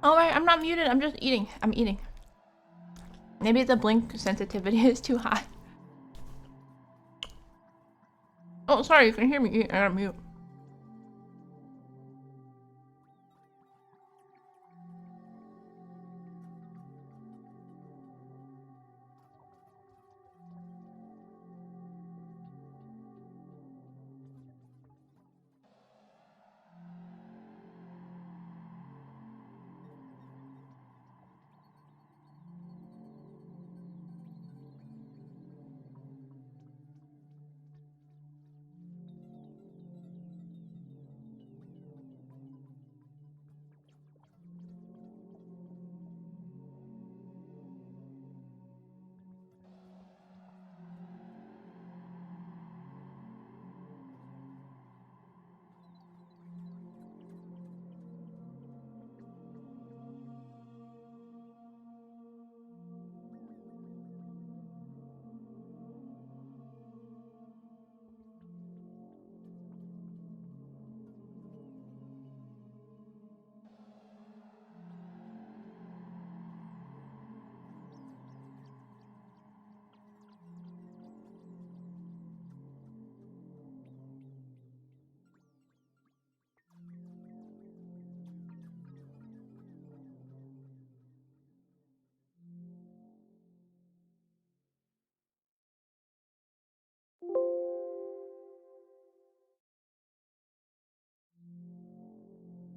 Alright, I'm not muted, I'm just eating. I'm eating. Maybe the blink sensitivity is too high. Oh, sorry, you can hear me eat. I gotta mute.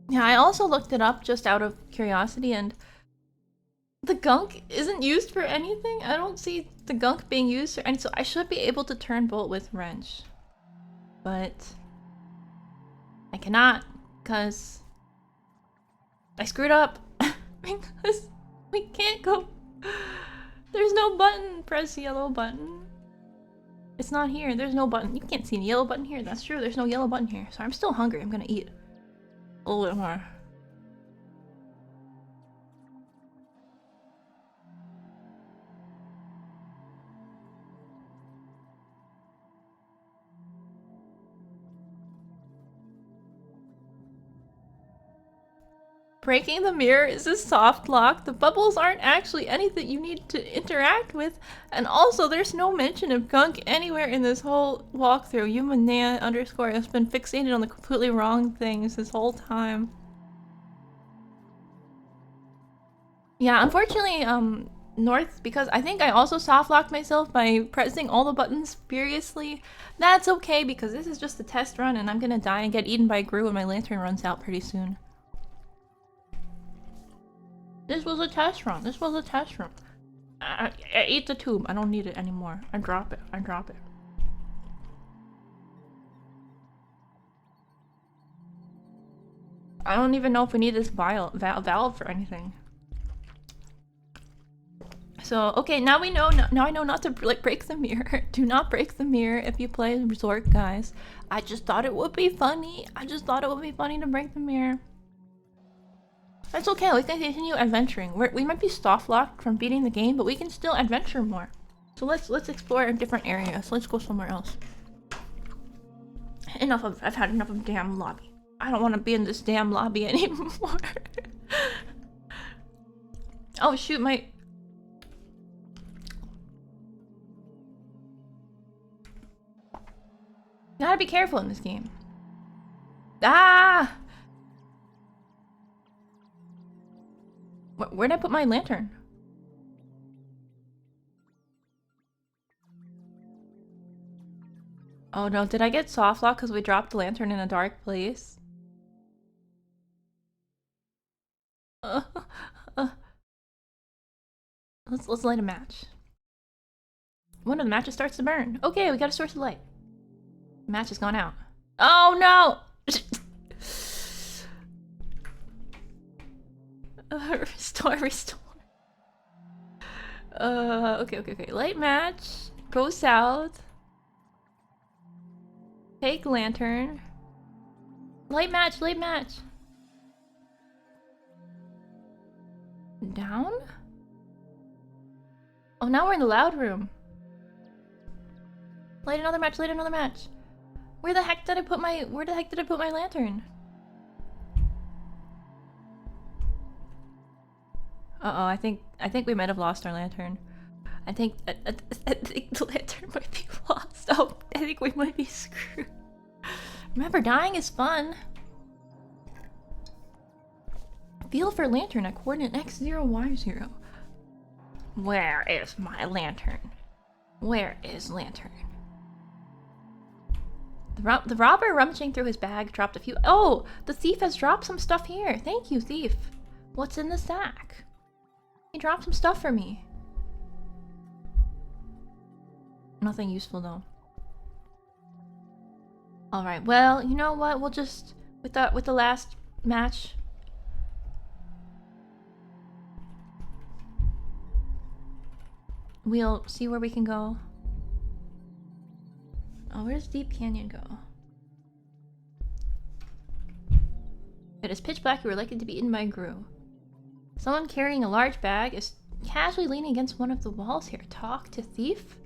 Yeah, I also looked it up just out of curiosity, and the gunk isn't used for anything. I don't see the gunk being used for any, so I should be able to turn bolt with wrench. But I cannot, because I screwed up. Because we can't go. There's no button. Press yellow button. It's not here. There's no button. You can't see the yellow button here. That's true. There's no yellow button here. So I'm still hungry. I'm gonna eat a little bit more. Breaking the mirror is a soft lock. The bubbles aren't actually anything you need to interact with. And also, there's no mention of gunk anywhere in this whole walkthrough. Human_nan_ has been fixated on the completely wrong things this whole time. Yeah, unfortunately, North, because I think I also soft locked myself by pressing all the buttons furiously. That's okay, because this is just a test run and I'm gonna die and get eaten by a Gru when my lantern runs out pretty soon. This was a test run. This was a test run. I ate the tube. I don't need it anymore. I drop it. I drop it. I don't even know if we need this valve for anything. So, okay, now we know. Now I know not to like break the mirror. Do not break the mirror if you play Zork, guys. I just thought it would be funny. I just thought it would be funny to break the mirror. That's okay, we can continue adventuring. We might be soft locked from beating the game, but we can still adventure more. So let's explore a different area. So let's go somewhere else. I've had enough of damn lobby. I don't want to be in this damn lobby anymore. Oh shoot, my... You gotta be careful in this game. Ah! Where'd I put my lantern? Oh no, did I get soft locked because we dropped the lantern in a dark place? Let's light a match. One of the matches starts to burn. Okay, we got a source of light. The match has gone out. Oh no! Restore. Okay. Light match. Go south. Take lantern. Light match. Down? Oh, now we're in the loud room. Light another match. Where the heck did I put my lantern? Uh-oh, I think we might have lost our lantern. I think the lantern might be lost. Oh, I think we might be screwed. Remember, dying is fun. Feel for lantern at coordinate x0, y0. Where is my lantern? Where is lantern? The robber rummaging through his bag dropped a few... Oh! The thief has dropped some stuff here. Thank you, thief. What's in the sack? He dropped some stuff for me. Nothing useful, though. Alright, well, you know what? We'll just... With the last match... We'll see where we can go. Oh, where does Deep Canyon go? It is pitch black. You are likely to be eaten by a Gru. Someone carrying a large bag is casually leaning against one of the walls here. Talk to thief?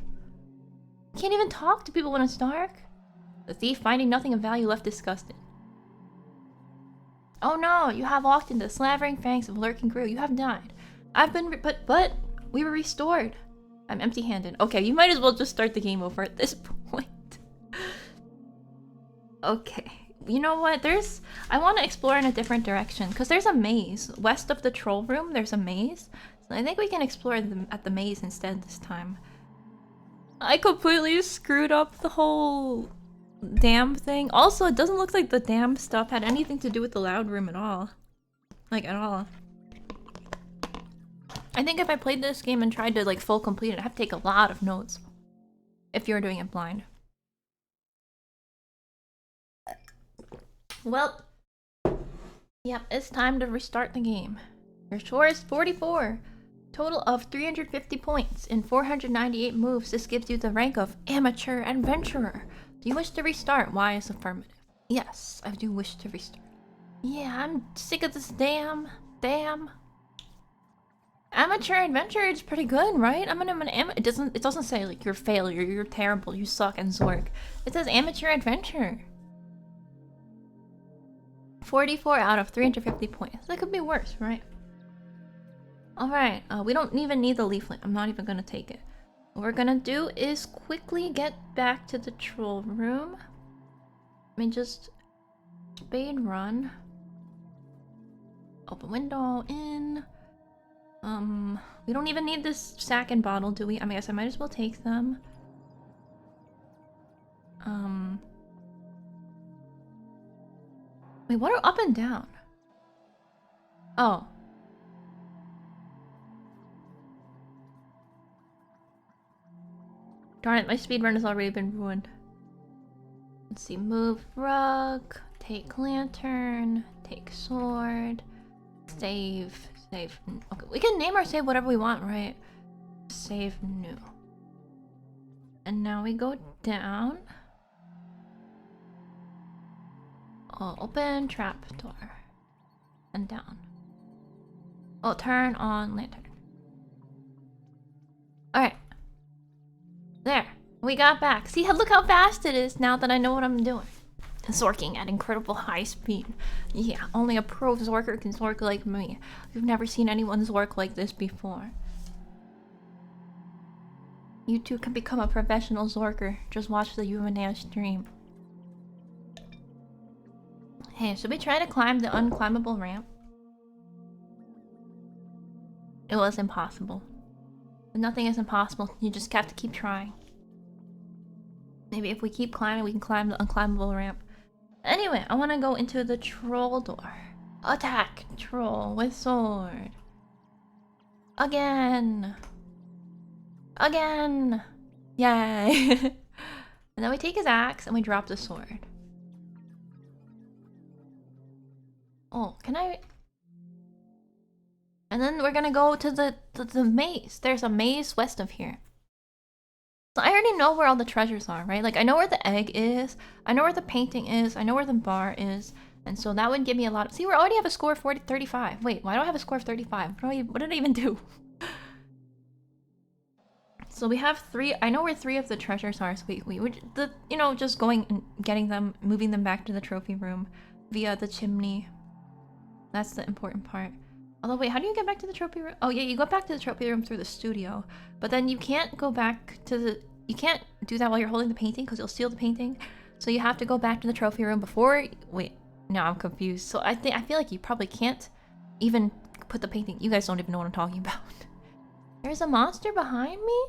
Can't even talk to people when it's dark. The thief, finding nothing of value, left disgusted. Oh no, you have walked into the slavering fangs of lurking Gru. You have died. I've been, but we were restored. I'm empty-handed. Okay, you might as well just start the game over at this point. Okay, you know what? I want to explore in a different direction because there's a maze west of the troll room. There's a maze, so I think we can explore at the maze instead this time. I completely screwed up the whole dam thing. Also, it doesn't look like the dam stuff had anything to do with the loud room at all. Like, at all. I think if I played this game and tried to like full complete it, I'd have to take a lot of notes. If you're doing it blind. Well, yep, it's time to restart the game. Your score is 44. Total of 350 points in 498 moves. This gives you the rank of Amateur Adventurer. Do you wish to restart? Y is affirmative. Yes, I do wish to restart. Yeah, I'm sick of this damn. Amateur Adventurer is pretty good, right? It doesn't say like you're a failure, you're terrible, you suck, and Zork. It says Amateur Adventurer. 44 out of 350 points. That could be worse, right? Alright, we don't even need the leaflet. I'm not even gonna take it. What we're gonna do is quickly get back to the troll room. Let me just speed run. Open window, in. We don't even need this sack and bottle, do we? I guess I might as well take them. Wait, what are up and down? Oh. Darn it, my speedrun has already been ruined. Let's see, move rug, take lantern, take sword, save. Okay, we can name our save whatever we want, right? Save new. And now we go down. Oh, open trap door. And down. Oh, turn on lantern. Alright. There. We got back. See, look how fast it is now that I know what I'm doing. Zorking at incredible high speed. Yeah, only a pro Zorker can Zork like me. You've never seen anyone Zork like this before. You too can become a professional Zorker. Just watch the Umanea stream. Hey, should we try to climb the unclimbable ramp? It was impossible. But nothing is impossible. You just have to keep trying. Maybe if we keep climbing, we can climb the unclimbable ramp. Anyway, I want to go into the troll door. Attack troll with sword. Again. Yay. And then we take his axe and we drop the sword. Oh, can I? And then we're gonna go to the maze. There's a maze west of here. So I already know where all the treasures are, right? Like, I know where the egg is, I know where the painting is, I know where the bar is, and so that would give me a lot of... See, we already have a score of 35. Wait, why do I have a score of 35? What did I even do? So we have 3... I know where 3 of the treasures are, so we would... you know, just going and getting them, moving them back to the trophy room via the chimney. That's the important part. Although, wait, how do you get back to the trophy room? Oh, yeah, you go back to the trophy room through the studio. But then you can't go back to the... You can't do that while you're holding the painting, because you'll steal the painting. So you have to go back to the trophy room before... Wait, no, I'm confused. So I feel like you probably can't even put the painting... You guys don't even know what I'm talking about. There's a monster behind me?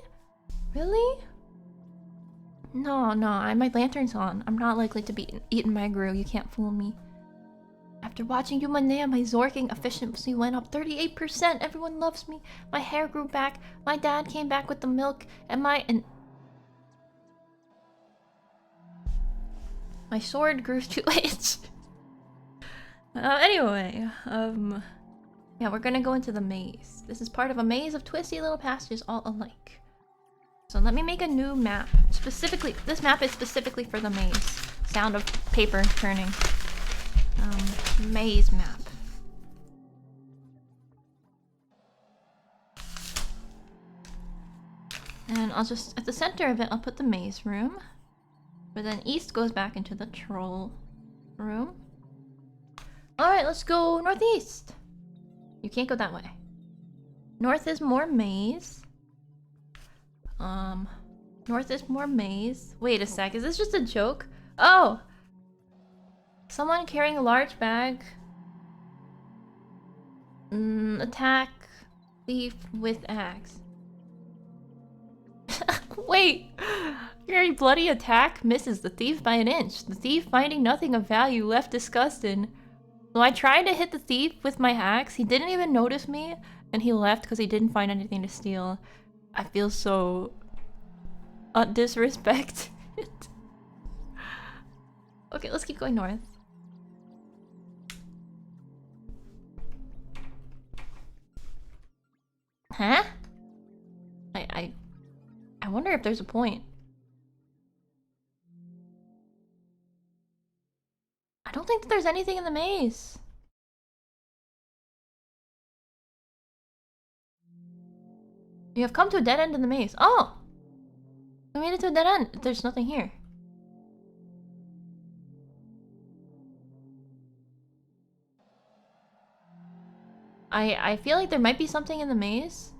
Really? No, my lantern's on. I'm not likely to be eaten by a grill. You can't fool me. After watching Umanea, my Zorking efficiency went up 38%. Everyone loves me. My hair grew back. My dad came back with the milk. And my sword grew 2 inches. Anyway, yeah, we're gonna go into the maze. This is part of a maze of twisty little passages all alike. So let me make a new map. Specifically, this map is specifically for the maze. Sound of paper turning. Maze map. And I'll just, at the center of it, I'll put the maze room. But then east goes back into the troll room. Alright, let's go northeast. You can't go that way. North is more maze. North is more maze. Wait a sec, is this just a joke? Oh! Someone carrying a large bag. Attack thief with axe. Wait! Very bloody attack misses the thief by an inch. The thief, finding nothing of value, left disgusted. So I tried to hit the thief with my axe. He didn't even notice me, and he left because he didn't find anything to steal. I feel so disrespected. Okay, let's keep going north. Huh? wonder if there's a point. I don't think that there's anything in the maze. You have come to a dead end in the maze. Oh! We made it to a dead end. There's nothing here. I feel like there might be something in the maze.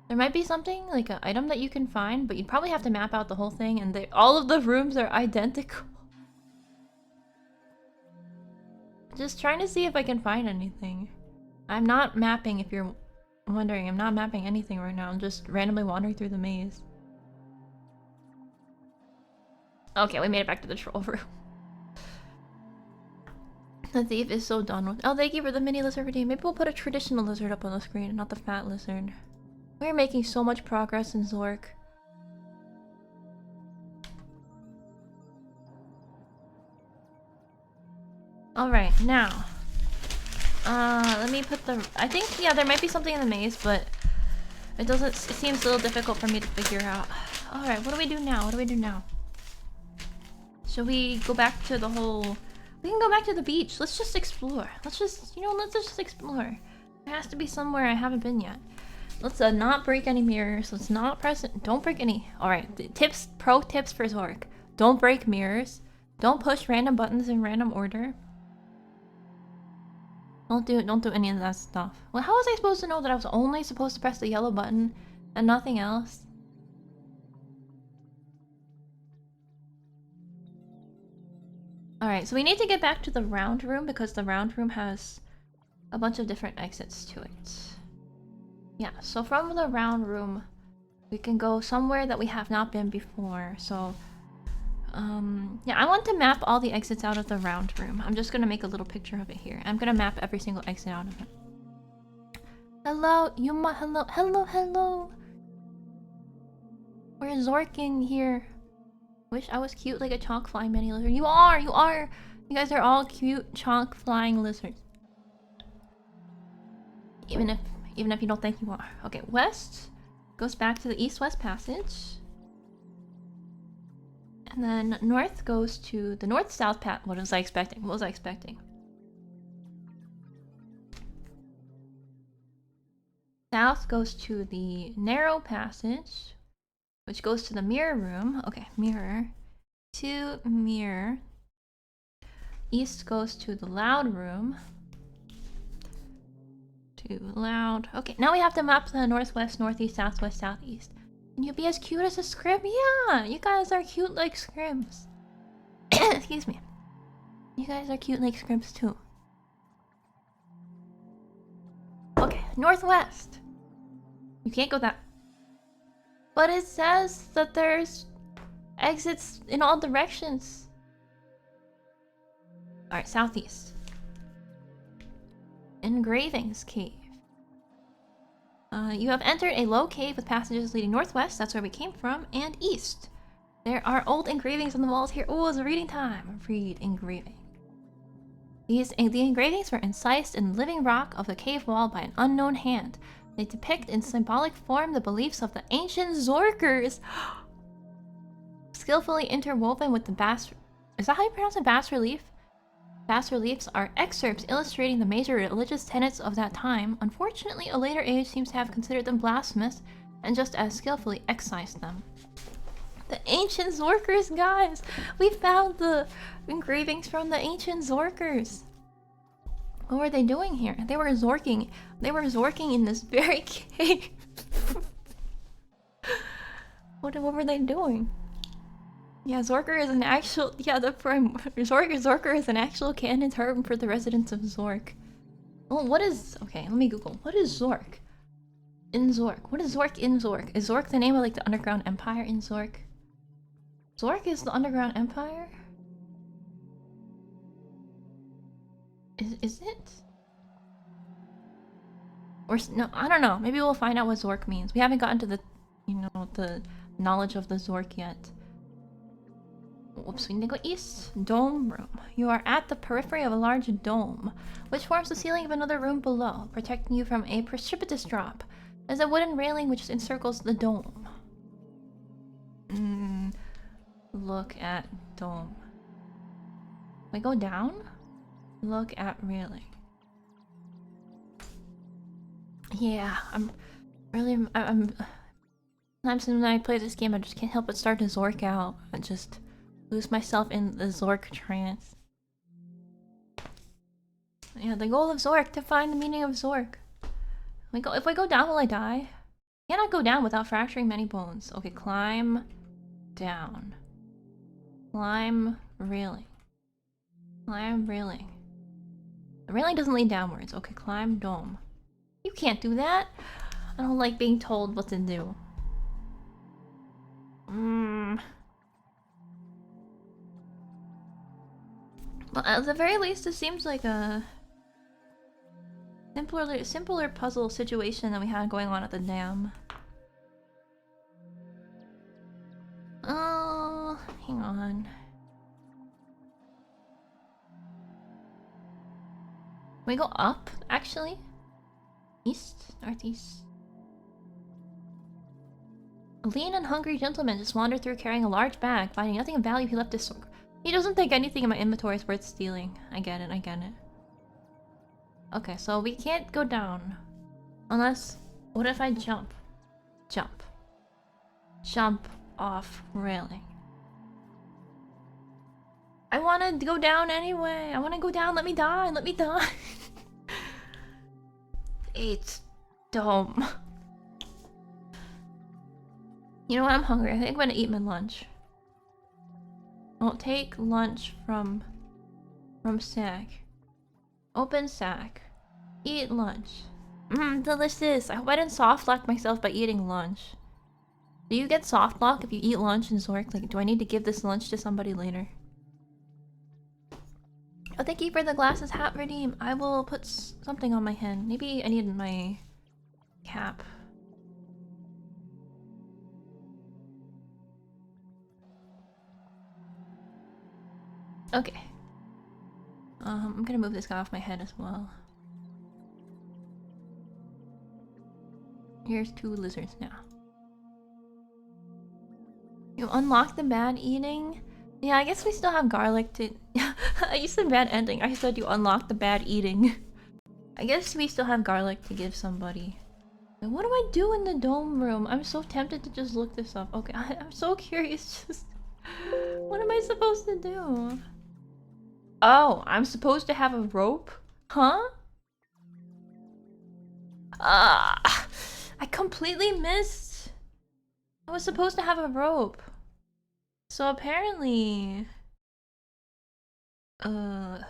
There might be something, like an item that you can find, but you'd probably have to map out the whole thing, and all of the rooms are identical. Just trying to see if I can find anything. I'm not mapping, if you're wondering. I'm not mapping anything right now. I'm just randomly wandering through the maze. Okay, we made it back to the troll room. The thief is so done with. Oh, thank you for the mini lizard redeem. Maybe we'll put a traditional lizard up on the screen, not the fat lizard. We're making so much progress in Zork. Alright, now. Let me put the... I think, yeah, there might be something in the maze, but... It seems a little difficult for me to figure out. Alright, what do we do now? What do we do now? Should we go back to the whole... We can go back to the beach. Let's just explore. Let's just, let's just explore. There has to be somewhere I haven't been yet. Let's not break any mirrors. Let's not press it. Don't break any. Alright, pro tips for Zork. Don't break mirrors. Don't push random buttons in random order. Don't do any of that stuff. Well, how was I supposed to know that I was only supposed to press the yellow button and nothing else? Alright, so we need to get back to the round room because the round room has a bunch of different exits to it. Yeah, so from the round room, we can go somewhere that we have not been before. So, yeah, I want to map all the exits out of the round room. I'm just gonna make a little picture of it here. I'm gonna map every single exit out of it. Hello, Yuma, hello. We're Zorking here. Wish I was cute like a chalk flying mini lizard. You are! You guys are all cute chalk flying lizards. Even if you don't think you are. Okay, west goes back to the east-west passage. And then north goes to the north-south path. What was I expecting? South goes to the narrow passage, which goes to the mirror room. Okay, mirror. To mirror. East goes to the loud room. To loud. Okay, now we have to map the northwest, northeast, southwest, southeast. Can you be as cute as a scrib? Yeah, you guys are cute like scribs. Excuse me. You guys are cute like scribs too. Okay, northwest. You can't go that. But it says that there's exits in all directions. Alright, southeast. Engravings cave. You have entered a low cave with passages leading northwest, that's where we came from, and east. There are old engravings on the walls here. Oh, it's reading time. Read engraving. The engravings were incised in the living rock of the cave wall by an unknown hand. They depict in symbolic form the beliefs of the ancient Zorkers. Skillfully interwoven with the bas... Is that how you pronounce it? Bas relief? Bas reliefs are excerpts illustrating the major religious tenets of that time. Unfortunately, a later age seems to have considered them blasphemous and just as skillfully excised them. The ancient Zorkers, guys! We found the engravings from the ancient Zorkers. What were they doing here? They were Zorking. They were Zorking in this very cave. What were they doing? Yeah, Zorker is an actual... Yeah, Zorker is an actual canon term for the residents of Zork. Oh, what is... Okay, let me Google. What is Zork? In Zork. What is Zork in Zork? Is Zork the name of, like, the underground empire in Zork? Zork is the underground empire? Is it? Or... No, I don't know. Maybe we'll find out what Zork means. We haven't gotten to the... the knowledge of the Zork yet. Whoops, we need to go east. Dome room. You are at the periphery of a large dome, which forms the ceiling of another room below, protecting you from a precipitous drop. There's a wooden railing which encircles the dome. Look at dome. We go down? Look at railing. Yeah, I'm sometimes when I play this game I just can't help but start to Zork out. I just lose myself in the Zork trance. Yeah, the goal of Zork, to find the meaning of Zork. If we go down, will I die? Cannot go down without fracturing many bones. Okay, climb down. Climb railing. Climb railing. The railing doesn't lead downwards. Okay, climb dome. You can't do that. I don't like being told what to do. But at the very least, it seems like a simpler puzzle situation that we had going on at the dam. Oh, hang on. Can we go up, actually? East? Northeast? A lean and hungry gentleman just wandered through carrying a large bag. Finding nothing of value, he left his sword. He doesn't think anything in my inventory is worth stealing. I get it, I get it. Okay, so we can't go down. Unless... What if I jump? Jump. Jump off railing. I wanted to go down anyway. I want to go down. Let me die. Let me die. It's dumb. You know what? I'm hungry. I think I'm gonna eat my lunch. I'll take lunch from sack. Open sack. Eat lunch. Delicious. I hope I didn't soft lock myself by eating lunch. Do you get soft lock if you eat lunch in Zork? Like, do I need to give this lunch to somebody later? Oh, thank you for the glasses hat redeem. I will put something on my head. Maybe I need my cap. Okay. I'm gonna move this guy off my head as well. Here's 2 lizards now. You unlock the bad eating? Yeah, I guess we still have garlic to... I used the bad ending. I said you unlock the bad eating. I guess we still have garlic to give somebody. Wait, what do I do in the dome room? I'm so tempted to just look this up. Okay, I'm so curious. Just... What am I supposed to do? Oh, I'm supposed to have a rope? Huh? I completely missed. I was supposed to have a rope. So apparently... But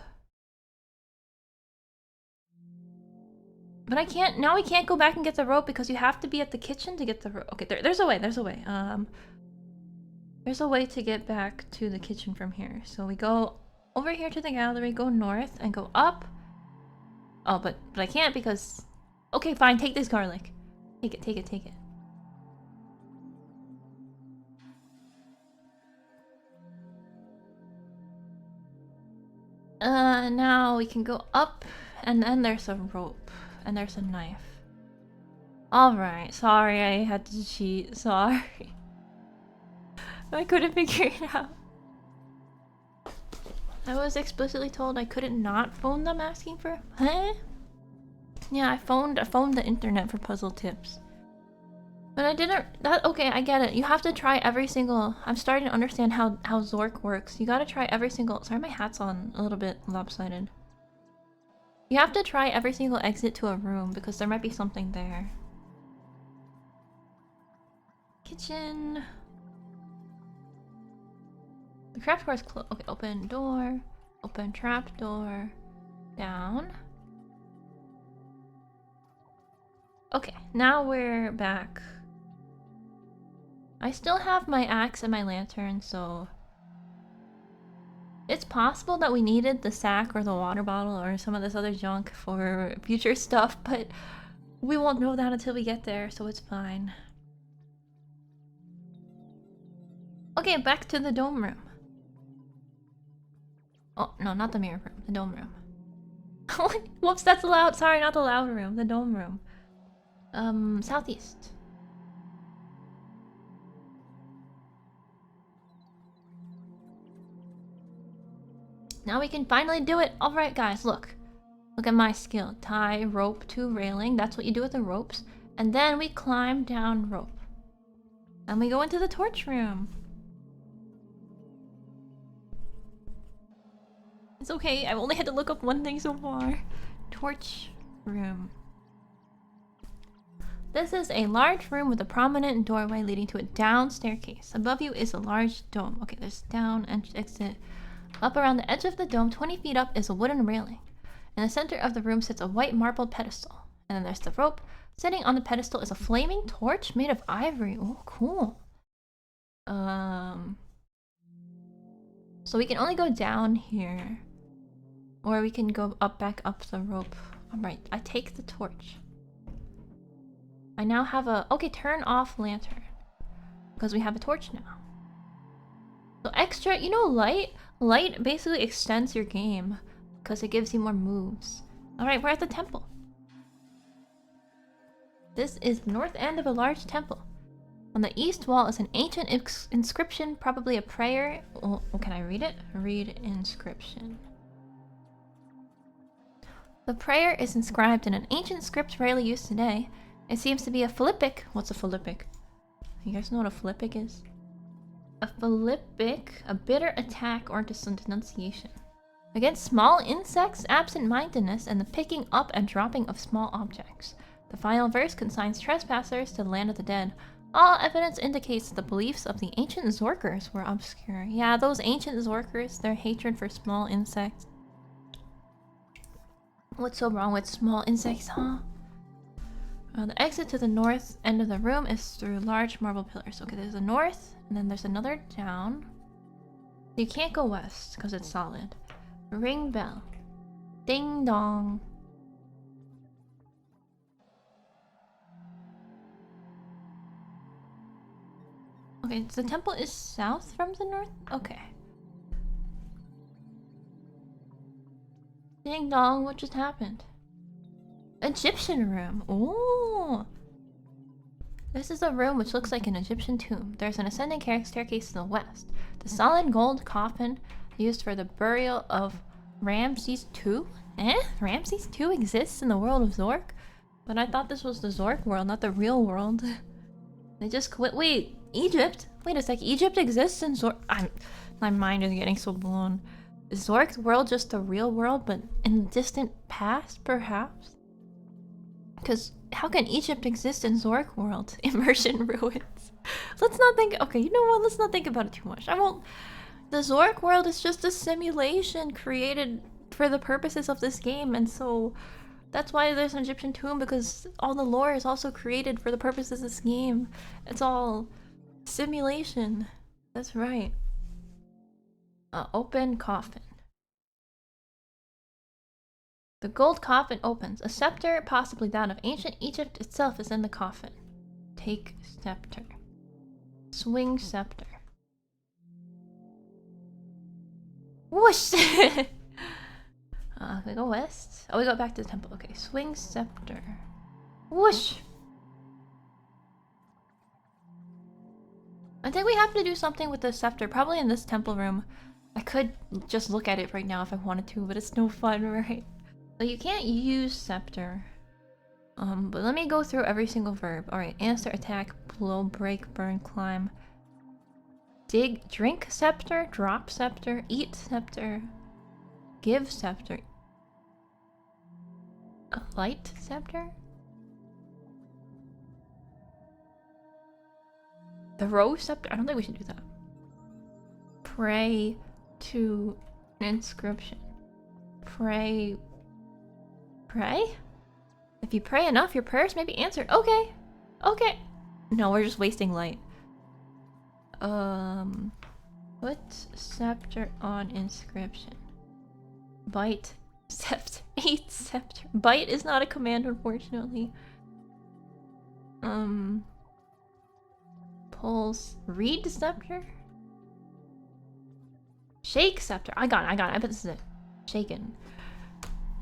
I can't... Now we can't go back and get the rope because you have to be at the kitchen to get the rope. Okay, there's a way, there's a way. There's a way to get back to the kitchen from here. So we go over here to the gallery, go north, and go up. Oh, but I can't because... Okay, fine, take this garlic. Take it, take it, take it. Now we can go up, and then there's a rope, and there's a knife. Alright, sorry I had to cheat, sorry. I couldn't figure it out. I was explicitly told I couldn't not phone them asking for... Huh? Yeah, I phoned the internet for puzzle tips. But I didn't... Okay, I get it. You have to try every single... I'm starting to understand how Zork works. You gotta try every single... Sorry, my hat's on a little bit lopsided. You have to try every single exit to a room because there might be something there. Kitchen... The craft door is closed. Okay, open door. Open trap door. Down. Okay, now we're back. I still have my axe and my lantern, so... It's possible that we needed the sack or the water bottle or some of this other junk for future stuff, but we won't know that until we get there, so it's fine. Okay, back to the dome room. Oh, no, not the mirror room, the dome room. Whoops, that's loud. Sorry, not the loud room, the dome room. Southeast. Now we can finally do it. Alright guys, look. Look at my skill. Tie rope to railing. That's what you do with the ropes. And then we climb down rope. And we go into the torch room. It's okay, I've only had to look up one thing so far. Torch room. This is a large room with a prominent doorway leading to a down staircase. Above you is a large dome. Okay, there's down and exit. Up around the edge of the dome, 20 feet up, is a wooden railing. In the center of the room sits a white marble pedestal. And then there's the rope. Sitting on the pedestal is a flaming torch made of ivory. Oh, cool. So we can only go down here. Or we can go back up the rope. Alright, I take the torch. I now have a... Okay, turn off lantern. Because we have a torch now. So extra... You know, light? Light basically extends your game. Because it gives you more moves. Alright, we're at the temple. This is the north end of a large temple. On the east wall is an ancient inscription, probably a prayer. Oh, can I read it? Read inscription. The prayer is inscribed in an ancient script rarely used today. It seems to be a philippic. What's a philippic? You guys know what a philippic is? A philippic, a bitter attack or denunciation. Against small insects, absent-mindedness, and the picking up and dropping of small objects. The final verse consigns trespassers to the land of the dead. All evidence indicates that the beliefs of the ancient Zorkers were obscure. Yeah, those ancient Zorkers, their hatred for small insects. What's so wrong with small insects, huh? The exit to the north end of the room is through large marble pillars. Okay, there's a north, and then there's another down. You can't go west, because it's solid. Ring bell. Ding dong. Okay, so the temple is south from the north? Okay. Ding dong, what just happened? Egyptian room. Ooh. This is a room which looks like an Egyptian tomb. There's an ascending staircase to the west. The solid gold coffin used for the burial of Ramses II? Ramses II exists in the world of Zork? But I thought this was the Zork world, not the real world. They just quit. Wait, Egypt? Wait a sec, Egypt exists in Zork? My mind is getting so blown. Is Zork's world just the real world, but in the distant past, perhaps? Because how can Egypt exist in Zork world? Immersion ruins. Let's not think... Okay, you know what? Let's not think about it too much. I won't... The Zork world is just a simulation created for the purposes of this game, and so... That's why there's an Egyptian tomb, because all the lore is also created for the purposes of this game. It's all simulation. That's right. Open coffin. The gold coffin opens. A scepter, possibly that of ancient Egypt itself, is in the coffin. Take scepter. Swing scepter. Whoosh! We go west. Oh, we go back to the temple. Okay, swing scepter. Whoosh! I think we have to do something with the scepter, probably in this temple room. I could just look at it right now if I wanted to, but it's no fun, right? So you can't use scepter. But let me go through every single verb. Alright, answer, attack, blow, break, burn, climb. Dig, drink scepter, drop scepter, eat scepter, give scepter. Light scepter? Throw scepter? I don't think we should do that. Pray to an inscription. Pray. Pray? If you pray enough, your prayers may be answered. Okay. Okay. No, we're just wasting light. Put scepter on inscription. Bite scepter. Eat scepter. Bite is not a command, unfortunately. Pulse. Read scepter? Shake scepter. I got it. I bet this is it. Shaken.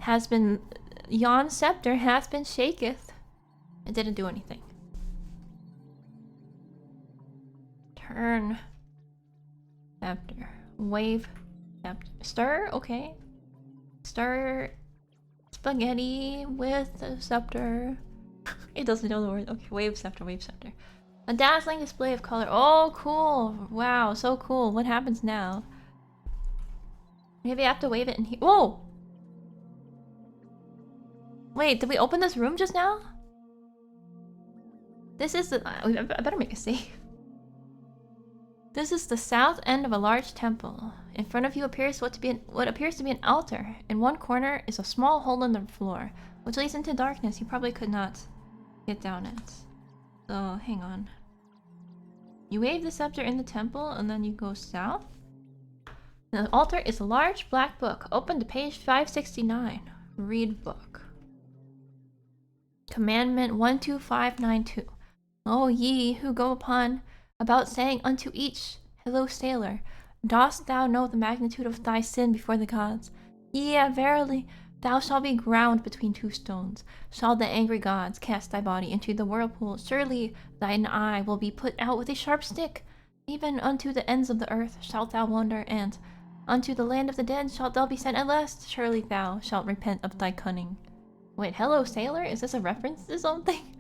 Has been... Yon scepter has been shaketh. It didn't do anything. Turn. Scepter. Wave Stir, okay. Stir spaghetti with a scepter. It doesn't know the word. Okay, wave scepter, wave scepter. A dazzling display of color. Oh, cool. Wow, so cool. What happens now? Maybe I have to wave it in here. Whoa! Wait, did we open this room just now? This is the... I better make a save. This is the south end of a large temple. In front of you appears what appears to be an altar. In one corner is a small hole in the floor, which leads into darkness. You probably could not get down it. So, hang on. You wave the scepter in the temple, and then you go south. The altar is a large black book. Open to page 569. Read book. Commandment 12592. O ye who go about saying unto each, Hello, sailor, dost thou know the magnitude of thy sin before the gods? Yea, verily, thou shalt be ground between two stones. Shall the angry gods cast thy body into the whirlpool? Surely thine eye will be put out with a sharp stick. Even unto the ends of the earth shalt thou wander, and unto the land of the dead shalt thou be sent at last. Surely thou shalt repent of thy cunning. Wait, hello, sailor? Is this a reference to something?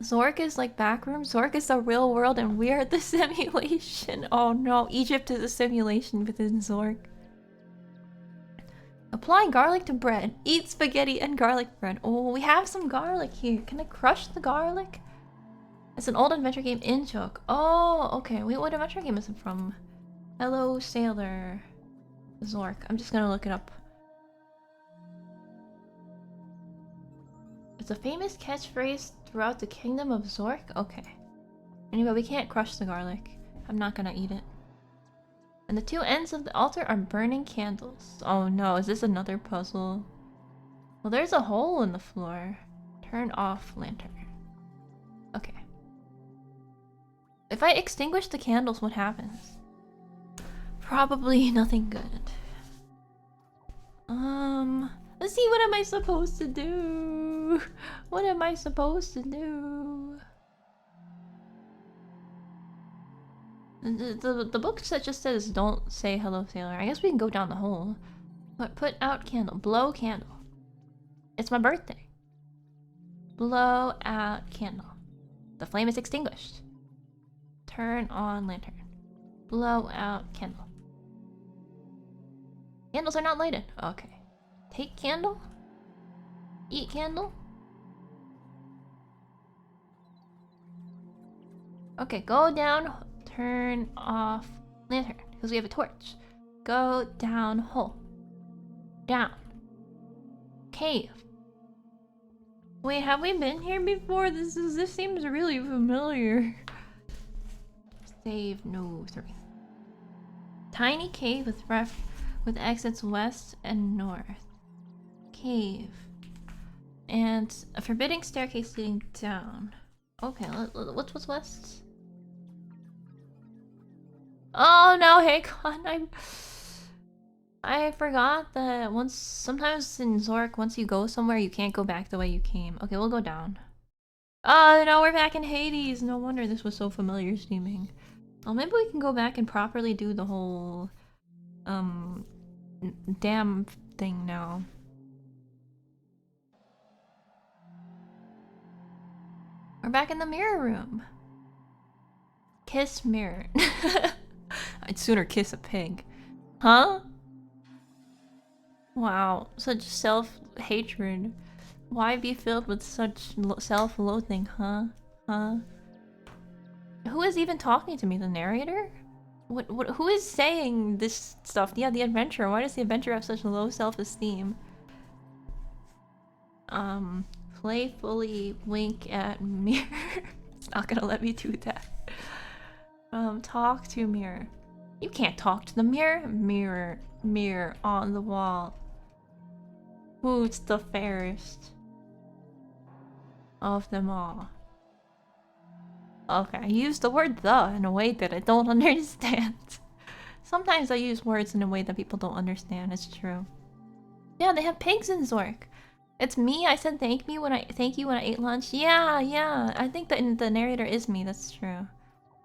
Zork is like backroom. Zork is the real world and we're the simulation. Oh no, Egypt is a simulation within Zork. Apply garlic to bread. Eat spaghetti and garlic bread. Oh, we have some garlic here. Can I crush the garlic? It's an old adventure game in-joke. Oh, okay. Wait, what adventure game is it from? Hello, sailor. Zork. I'm just gonna look it up. It's a famous catchphrase throughout the kingdom of Zork? Okay. Anyway, we can't crush the garlic. I'm not gonna eat it. And the two ends of the altar are burning candles. Oh no, is this another puzzle? Well, there's a hole in the floor. Turn off lantern. Okay. If I extinguish the candles, what happens? Probably nothing good. Let's see, what am I supposed to do? What am I supposed to do? The book just says don't say hello, sailor. I guess we can go down the hole. But put out candle. Blow candle. It's my birthday. Blow out candle. The flame is extinguished. Turn on lantern. Blow out candle. Candles are not lighted. Okay. Take candle? Eat candle? Okay, go down, turn off lantern, because we have a torch. Go down hole. Down. Cave. Wait, have we been here before? This seems really familiar. Save no 3. Tiny cave with exits west and north. Cave. And a forbidding staircase leading down. Okay, what's west? Oh no, hey con, I forgot that sometimes in Zork, once you go somewhere, you can't go back the way you came. Okay, we'll go down. Oh no, we're back in Hades. No wonder this was so familiar seeming. Well, maybe we can go back and properly do the whole damn thing now. We're back in the mirror room. Kiss mirror. I'd sooner kiss a pig. Huh? Wow, such self-hatred. Why be filled with such self-loathing, huh? Huh? Who is even talking to me? The narrator? Who is saying this stuff? Yeah, the adventurer. Why does the adventurer have such low self-esteem? Playfully wink at mirror. It's not gonna let me do that. Talk to mirror. You can't talk to the mirror. Mirror, mirror on the wall. Who's the fairest of them all? Okay, I used the word "the" in a way that I don't understand. Sometimes I use words in a way that people don't understand. It's true. Yeah, they have pigs in Zork. It's me. I said thank you when I ate lunch. Yeah. I think that the narrator is me. That's true.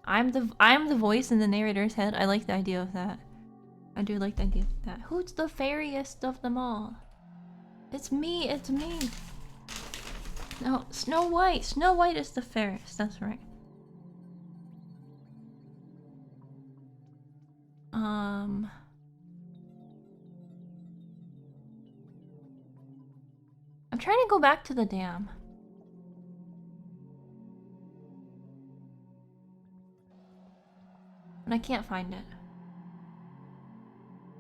I'm the voice in the narrator's head. I like the idea of that. I do like the idea of that. Who's the fairiest of them all? It's me, it's me. No, Snow White. Snow White is the fairest, that's right. I'm trying to go back to the dam. But I can't find it.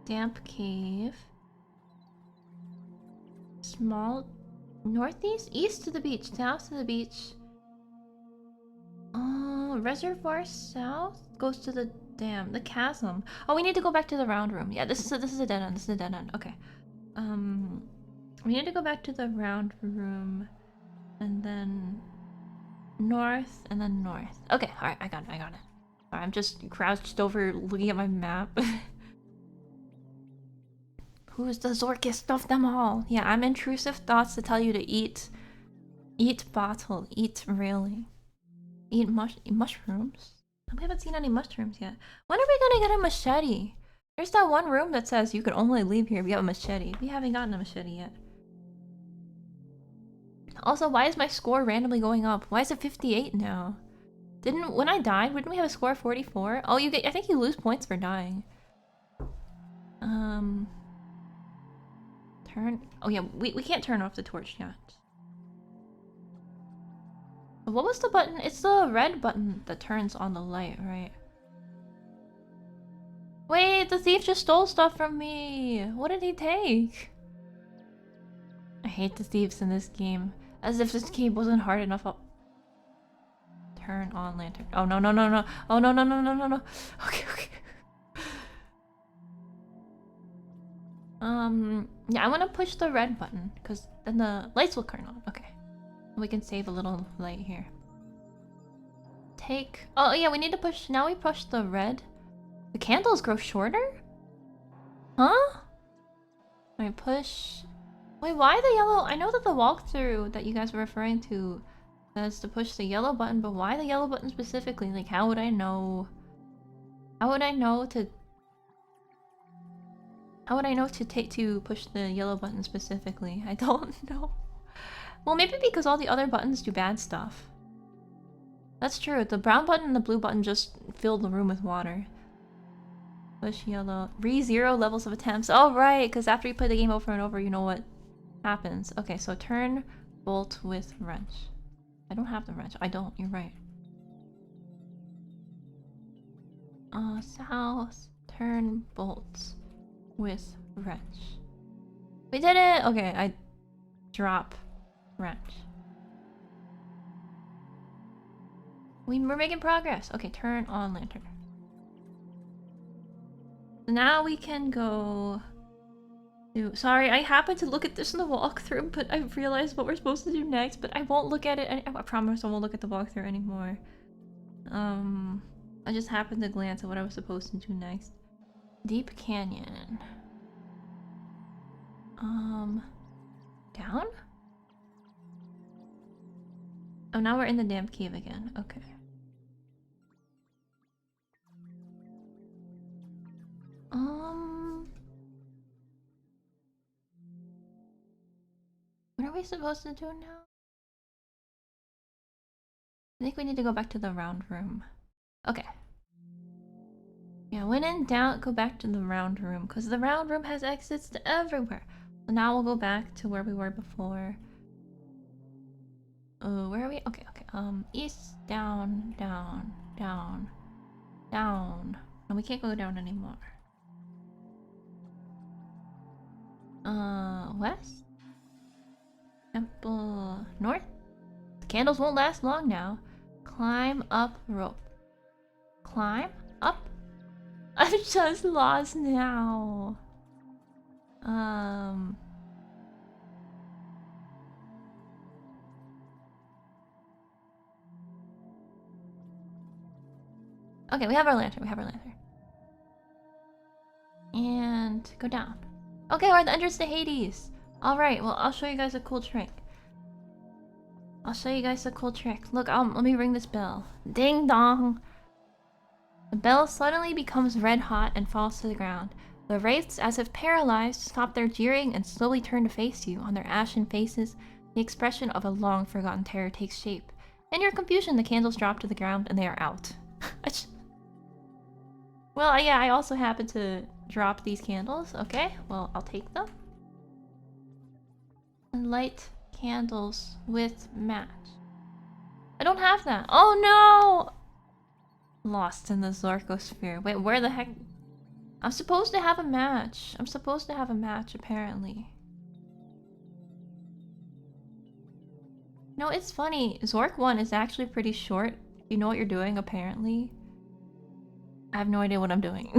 Damp cave. Small northeast? East to the beach, south to the beach. Reservoir south goes to the dam. The chasm. Oh, we need to go back to the round room. Yeah, this is a dead end. This is a dead end. Okay. We need to go back to the round room, and then north, and then north. Okay, all right, I got it. Alright, I'm just crouched over, looking at my map. Who's the Zorkest of them all? Yeah, I'm intrusive thoughts to tell you to eat bottle, eat really. Eat mushrooms? We haven't seen any mushrooms yet. When are we gonna get a machete? There's that one room that says you can only leave here if you have a machete. We haven't gotten a machete yet. Also, why is my score randomly going up? Why is it 58 now? When I died, wouldn't we have a score of 44? Oh, I think you lose points for dying. Oh yeah, we can't turn off the torch yet. What was the button? It's the red button that turns on the light, right? Wait, the thief just stole stuff from me! What did he take? I hate the thieves in this game. As if this game wasn't hard enough. Turn on lantern. Oh no. Oh no. Okay. Yeah, I want to push the red button because then the lights will turn on. Okay. We can save a little light here. Oh yeah, we need to push. Now we push the red. The candles grow shorter? Huh? Alright, push. Wait, why the yellow? I know that the walkthrough that you guys were referring to says to push the yellow button, but why the yellow button specifically? Like, how would I know? How would I know to push the yellow button specifically? I don't know. Well, maybe because all the other buttons do bad stuff. That's true. The brown button and the blue button just fill the room with water. Push yellow. Re-zero levels of attempts. Oh, right, because after you play the game over and over, you know what happens. Okay, so turn bolt with wrench. I don't have the wrench. I don't. You're right. South. Turn bolts with wrench. We did it! Okay, I drop wrench. We're making progress. Okay, turn on lantern. So now we can go to... Sorry, I happened to look at this in the walkthrough, but I realized what we're supposed to do next, but I won't look at it. I promise I won't look at the walkthrough anymore. I just happened to glance at what I was supposed to do next. Deep canyon. Down? Oh, now we're in the damp cave again. Okay. What are we supposed to do now? I think we need to go back to the round room. Okay. Yeah, when in doubt, go back to the round room, because the round room has exits to everywhere. So now we'll go back to where we were before. Oh, where are we? Okay. East, down. No, we can't go down anymore. West? Temple... North? The candles won't last long now. Climb up rope. Climb up? I'm just lost now. Okay, we have our lantern. And go down. Okay, we're at the entrance to Hades. Alright, well, I'll show you guys a cool trick. Look, let me ring this bell. Ding dong! The bell suddenly becomes red hot and falls to the ground. The wraiths, as if paralyzed, stop their jeering and slowly turn to face you. On their ashen faces, the expression of a long-forgotten terror takes shape. In your confusion, the candles drop to the ground and they are out. Well, yeah, I also happen to drop these candles. Okay, well, I'll take them. And light candles with match. I don't have that. Oh no! Lost in the Zorkosphere. Wait, where the heck? I'm supposed to have a match. I'm supposed to have a match, apparently. No, it's funny. Zork 1 is actually pretty short. You know what you're doing, apparently. I have no idea what I'm doing.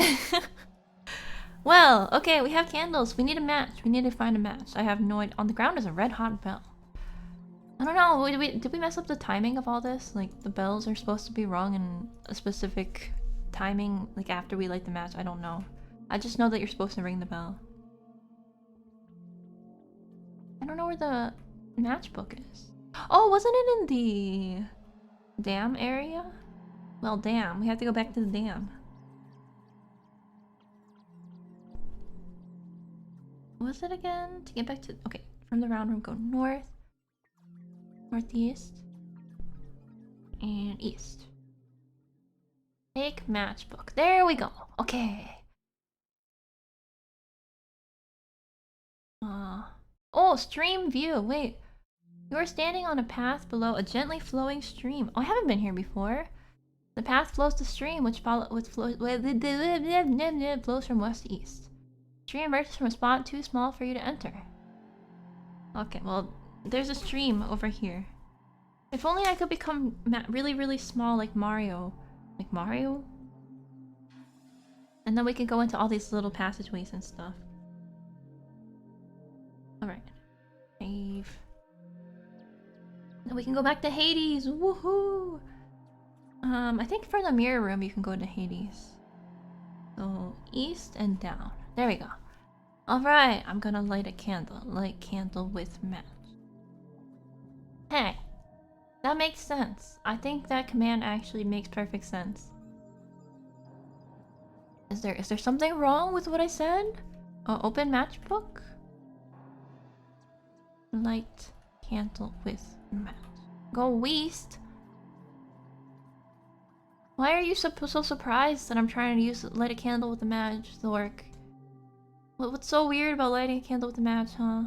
Well, okay, we have candles. We need a match. We need to find a match. I have no idea. On the ground is a red hot bell. I don't know. Did we mess up the timing of all this? Like, the bells are supposed to be rung in a specific timing, like after we light the match. I don't know. I just know that you're supposed to ring the bell. I don't know where the matchbook is. Oh, wasn't it in the dam area? Well, damn. We have to go back to the dam. What was it again? To get back to... Okay, from the round room, go north, northeast, and east. Take matchbook. There we go. Okay. Oh, stream view. Wait. You are standing on a path below a gently flowing stream. Oh, I haven't been here before. The path flows to stream, which flows from west to east. Stream emerges from a spot too small for you to enter. Okay, well, there's a stream over here. If only I could become really, really small like Mario. Like Mario? And then we can go into all these little passageways and stuff. Alright. Save. Then we can go back to Hades! Woohoo! I think for the mirror room you can go to Hades. So, east and down. There we go. Alright, I'm gonna light a candle. Light candle with match. Hey! That makes sense. I think that command actually makes perfect sense. Is there something wrong with what I said? Open matchbook? Light candle with match. Go west! Why are you so surprised that I'm trying to light a candle with a match, Zork? What's so weird about lighting a candle with a match, huh?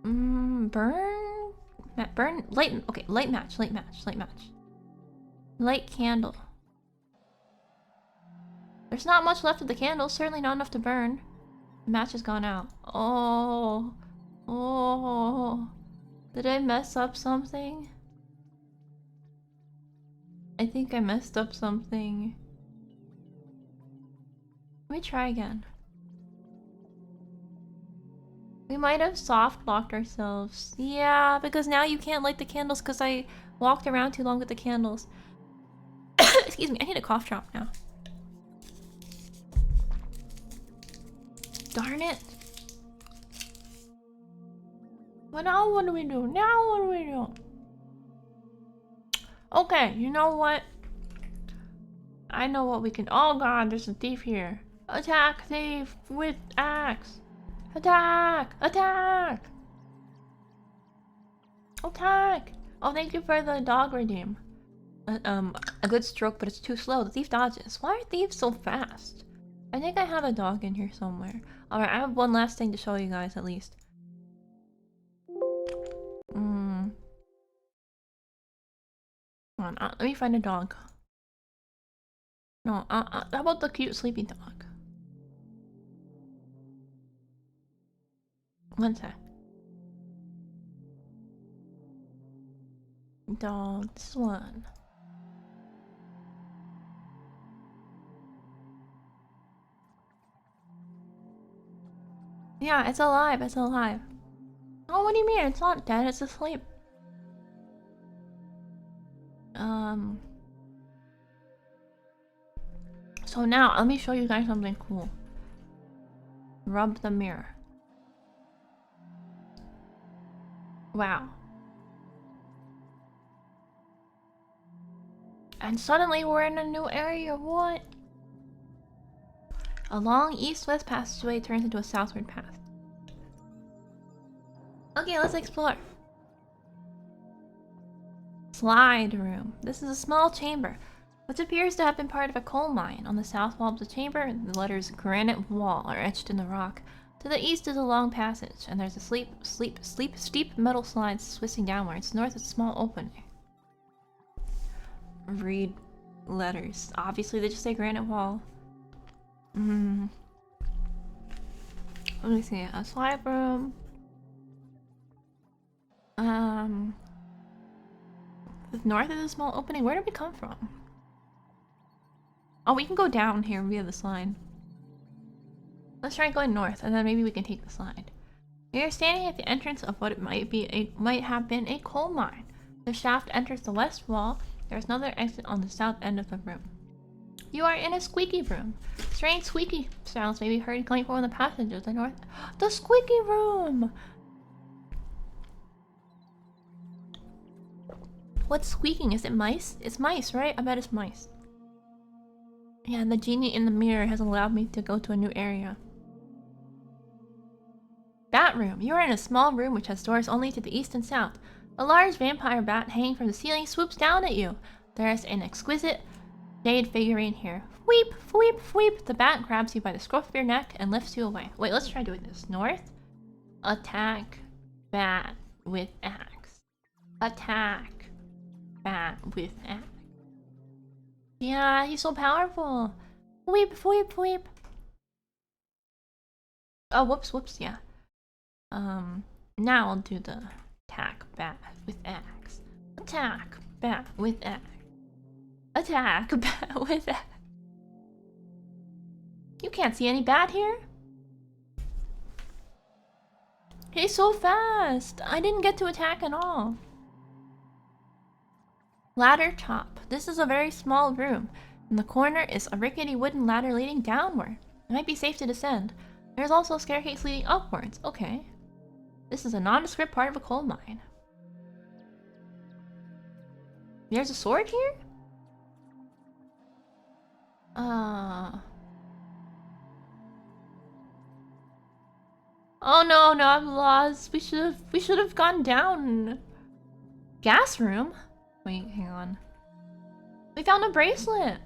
Burn? Burn? Light, okay, light match. Light candle. There's not much left of the candle, certainly not enough to burn. The match has gone out. Oh. Did I mess up something? I think I messed up something. Let me try again. We might have soft locked ourselves. Yeah, because now you can't light the candles because I walked around too long with the candles. Excuse me, I need a cough drop now. Darn it. Well, now what do we do? Okay, you know what? I know what we can. Oh god, there's a thief here. Attack thief with axe. Attack! Oh, thank you for the dog redeem. A good stroke, but it's too slow. The thief dodges. Why are thieves so fast? I think I have a dog in here somewhere. Alright, I have one last thing to show you guys, at least. Hold on, let me find a dog. No, how about the cute sleepy dog? One sec. Dog, this one. Yeah, it's alive, Oh, what do you mean? It's not dead, it's asleep. So now, let me show you guys something cool. Rub the mirror. Wow. And suddenly we're in a new area, what? A long east-west passageway turns into a southward path. Okay, let's explore. Slide room. This is a small chamber, which appears to have been part of a coal mine. On the south wall of the chamber, the letters granite wall are etched in the rock. To the east is a long passage, and there's a steep metal slide twisting downwards. North is a small opening. Read letters. Obviously, they just say granite wall. Let me see. A slide room. North is a small opening. Where did we come from? Oh, we can go down here via the slide. Let's try going north, and then maybe we can take the slide. We are standing at the entrance of what might have been a coal mine. The shaft enters the west wall. There is another exit on the south end of the room. You are in a squeaky room. Strange squeaky sounds may be heard coming from the passages. The north. The squeaky room. What's squeaking? Is it mice? It's mice, right? I bet it's mice. Yeah, and the genie in the mirror has allowed me to go to a new area. Bat room. You are in a small room which has doors only to the east and south. A large vampire bat hanging from the ceiling swoops down at you. There is an exquisite jade figurine here. Weep, weep, weep. The bat grabs you by the scruff of your neck and lifts you away. Wait, let's try doing this. North. Attack bat with axe. Attack bat with axe. Yeah, he's so powerful. Weep, weep, weep. Oh, whoops, whoops, yeah. Now I'll do the attack bat with axe. Attack bat with axe. Attack bat with axe. You can't see any bat here? He's so fast. I didn't get to attack at all. Ladder top. This is a very small room. In the corner is a rickety wooden ladder leading downward. It might be safe to descend. There's also a staircase leading upwards. Okay. This is a nondescript part of a coal mine. There's a sword here? Oh no, no, I'm lost. We should have gone down. Gas room? Wait, hang on. We found a bracelet!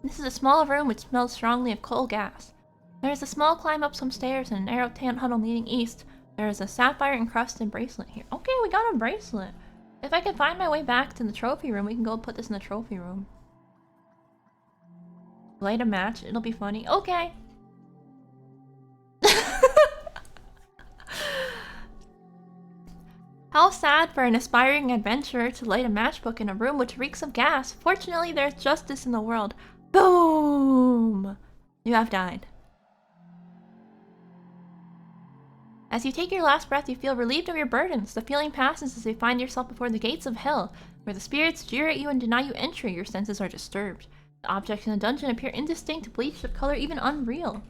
This is a small room which smells strongly of coal gas. There is a small climb up some stairs and a narrow tunnel leading east. There is a sapphire-encrusted bracelet here. Okay, we got a bracelet. If I can find my way back to the trophy room, we can go put this in the trophy room. Light a match, it'll be funny. Okay! How sad for an aspiring adventurer to light a matchbook in a room which reeks of gas. Fortunately, there's justice in the world. Boom! You have died. As you take your last breath, you feel relieved of your burdens. The feeling passes as you find yourself before the gates of hell, where the spirits jeer at you and deny you entry. Your senses are disturbed. The objects in the dungeon appear indistinct, bleached of color, even unreal.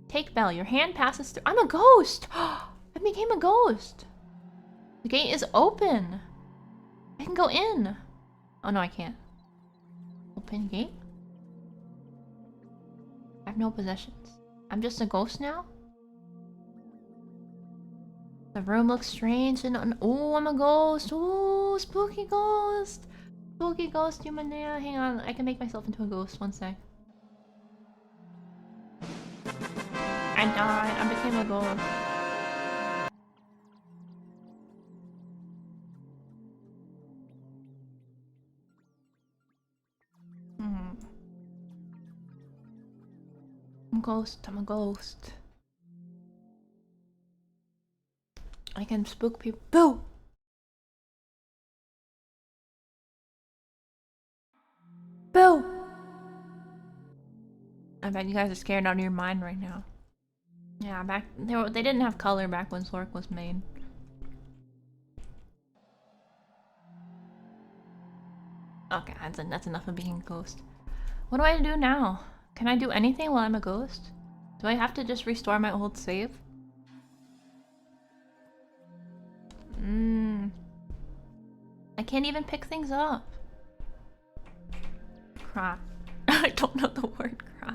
Take bell. Your hand passes through. I'm a ghost! I became a ghost! The gate is open! I can go in! Oh no, I can't. Open gate? I have no possessions. I'm just a ghost now? The room looks strange and oh, I'm a ghost! Oh, spooky ghost! Spooky ghost, humanea. Hang on, I can make myself into a ghost. One sec. I died. I became a ghost. I'm a ghost. I'm a ghost. I can spook people. Boo! Boo! I bet you guys are scared out of your mind right now. Yeah, back they didn't have color back when Zork was made. Okay, that's enough of being a ghost. What do I do now? Can I do anything while I'm a ghost? Do I have to just restore my old save? I can't even pick things up. cry. I don't know the word cry.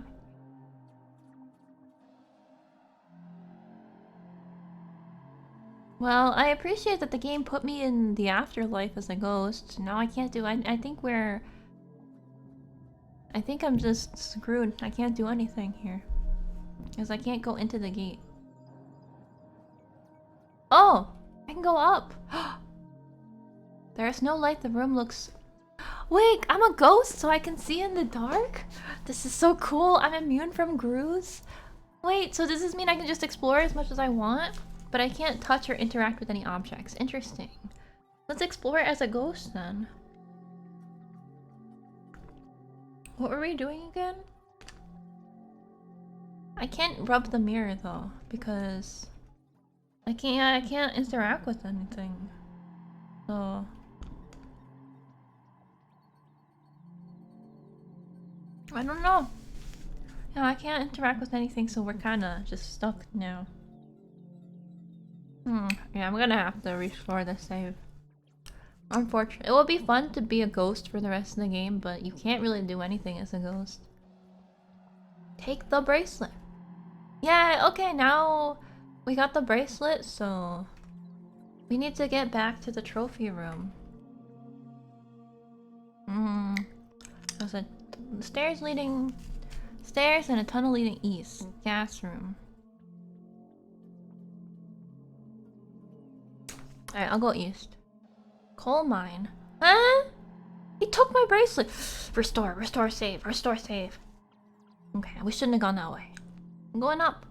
Well, I appreciate that the game put me in the afterlife as a ghost. Now I can't do... I think we're... I think I'm just screwed. I can't do anything here. Because I can't go into the gate. Oh! I can go up! There's no light. The room looks... Wait! I'm a ghost so I can see in the dark? This is so cool. I'm immune from grooves. Wait, so does this mean I can just explore as much as I want? But I can't touch or interact with any objects. Interesting. Let's explore as a ghost then. What were we doing again? I can't rub the mirror though, because I can't interact with anything. So I don't know. Yeah, I can't interact with anything, so we're kinda just stuck now. Yeah, I'm gonna have to restore the save. Unfortunately, it will be fun to be a ghost for the rest of the game, but you can't really do anything as a ghost. Take the bracelet. Yeah, okay, now we got the bracelet, so we need to get back to the trophy room. There's a stairs and a tunnel leading east. Gas room. Alright, I'll go east. Coal mine. Huh? He took my bracelet. Restore save, restore save. Okay, we shouldn't have gone that way. I'm going up.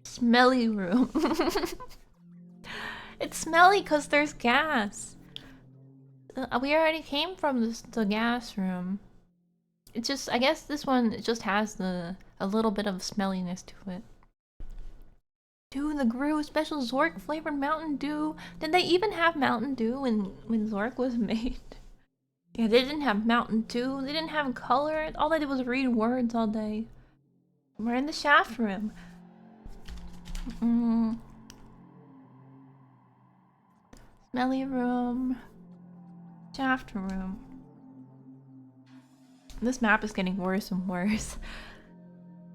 Smelly room. It's smelly because there's gas. We already came from the gas room. It just, I guess this one, it just has a little bit of smelliness to it. Dude, the Gru special Zork flavored Mountain Dew. Did they even have Mountain Dew when Zork was made? Yeah, they didn't have Mountain Dew. They didn't have color. All they did was read words all day. We're in the shaft room. Smelly room. Shaft room. This map is getting worse and worse.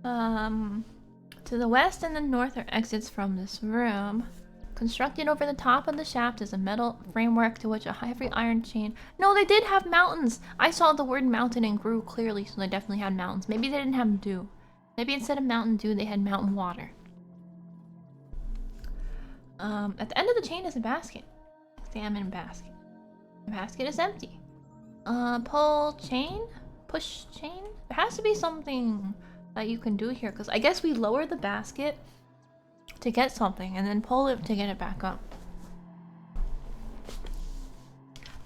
To the west and the north are exits from this room. Constructed over the top of the shaft is a metal framework to which a heavy iron chain... No, they did have mountains! I saw the word mountain and grew clearly, so they definitely had mountains. Maybe they didn't have dew. Maybe instead of Mountain Dew, they had mountain water. At the end of the chain is a basket. Examine basket. The basket is empty. Pull chain? Push chain? There has to be something that you can do here, because I guess we lower the basket to get something and then pull it to get it back up.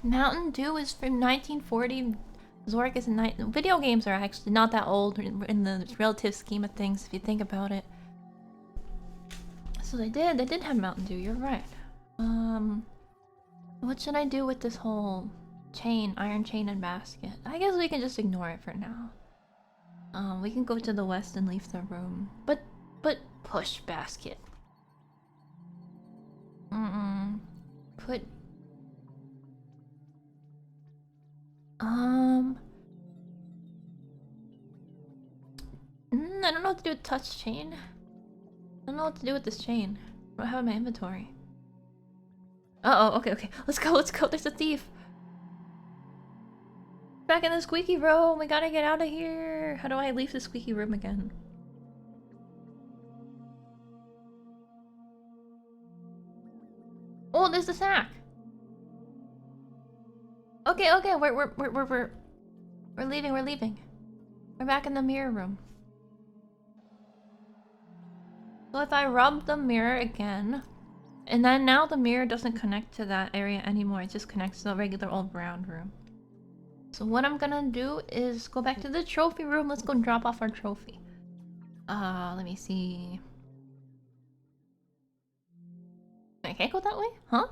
Mountain Dew is from 1940. Zork is video games are actually not that old in the relative scheme of things if you think about it. So they did have Mountain Dew, you're right. What should I do with this whole chain, iron chain and basket? I guess we can just ignore it for now. We can go to the west and leave the room. But push basket. Put... I don't know what to do with touch chain. I don't know what to do with this chain. What do I have in my inventory? Uh-oh, okay. Let's go, there's a thief! Back in the squeaky room, we gotta get out of here! How do I leave the squeaky room again? Oh, there's the sack! Okay, we're leaving. We're back in the mirror room. So if I rub the mirror again, and then now the mirror doesn't connect to that area anymore, it just connects to the regular old round room. So what I'm gonna do is go back to the trophy room. Let's go drop off our trophy. Let me see. I can't go that way? Huh?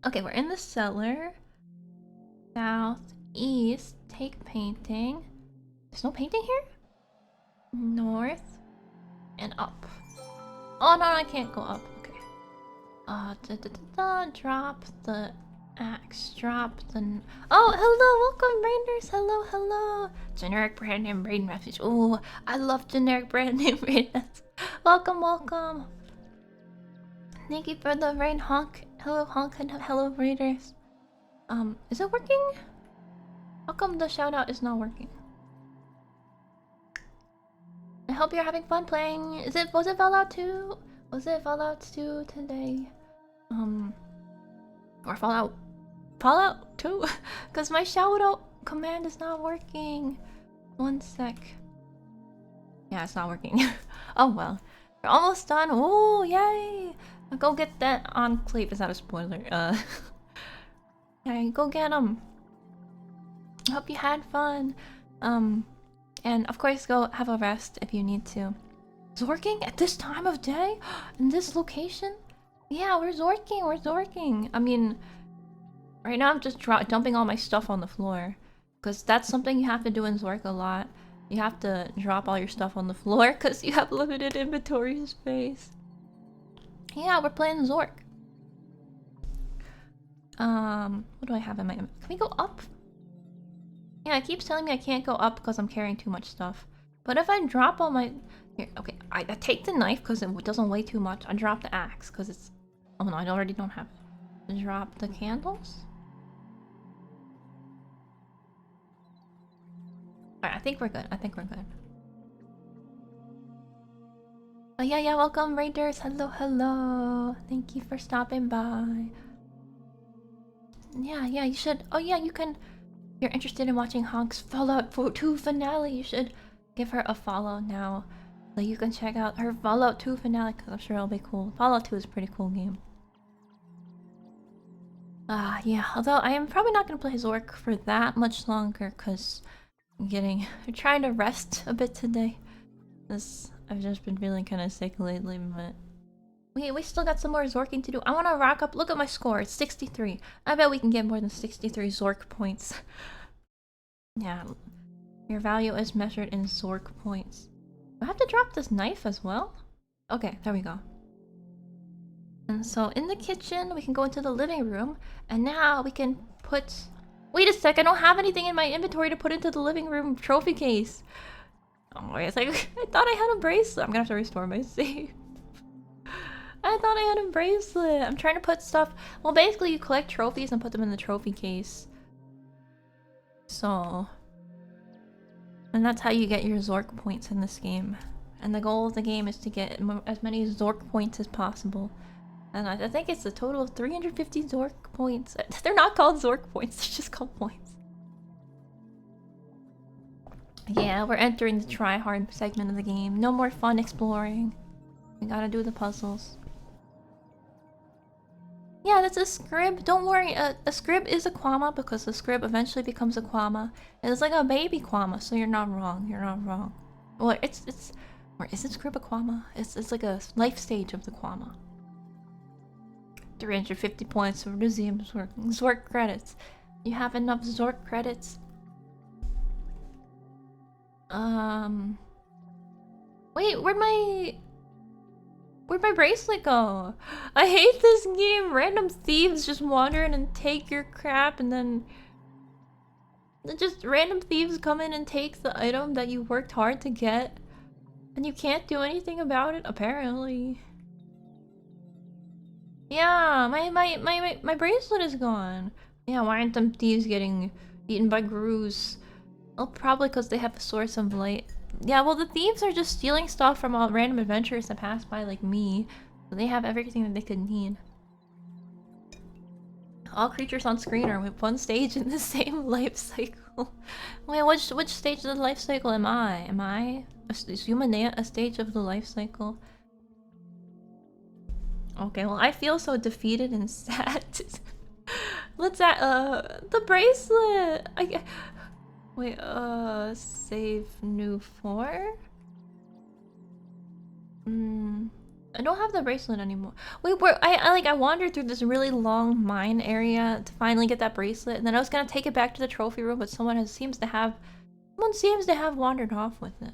Okay, we're in the cellar. Southeast. Take painting. There's no painting here? North. And up. Oh no, I can't go up. Okay. Drop the axe. Drop the. Oh, hello, welcome, Raiders. Hello, hello. Generic brand name raid message. Oh, I love generic brand name raid message. Welcome, welcome. Thank you for the raid, honk. Hello, honk, and hello, Raiders. Is it working? How come the shout out is not working? I hope you're having fun playing. Was it Fallout 2? Was it Fallout 2 today? Or Fallout 2? Cause my shout out command is not working. One sec. Yeah, it's not working. Oh well. We're almost done. Oh yay! I'll go get that enclave. Is that a spoiler? Yeah, go get them. I hope you had fun. And of course, go have a rest if you need to. Zorking at this time of day? In this location? Yeah, we're zorking, we're zorking. I mean, right now I'm just dumping all my stuff on the floor. Because that's something you have to do in Zork a lot. You have to drop all your stuff on the floor because you have limited inventory space. Yeah, we're playing Zork. What do I have in my... Can we go up? Yeah, it keeps telling me I can't go up because I'm carrying too much stuff. But if I drop all my... Here, okay, I take the knife because it doesn't weigh too much. I drop the axe because it's... Oh no, I already don't have it. Drop the candles? Alright, I think we're good. I think we're good. Oh yeah, welcome Raiders. Hello, hello. Thank you for stopping by. Yeah, you should... Oh yeah, you can... If you're interested in watching Honk's Fallout 2 finale, you should give her a follow now. So you can check out her Fallout 2 finale, because I'm sure it'll be cool. Fallout 2 is a pretty cool game. Yeah, although I am probably not going to play Zork for that much longer, because I'm trying to rest a bit today. I've just been feeling kind of sick lately, but... We still got some more Zorking to do. I want to rack up. Look at my score. It's 63. I bet we can get more than 63 Zork points. Yeah. Your value is measured in Zork points. I have to drop this knife as well? Okay, there we go. And so in the kitchen, we can go into the living room. And now we can put... Wait a sec, I don't have anything in my inventory to put into the living room trophy case. Oh, wait a sec. I thought I had a bracelet. I'm gonna have to restore my save. I thought I had a bracelet. I'm trying to put stuff... Well, basically you collect trophies and put them in the trophy case. So... And that's how you get your Zork points in this game. And the goal of the game is to get as many Zork points as possible. And I think it's a total of 350 Zork points. They're not called Zork points, they're just called points. Yeah, we're entering the try-hard segment of the game. No more fun exploring. We gotta do the puzzles. Yeah, that's a scrib. Don't worry, a scrib is a Kwama because the scrib eventually becomes a Kwama. It's like a baby Kwama, so you're not wrong. You're not wrong. Well, or is it scrib a Kwama? It's like a life stage of the Kwama. 350 points for museum Zork credits. You have enough Zork credits. Wait, where'd my bracelet go? I hate this game. Random thieves just wander in and take your crap, and then just random thieves come in and take the item that you worked hard to get, and you can't do anything about it, apparently. Yeah, my bracelet is gone. Yeah, why aren't them thieves getting eaten by Grooves? Well, probably because they have a source of light. Yeah, well, the thieves are just stealing stuff from all random adventurers that pass by, like me. So they have everything that they could need. All creatures on screen are with one stage in the same life cycle. Wait, which stage of the life cycle am I? Am I? Is Humanea a stage of the life cycle? Okay, well, I feel so defeated and sad. Let's the bracelet! Wait, save new 4? I don't have the bracelet anymore. Wait, I wandered through this really long mine area to finally get that bracelet, and then I was gonna take it back to the trophy room, but someone seems to have wandered off with it.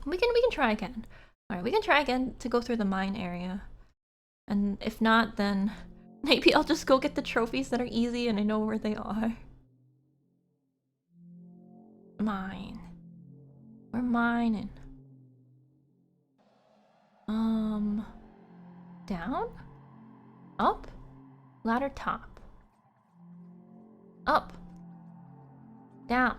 We can try again. Alright, we can try again to go through the mine area. And if not, then maybe I'll just go get the trophies that are easy and I know where they are. Mine. We're mining. Down? Up? Ladder top. Up. Down.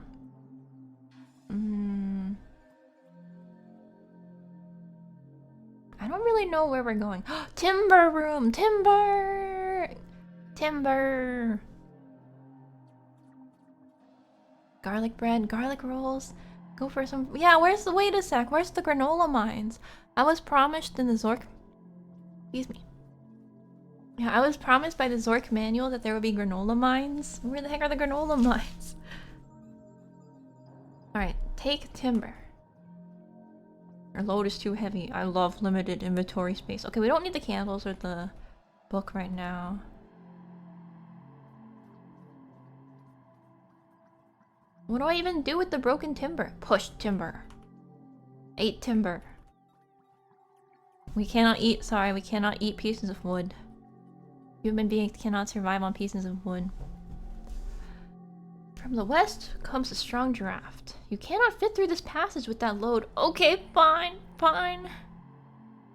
I don't really know where we're going. Timber room! Timber! Timber! Garlic bread, garlic rolls. Go for some. Yeah, wait a sec. Where's the granola mines? I was promised in the Zork. Excuse me. Yeah, I was promised by the Zork manual that there would be granola mines. Where the heck are the granola mines? Alright, take timber. Our load is too heavy. I love limited inventory space. Okay, we don't need the candles or the book right now. What do I even do with the broken timber? Push timber. 8 timber. We cannot eat, sorry, we cannot eat pieces of wood. Human beings cannot survive on pieces of wood. From the west comes a strong draft. You cannot fit through this passage with that load. Okay, fine, fine.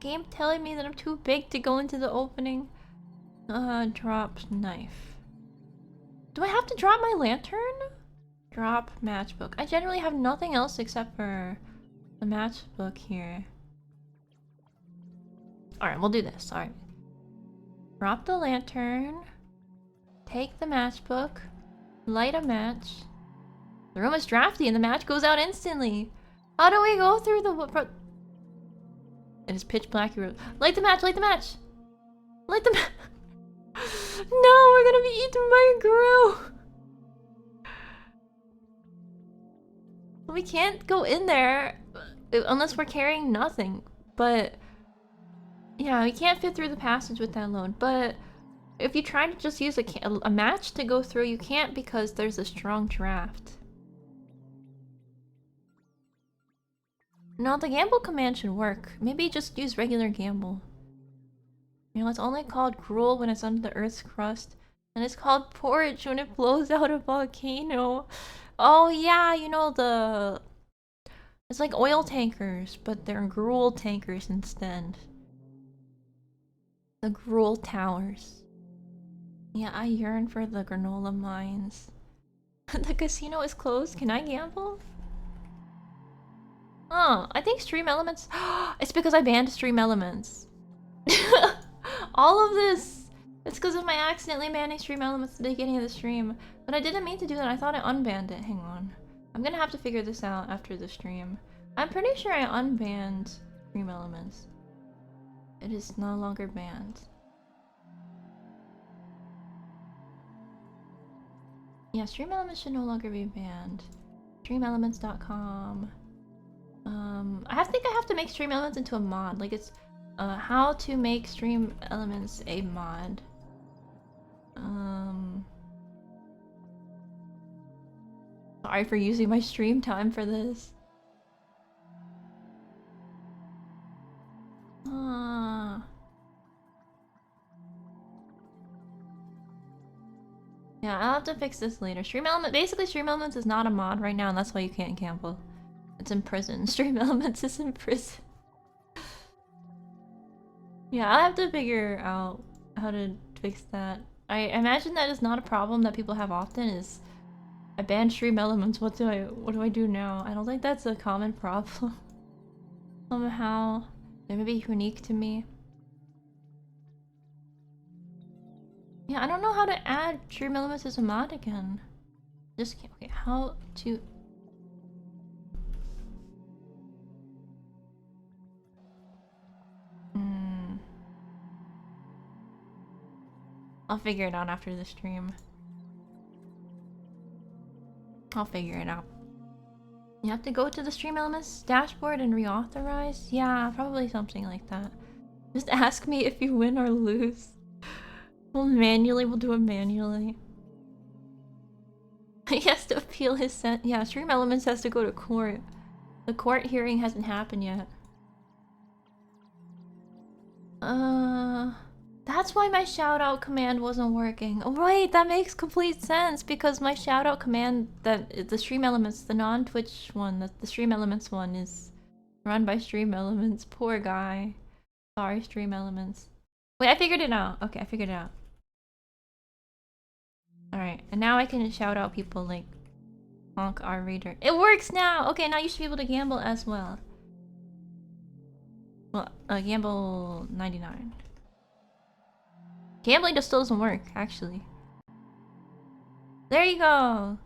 Game telling me that I'm too big to go into the opening. Drop knife. Do I have to drop my lantern? Drop matchbook. I generally have nothing else except for the matchbook here. Alright, we'll do this. Alright. Drop the lantern. Take the matchbook. Light a match. The room is drafty and the match goes out instantly. How do we go through the... It is pitch black. Light the match! Light the match! Light the match! No, we're gonna be eaten by a grill! We can't go in there unless we're carrying nothing. But yeah, we can't fit through the passage with that load. But if you try to just use a match to go through, you can't because there's a strong draft. No, the gamble command should work. Maybe just use regular gamble. You know, it's only called gruel when it's under the Earth's crust. And it's called porridge when it blows out a volcano. Oh yeah, you know the... It's like oil tankers, but they're gruel tankers instead. The gruel towers. Yeah, I yearn for the granola mines. The casino is closed. Can I gamble? Oh, I think stream elements... It's because I banned stream elements. All of this! It's because of my accidentally banning stream elements at the beginning of the stream. But I didn't mean to do that. I thought I unbanned it. Hang on. I'm gonna have to figure this out after the stream. I'm pretty sure I unbanned stream elements. It is no longer banned. Yeah, stream elements should no longer be banned. Streamelements.com. I think I have to make stream elements into a mod. Like it's how to make stream elements a mod. Sorry for using my stream time for this. Yeah, I'll have to fix this later. Basically Stream Elements is not a mod right now, and that's why you can't gamble. It's in prison. Stream Elements is in prison. Yeah, I'll have to figure out how to fix that. I imagine that is not a problem that people have often, is I banned Stream Elements, what do I do now? I don't think that's a common problem. Somehow. They may be unique to me. Yeah, I don't know how to add Stream Elements as a mod again. Just okay, how to... I'll figure it out after the stream. I'll figure it out. You have to go to the Stream Elements dashboard and reauthorize? Yeah, probably something like that. Just ask me if you win or lose. We'll do it manually. He has to appeal his sentence. Yeah, Stream Elements has to go to court. The court hearing hasn't happened yet. That's why my shout-out command wasn't working. Oh, right, that makes complete sense because my shout-out command, that the Stream Elements, the non-Twitch one, the Stream Elements one is run by Stream Elements. Poor guy. Sorry, Stream Elements. Wait, I figured it out. Okay, I figured it out. Alright, and now I can shout out people like Honk our reader. It works now! Okay, now you should be able to gamble as well. Well, gamble 99. Gambling just still doesn't work, actually. There you go!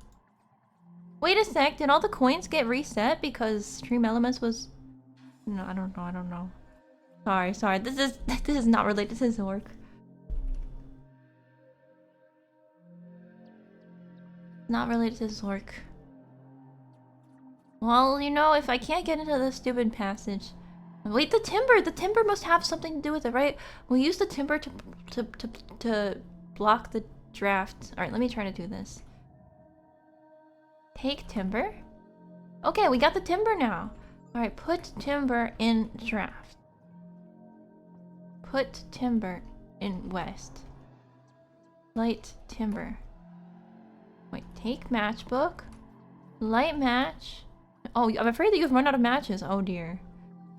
Wait a sec, did all the coins get reset because Stream Elements was... No, I don't know. Sorry, this is not related to Zork. Not related to Zork. Well, you know, if I can't get into this stupid passage... Wait, the timber! The timber must have something to do with it, right? We'll use the timber to block the draft. Alright, let me try to do this. Take timber? Okay, we got the timber now. Alright, put timber in draft. Put timber in west. Light timber. Wait, take matchbook. Light match. Oh, I'm afraid that you've run out of matches. Oh dear.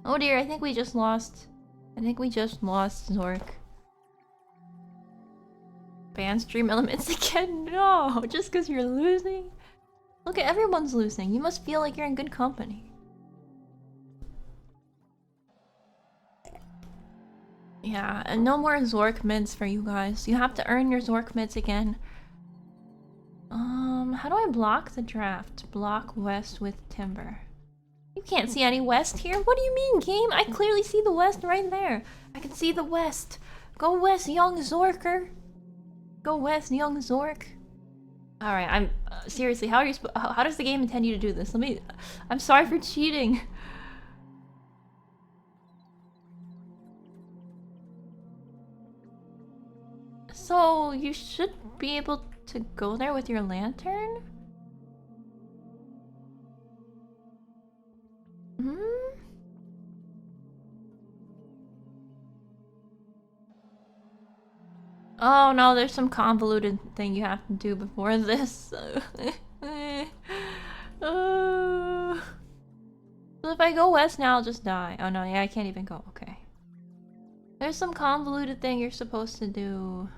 Oh dear, I think we just lost. I think we just lost Zork. Ban Stream Elements again? No, just because you're losing? Look at everyone's losing. You must feel like you're in good company. Yeah, and no more Zork mids for you guys. You have to earn your Zork mids again. How do I block the draft? Block west with timber. You can't see any west here. What do you mean, game? I clearly see the west right there. I can see the west. Go west, young Zorker. Go west, young Zork. All right, I'm seriously. How does the game intend you to do this? I'm sorry for cheating. So you should be able to go there with your lantern. Hmm. Oh no, there's some convoluted thing you have to do before this. So if I go west now, I'll just die. Oh no, yeah, I can't even go. Okay. There's some convoluted thing you're supposed to do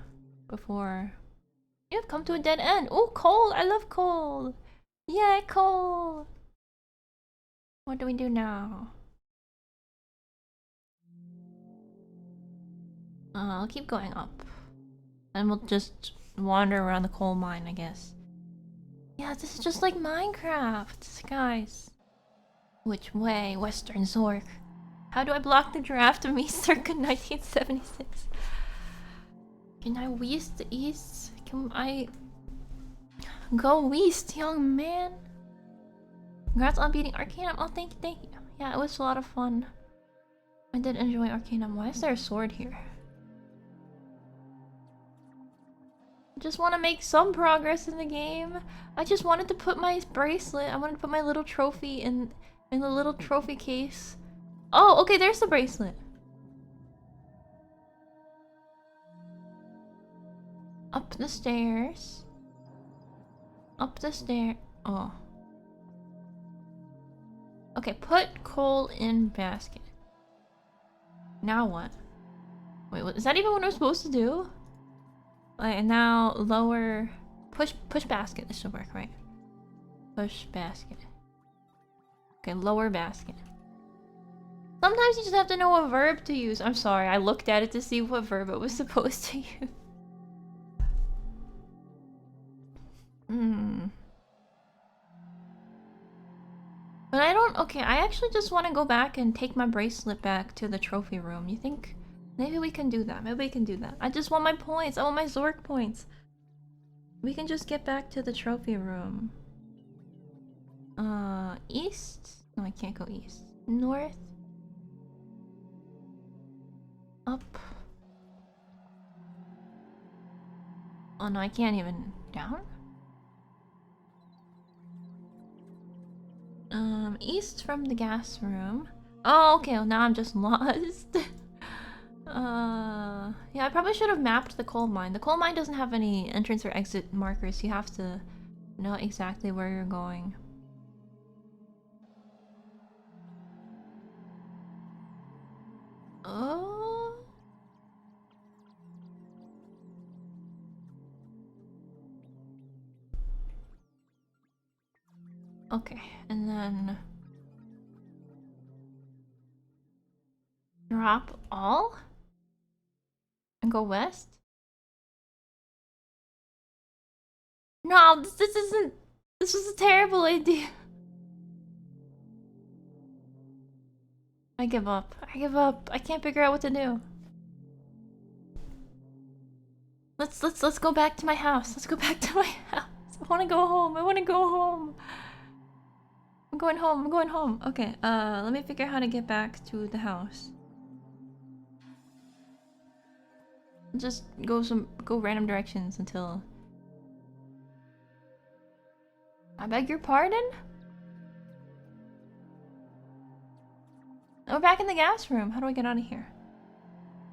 before. You've come to a dead end. Oh, coal! I love coal! Yeah, coal! What do we do now? I'll keep going up. And we'll just wander around the coal mine, I guess. Yeah, this is just like Minecraft, guys. Which way, Western Zork? How do I block the draft of me circa 1976? Can I west east? Can I go west, young man? Congrats on beating Arcanum. Oh, thank you. Yeah, it was a lot of fun. I did enjoy Arcanum. Why is there a sword here? I just want to make some progress in the game. I just wanted to put my bracelet. I wanted to put my little trophy in the little trophy case. Oh, okay, there's the bracelet. Up the stairs. Up the stair. Oh. Okay, put coal in basket. Now what? Wait, what, is that even what I'm supposed to do? And now lower... Push basket. This should work, right? Push basket. Okay, lower basket. Sometimes you just have to know a verb to use. I'm sorry, I looked at it to see what verb it was supposed to use. But I don't... Okay, I actually just want to go back and take my bracelet back to the trophy room. You think... Maybe we can do that. Maybe we can do that. I just want my points. I want my Zork points. We can just get back to the trophy room. East? No, I can't go east. North? Up? Oh no, I can't even... Down? East from the gas room. Oh, okay, well now I'm just lost. Yeah, I probably should have mapped the coal mine. The coal mine doesn't have any entrance or exit markers. You have to know exactly where you're going. Oh. Okay, and then drop all and go west. No, this isn't. This was a terrible idea. I give up. I give up. I can't figure out what to do. Let's go back to my house. Let's go back to my house. I want to go home. I want to go home. I'm going home. I'm going home. Okay. Let me figure out how to get back to the house. Just go random directions until. I beg your pardon? We're back in the gas room. How do I get out of here?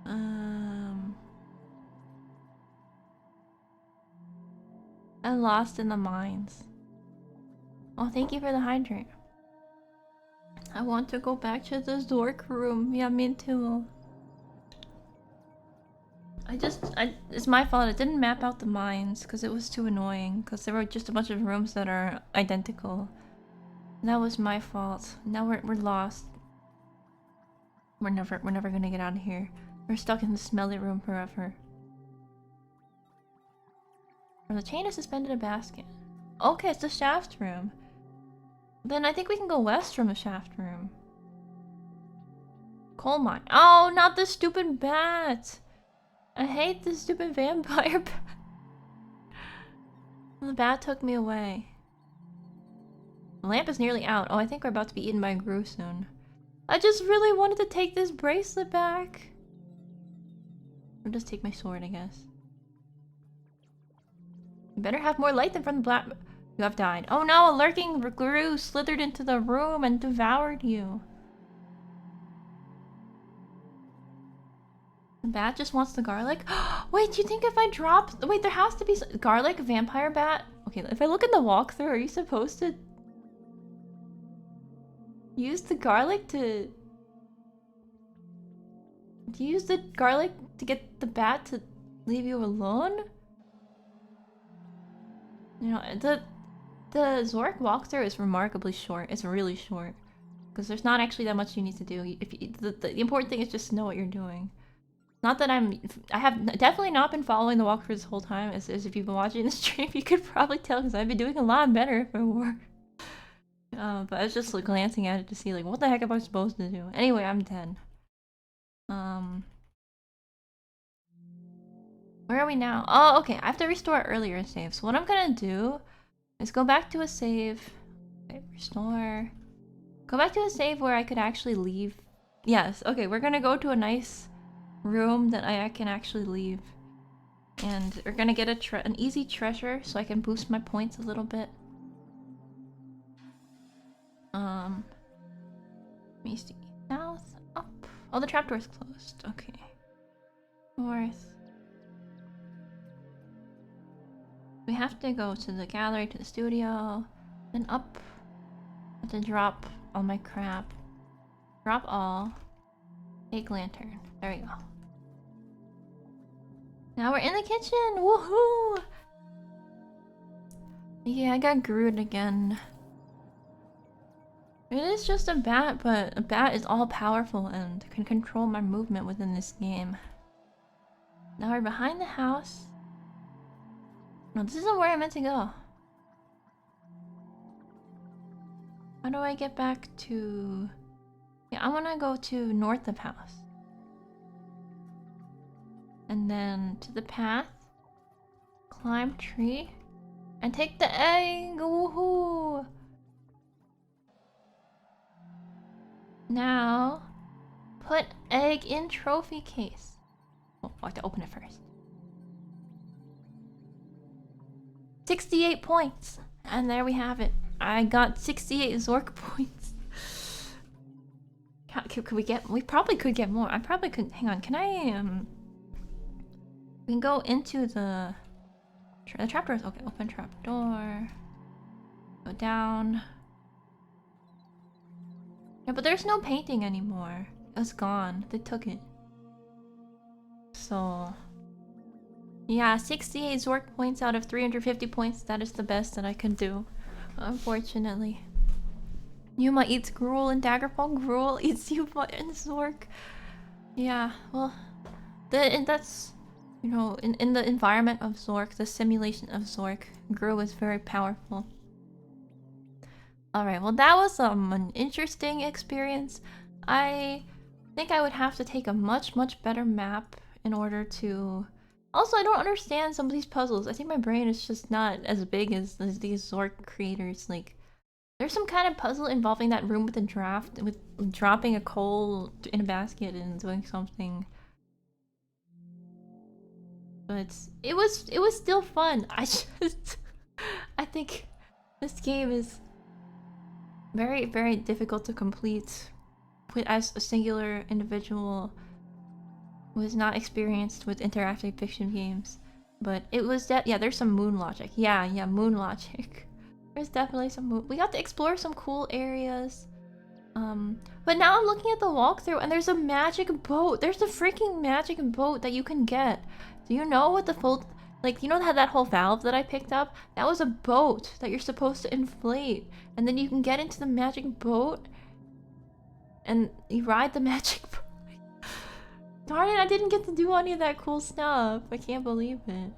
I'm lost in the mines. Oh, thank you for the hydrate. I want to go back to the Zork room. Yeah, me too. It's my fault. I didn't map out the mines because it was too annoying. Because there were just a bunch of rooms that are identical. That was my fault. Now we're lost. We're never gonna get out of here. We're stuck in the smelly room forever. From the chain is suspended a basket. Okay, it's the shaft room. Then I think we can go west from the shaft room. Coal mine. Oh, not the stupid bat! I hate this stupid vampire bat. The bat took me away. The lamp is nearly out. Oh, I think we're about to be eaten by a Gru soon. I just really wanted to take this bracelet back. Or just take my sword, I guess. You better have more light than from the black. You have died. Oh no, a lurking Gru slithered into the room and devoured you. The bat just wants the garlic? Wait, do you think if I drop... Wait, there has to be garlic, vampire bat? Okay, if I look in the walkthrough, are you supposed to... use the garlic to... Do you use the garlic to get the bat to leave you alone? You know, the Zork walkthrough is remarkably short. It's really short. Because there's not actually that much you need to do. The important thing is just to know what you're doing. Not that I have definitely not been following the walkthrough this whole time. As if you've been watching the stream, you could probably tell because I've been doing a lot better if I were. But I was just like glancing at it to see like what the heck am I supposed to do? Anyway, I'm dead. Where are we now? Oh, okay. I have to restore earlier save. So what I'm gonna do is go back to a save. Okay, restore. Go back to a save where I could actually leave. Yes. Okay, we're gonna go to a nice room that I can actually leave. And we're gonna get an easy treasure so I can boost my points a little bit. Let me see. South, up. Oh, the trapdoor's closed. Okay. North. We have to go to the gallery, to the studio, then up. I have to drop all my crap. Drop all. Take lantern. There we go. Now we're in the kitchen! Woohoo! Yeah, I got Groot again. It is just a bat, but a bat is all powerful and can control my movement within this game. Now we're behind the house. No, this isn't where I meant to go. How do I get back to... Yeah, I want to go to north of house. And then to the path. Climb tree. And take the egg! Woohoo! Now, put egg in trophy case. Oh, I have to open it first. 68 points! And there we have it. I got 68 Zork points. could we get? We probably could get more. I probably could. Hang on. Can I We can go into the trapdoors. Okay, open trap door. Go down. Yeah, but there's no painting anymore. It's gone. They took it. So yeah, 68 Zork points out of 350 points. That is the best that I can do, unfortunately. Yuma eats gruel in Daggerfall. Gruel eats Yuma in Zork. Yeah, well, that's, you know, in the environment of Zork, the simulation of Zork, gruel is very powerful. Alright, well that was an interesting experience. I think I would have to take a much better map in order to... Also, I don't understand some of these puzzles. I think my brain is just not as big as these Zork creators. Like, there's some kind of puzzle involving that room with the draft, with dropping a coal in a basket and doing something. But it was still fun. I think this game is very difficult to complete as a singular individual who is not experienced with interactive fiction games. But it was that, yeah, there's some moon logic. Yeah, moon logic. There's definitely some moon. We got to explore some cool areas. But now I'm looking at the walkthrough and there's a magic boat. There's a freaking magic boat that you can get. Do you know what the full, like, you know that whole valve that I picked up? That was a boat that you're supposed to inflate. And then you can get into the magic boat and you ride the magic boat. Darn it, I didn't get to do any of that cool stuff. I can't believe it.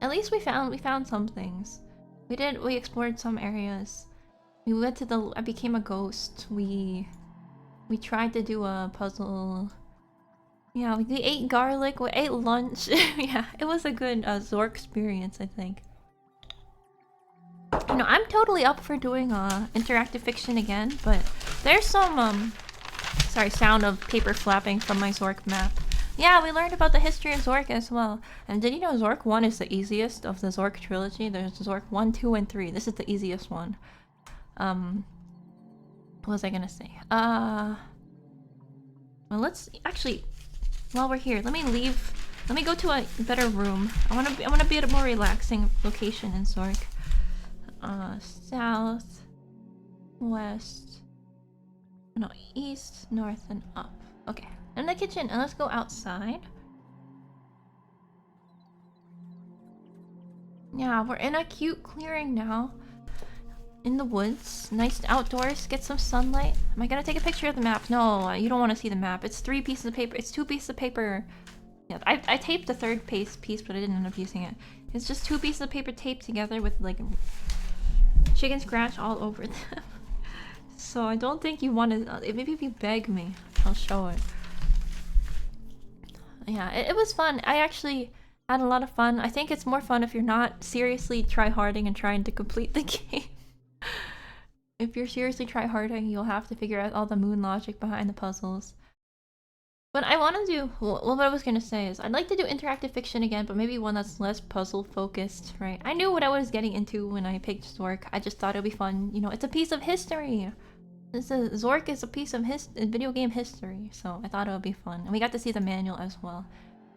At least we found some things. We explored some areas. We went to the... I became a ghost. We tried to do a puzzle. Yeah, we ate garlic. We ate lunch. Yeah, it was a good Zork experience, I think. You know, I'm totally up for doing interactive fiction again, but there's some sorry, sound of paper flapping from my Zork map. Yeah, we learned about the history of Zork as well. And did you know Zork 1 is the easiest of the Zork trilogy? There's Zork 1, 2, and 3. This is the easiest one. What was I gonna say? Well, let's actually, while we're here, let me leave. Let me go to a better room. I wanna be at a more relaxing location in Zork. South, west, no, east, north, and up. Okay, in the kitchen, and let's go outside. Yeah, we're in a cute clearing now. In the woods. Nice outdoors, get some sunlight. Am I gonna take a picture of the map? No, you don't want to see the map. It's 3 pieces of paper. It's 2 pieces of paper. Yeah, I taped the third piece, but I didn't end up using it. It's just 2 pieces of paper taped together with like chicken scratch all over them. So I don't think you want to... maybe if you beg me, I'll show it. Yeah, it was fun. I actually had a lot of fun. I think it's more fun if you're not seriously tryharding and trying to complete the game. If you're seriously tryharding, you'll have to figure out all the moon logic behind the puzzles. But I want to do... well, what I was going to say is I'd like to do interactive fiction again, but maybe one that's less puzzle focused, right? I knew what I was getting into when I picked Zork. I just thought it would be fun. You know, it's a piece of history. Zork is a piece of video game history, so I thought it would be fun. And we got to see the manual as well.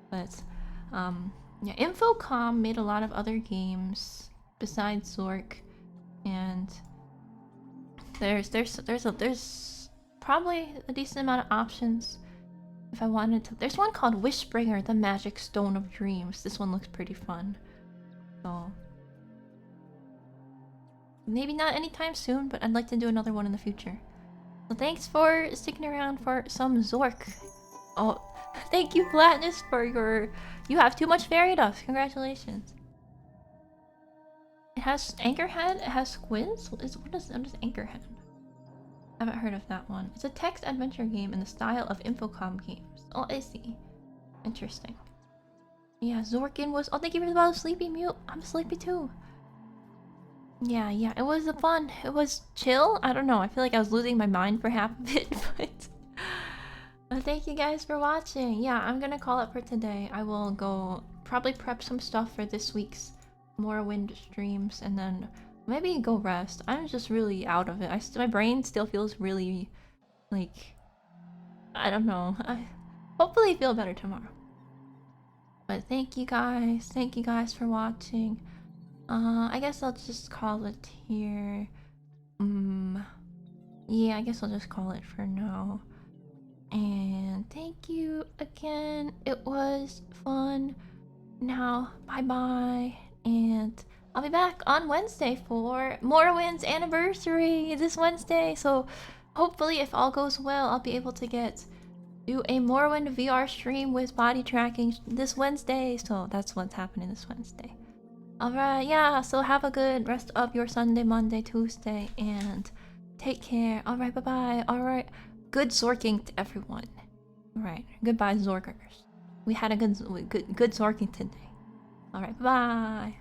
But, yeah, Infocom made a lot of other games besides Zork. And there's probably a decent amount of options if I wanted to. There's one called Wishbringer, the Magic Stone of Dreams. This one looks pretty fun. So maybe not anytime soon, but I'd like to do another one in the future. So thanks for sticking around for some Zork. Oh, thank you, Platinus, for your... You have too much fairy dust. Congratulations. It has Anchorhead. It has squids. What is Anchorhead? I haven't heard of that one. It's a text adventure game in the style of Infocom games. Oh, I see. Interesting. Yeah, Zorkin was... Oh, thank you for the sleepy mute. I'm sleepy too. Yeah, it was fun. It was chill. I don't know. I feel like I was losing my mind for half of it, but thank you guys for watching. Yeah, I'm gonna call it for today. I will go probably prep some stuff for this week's Morrowind streams and then maybe go rest. I'm just really out of it. My brain still feels really Like, I don't know. I hopefully feel better tomorrow. But thank you guys. Thank you guys for watching. I guess I'll just call it here. Yeah, I guess I'll just call it for now. And thank you again. It was fun. Now, bye bye. And I'll be back on Wednesday for Morrowind's anniversary this Wednesday. So hopefully, if all goes well, I'll be able to do a Morrowind VR stream with body tracking this Wednesday. So that's what's happening this Wednesday. Alright, yeah, so have a good rest of your Sunday, Monday, Tuesday, and take care. Alright, bye bye. Alright, good Zorking to everyone. Alright, goodbye, Zorkers. We had a good Zorking today. Alright, bye bye.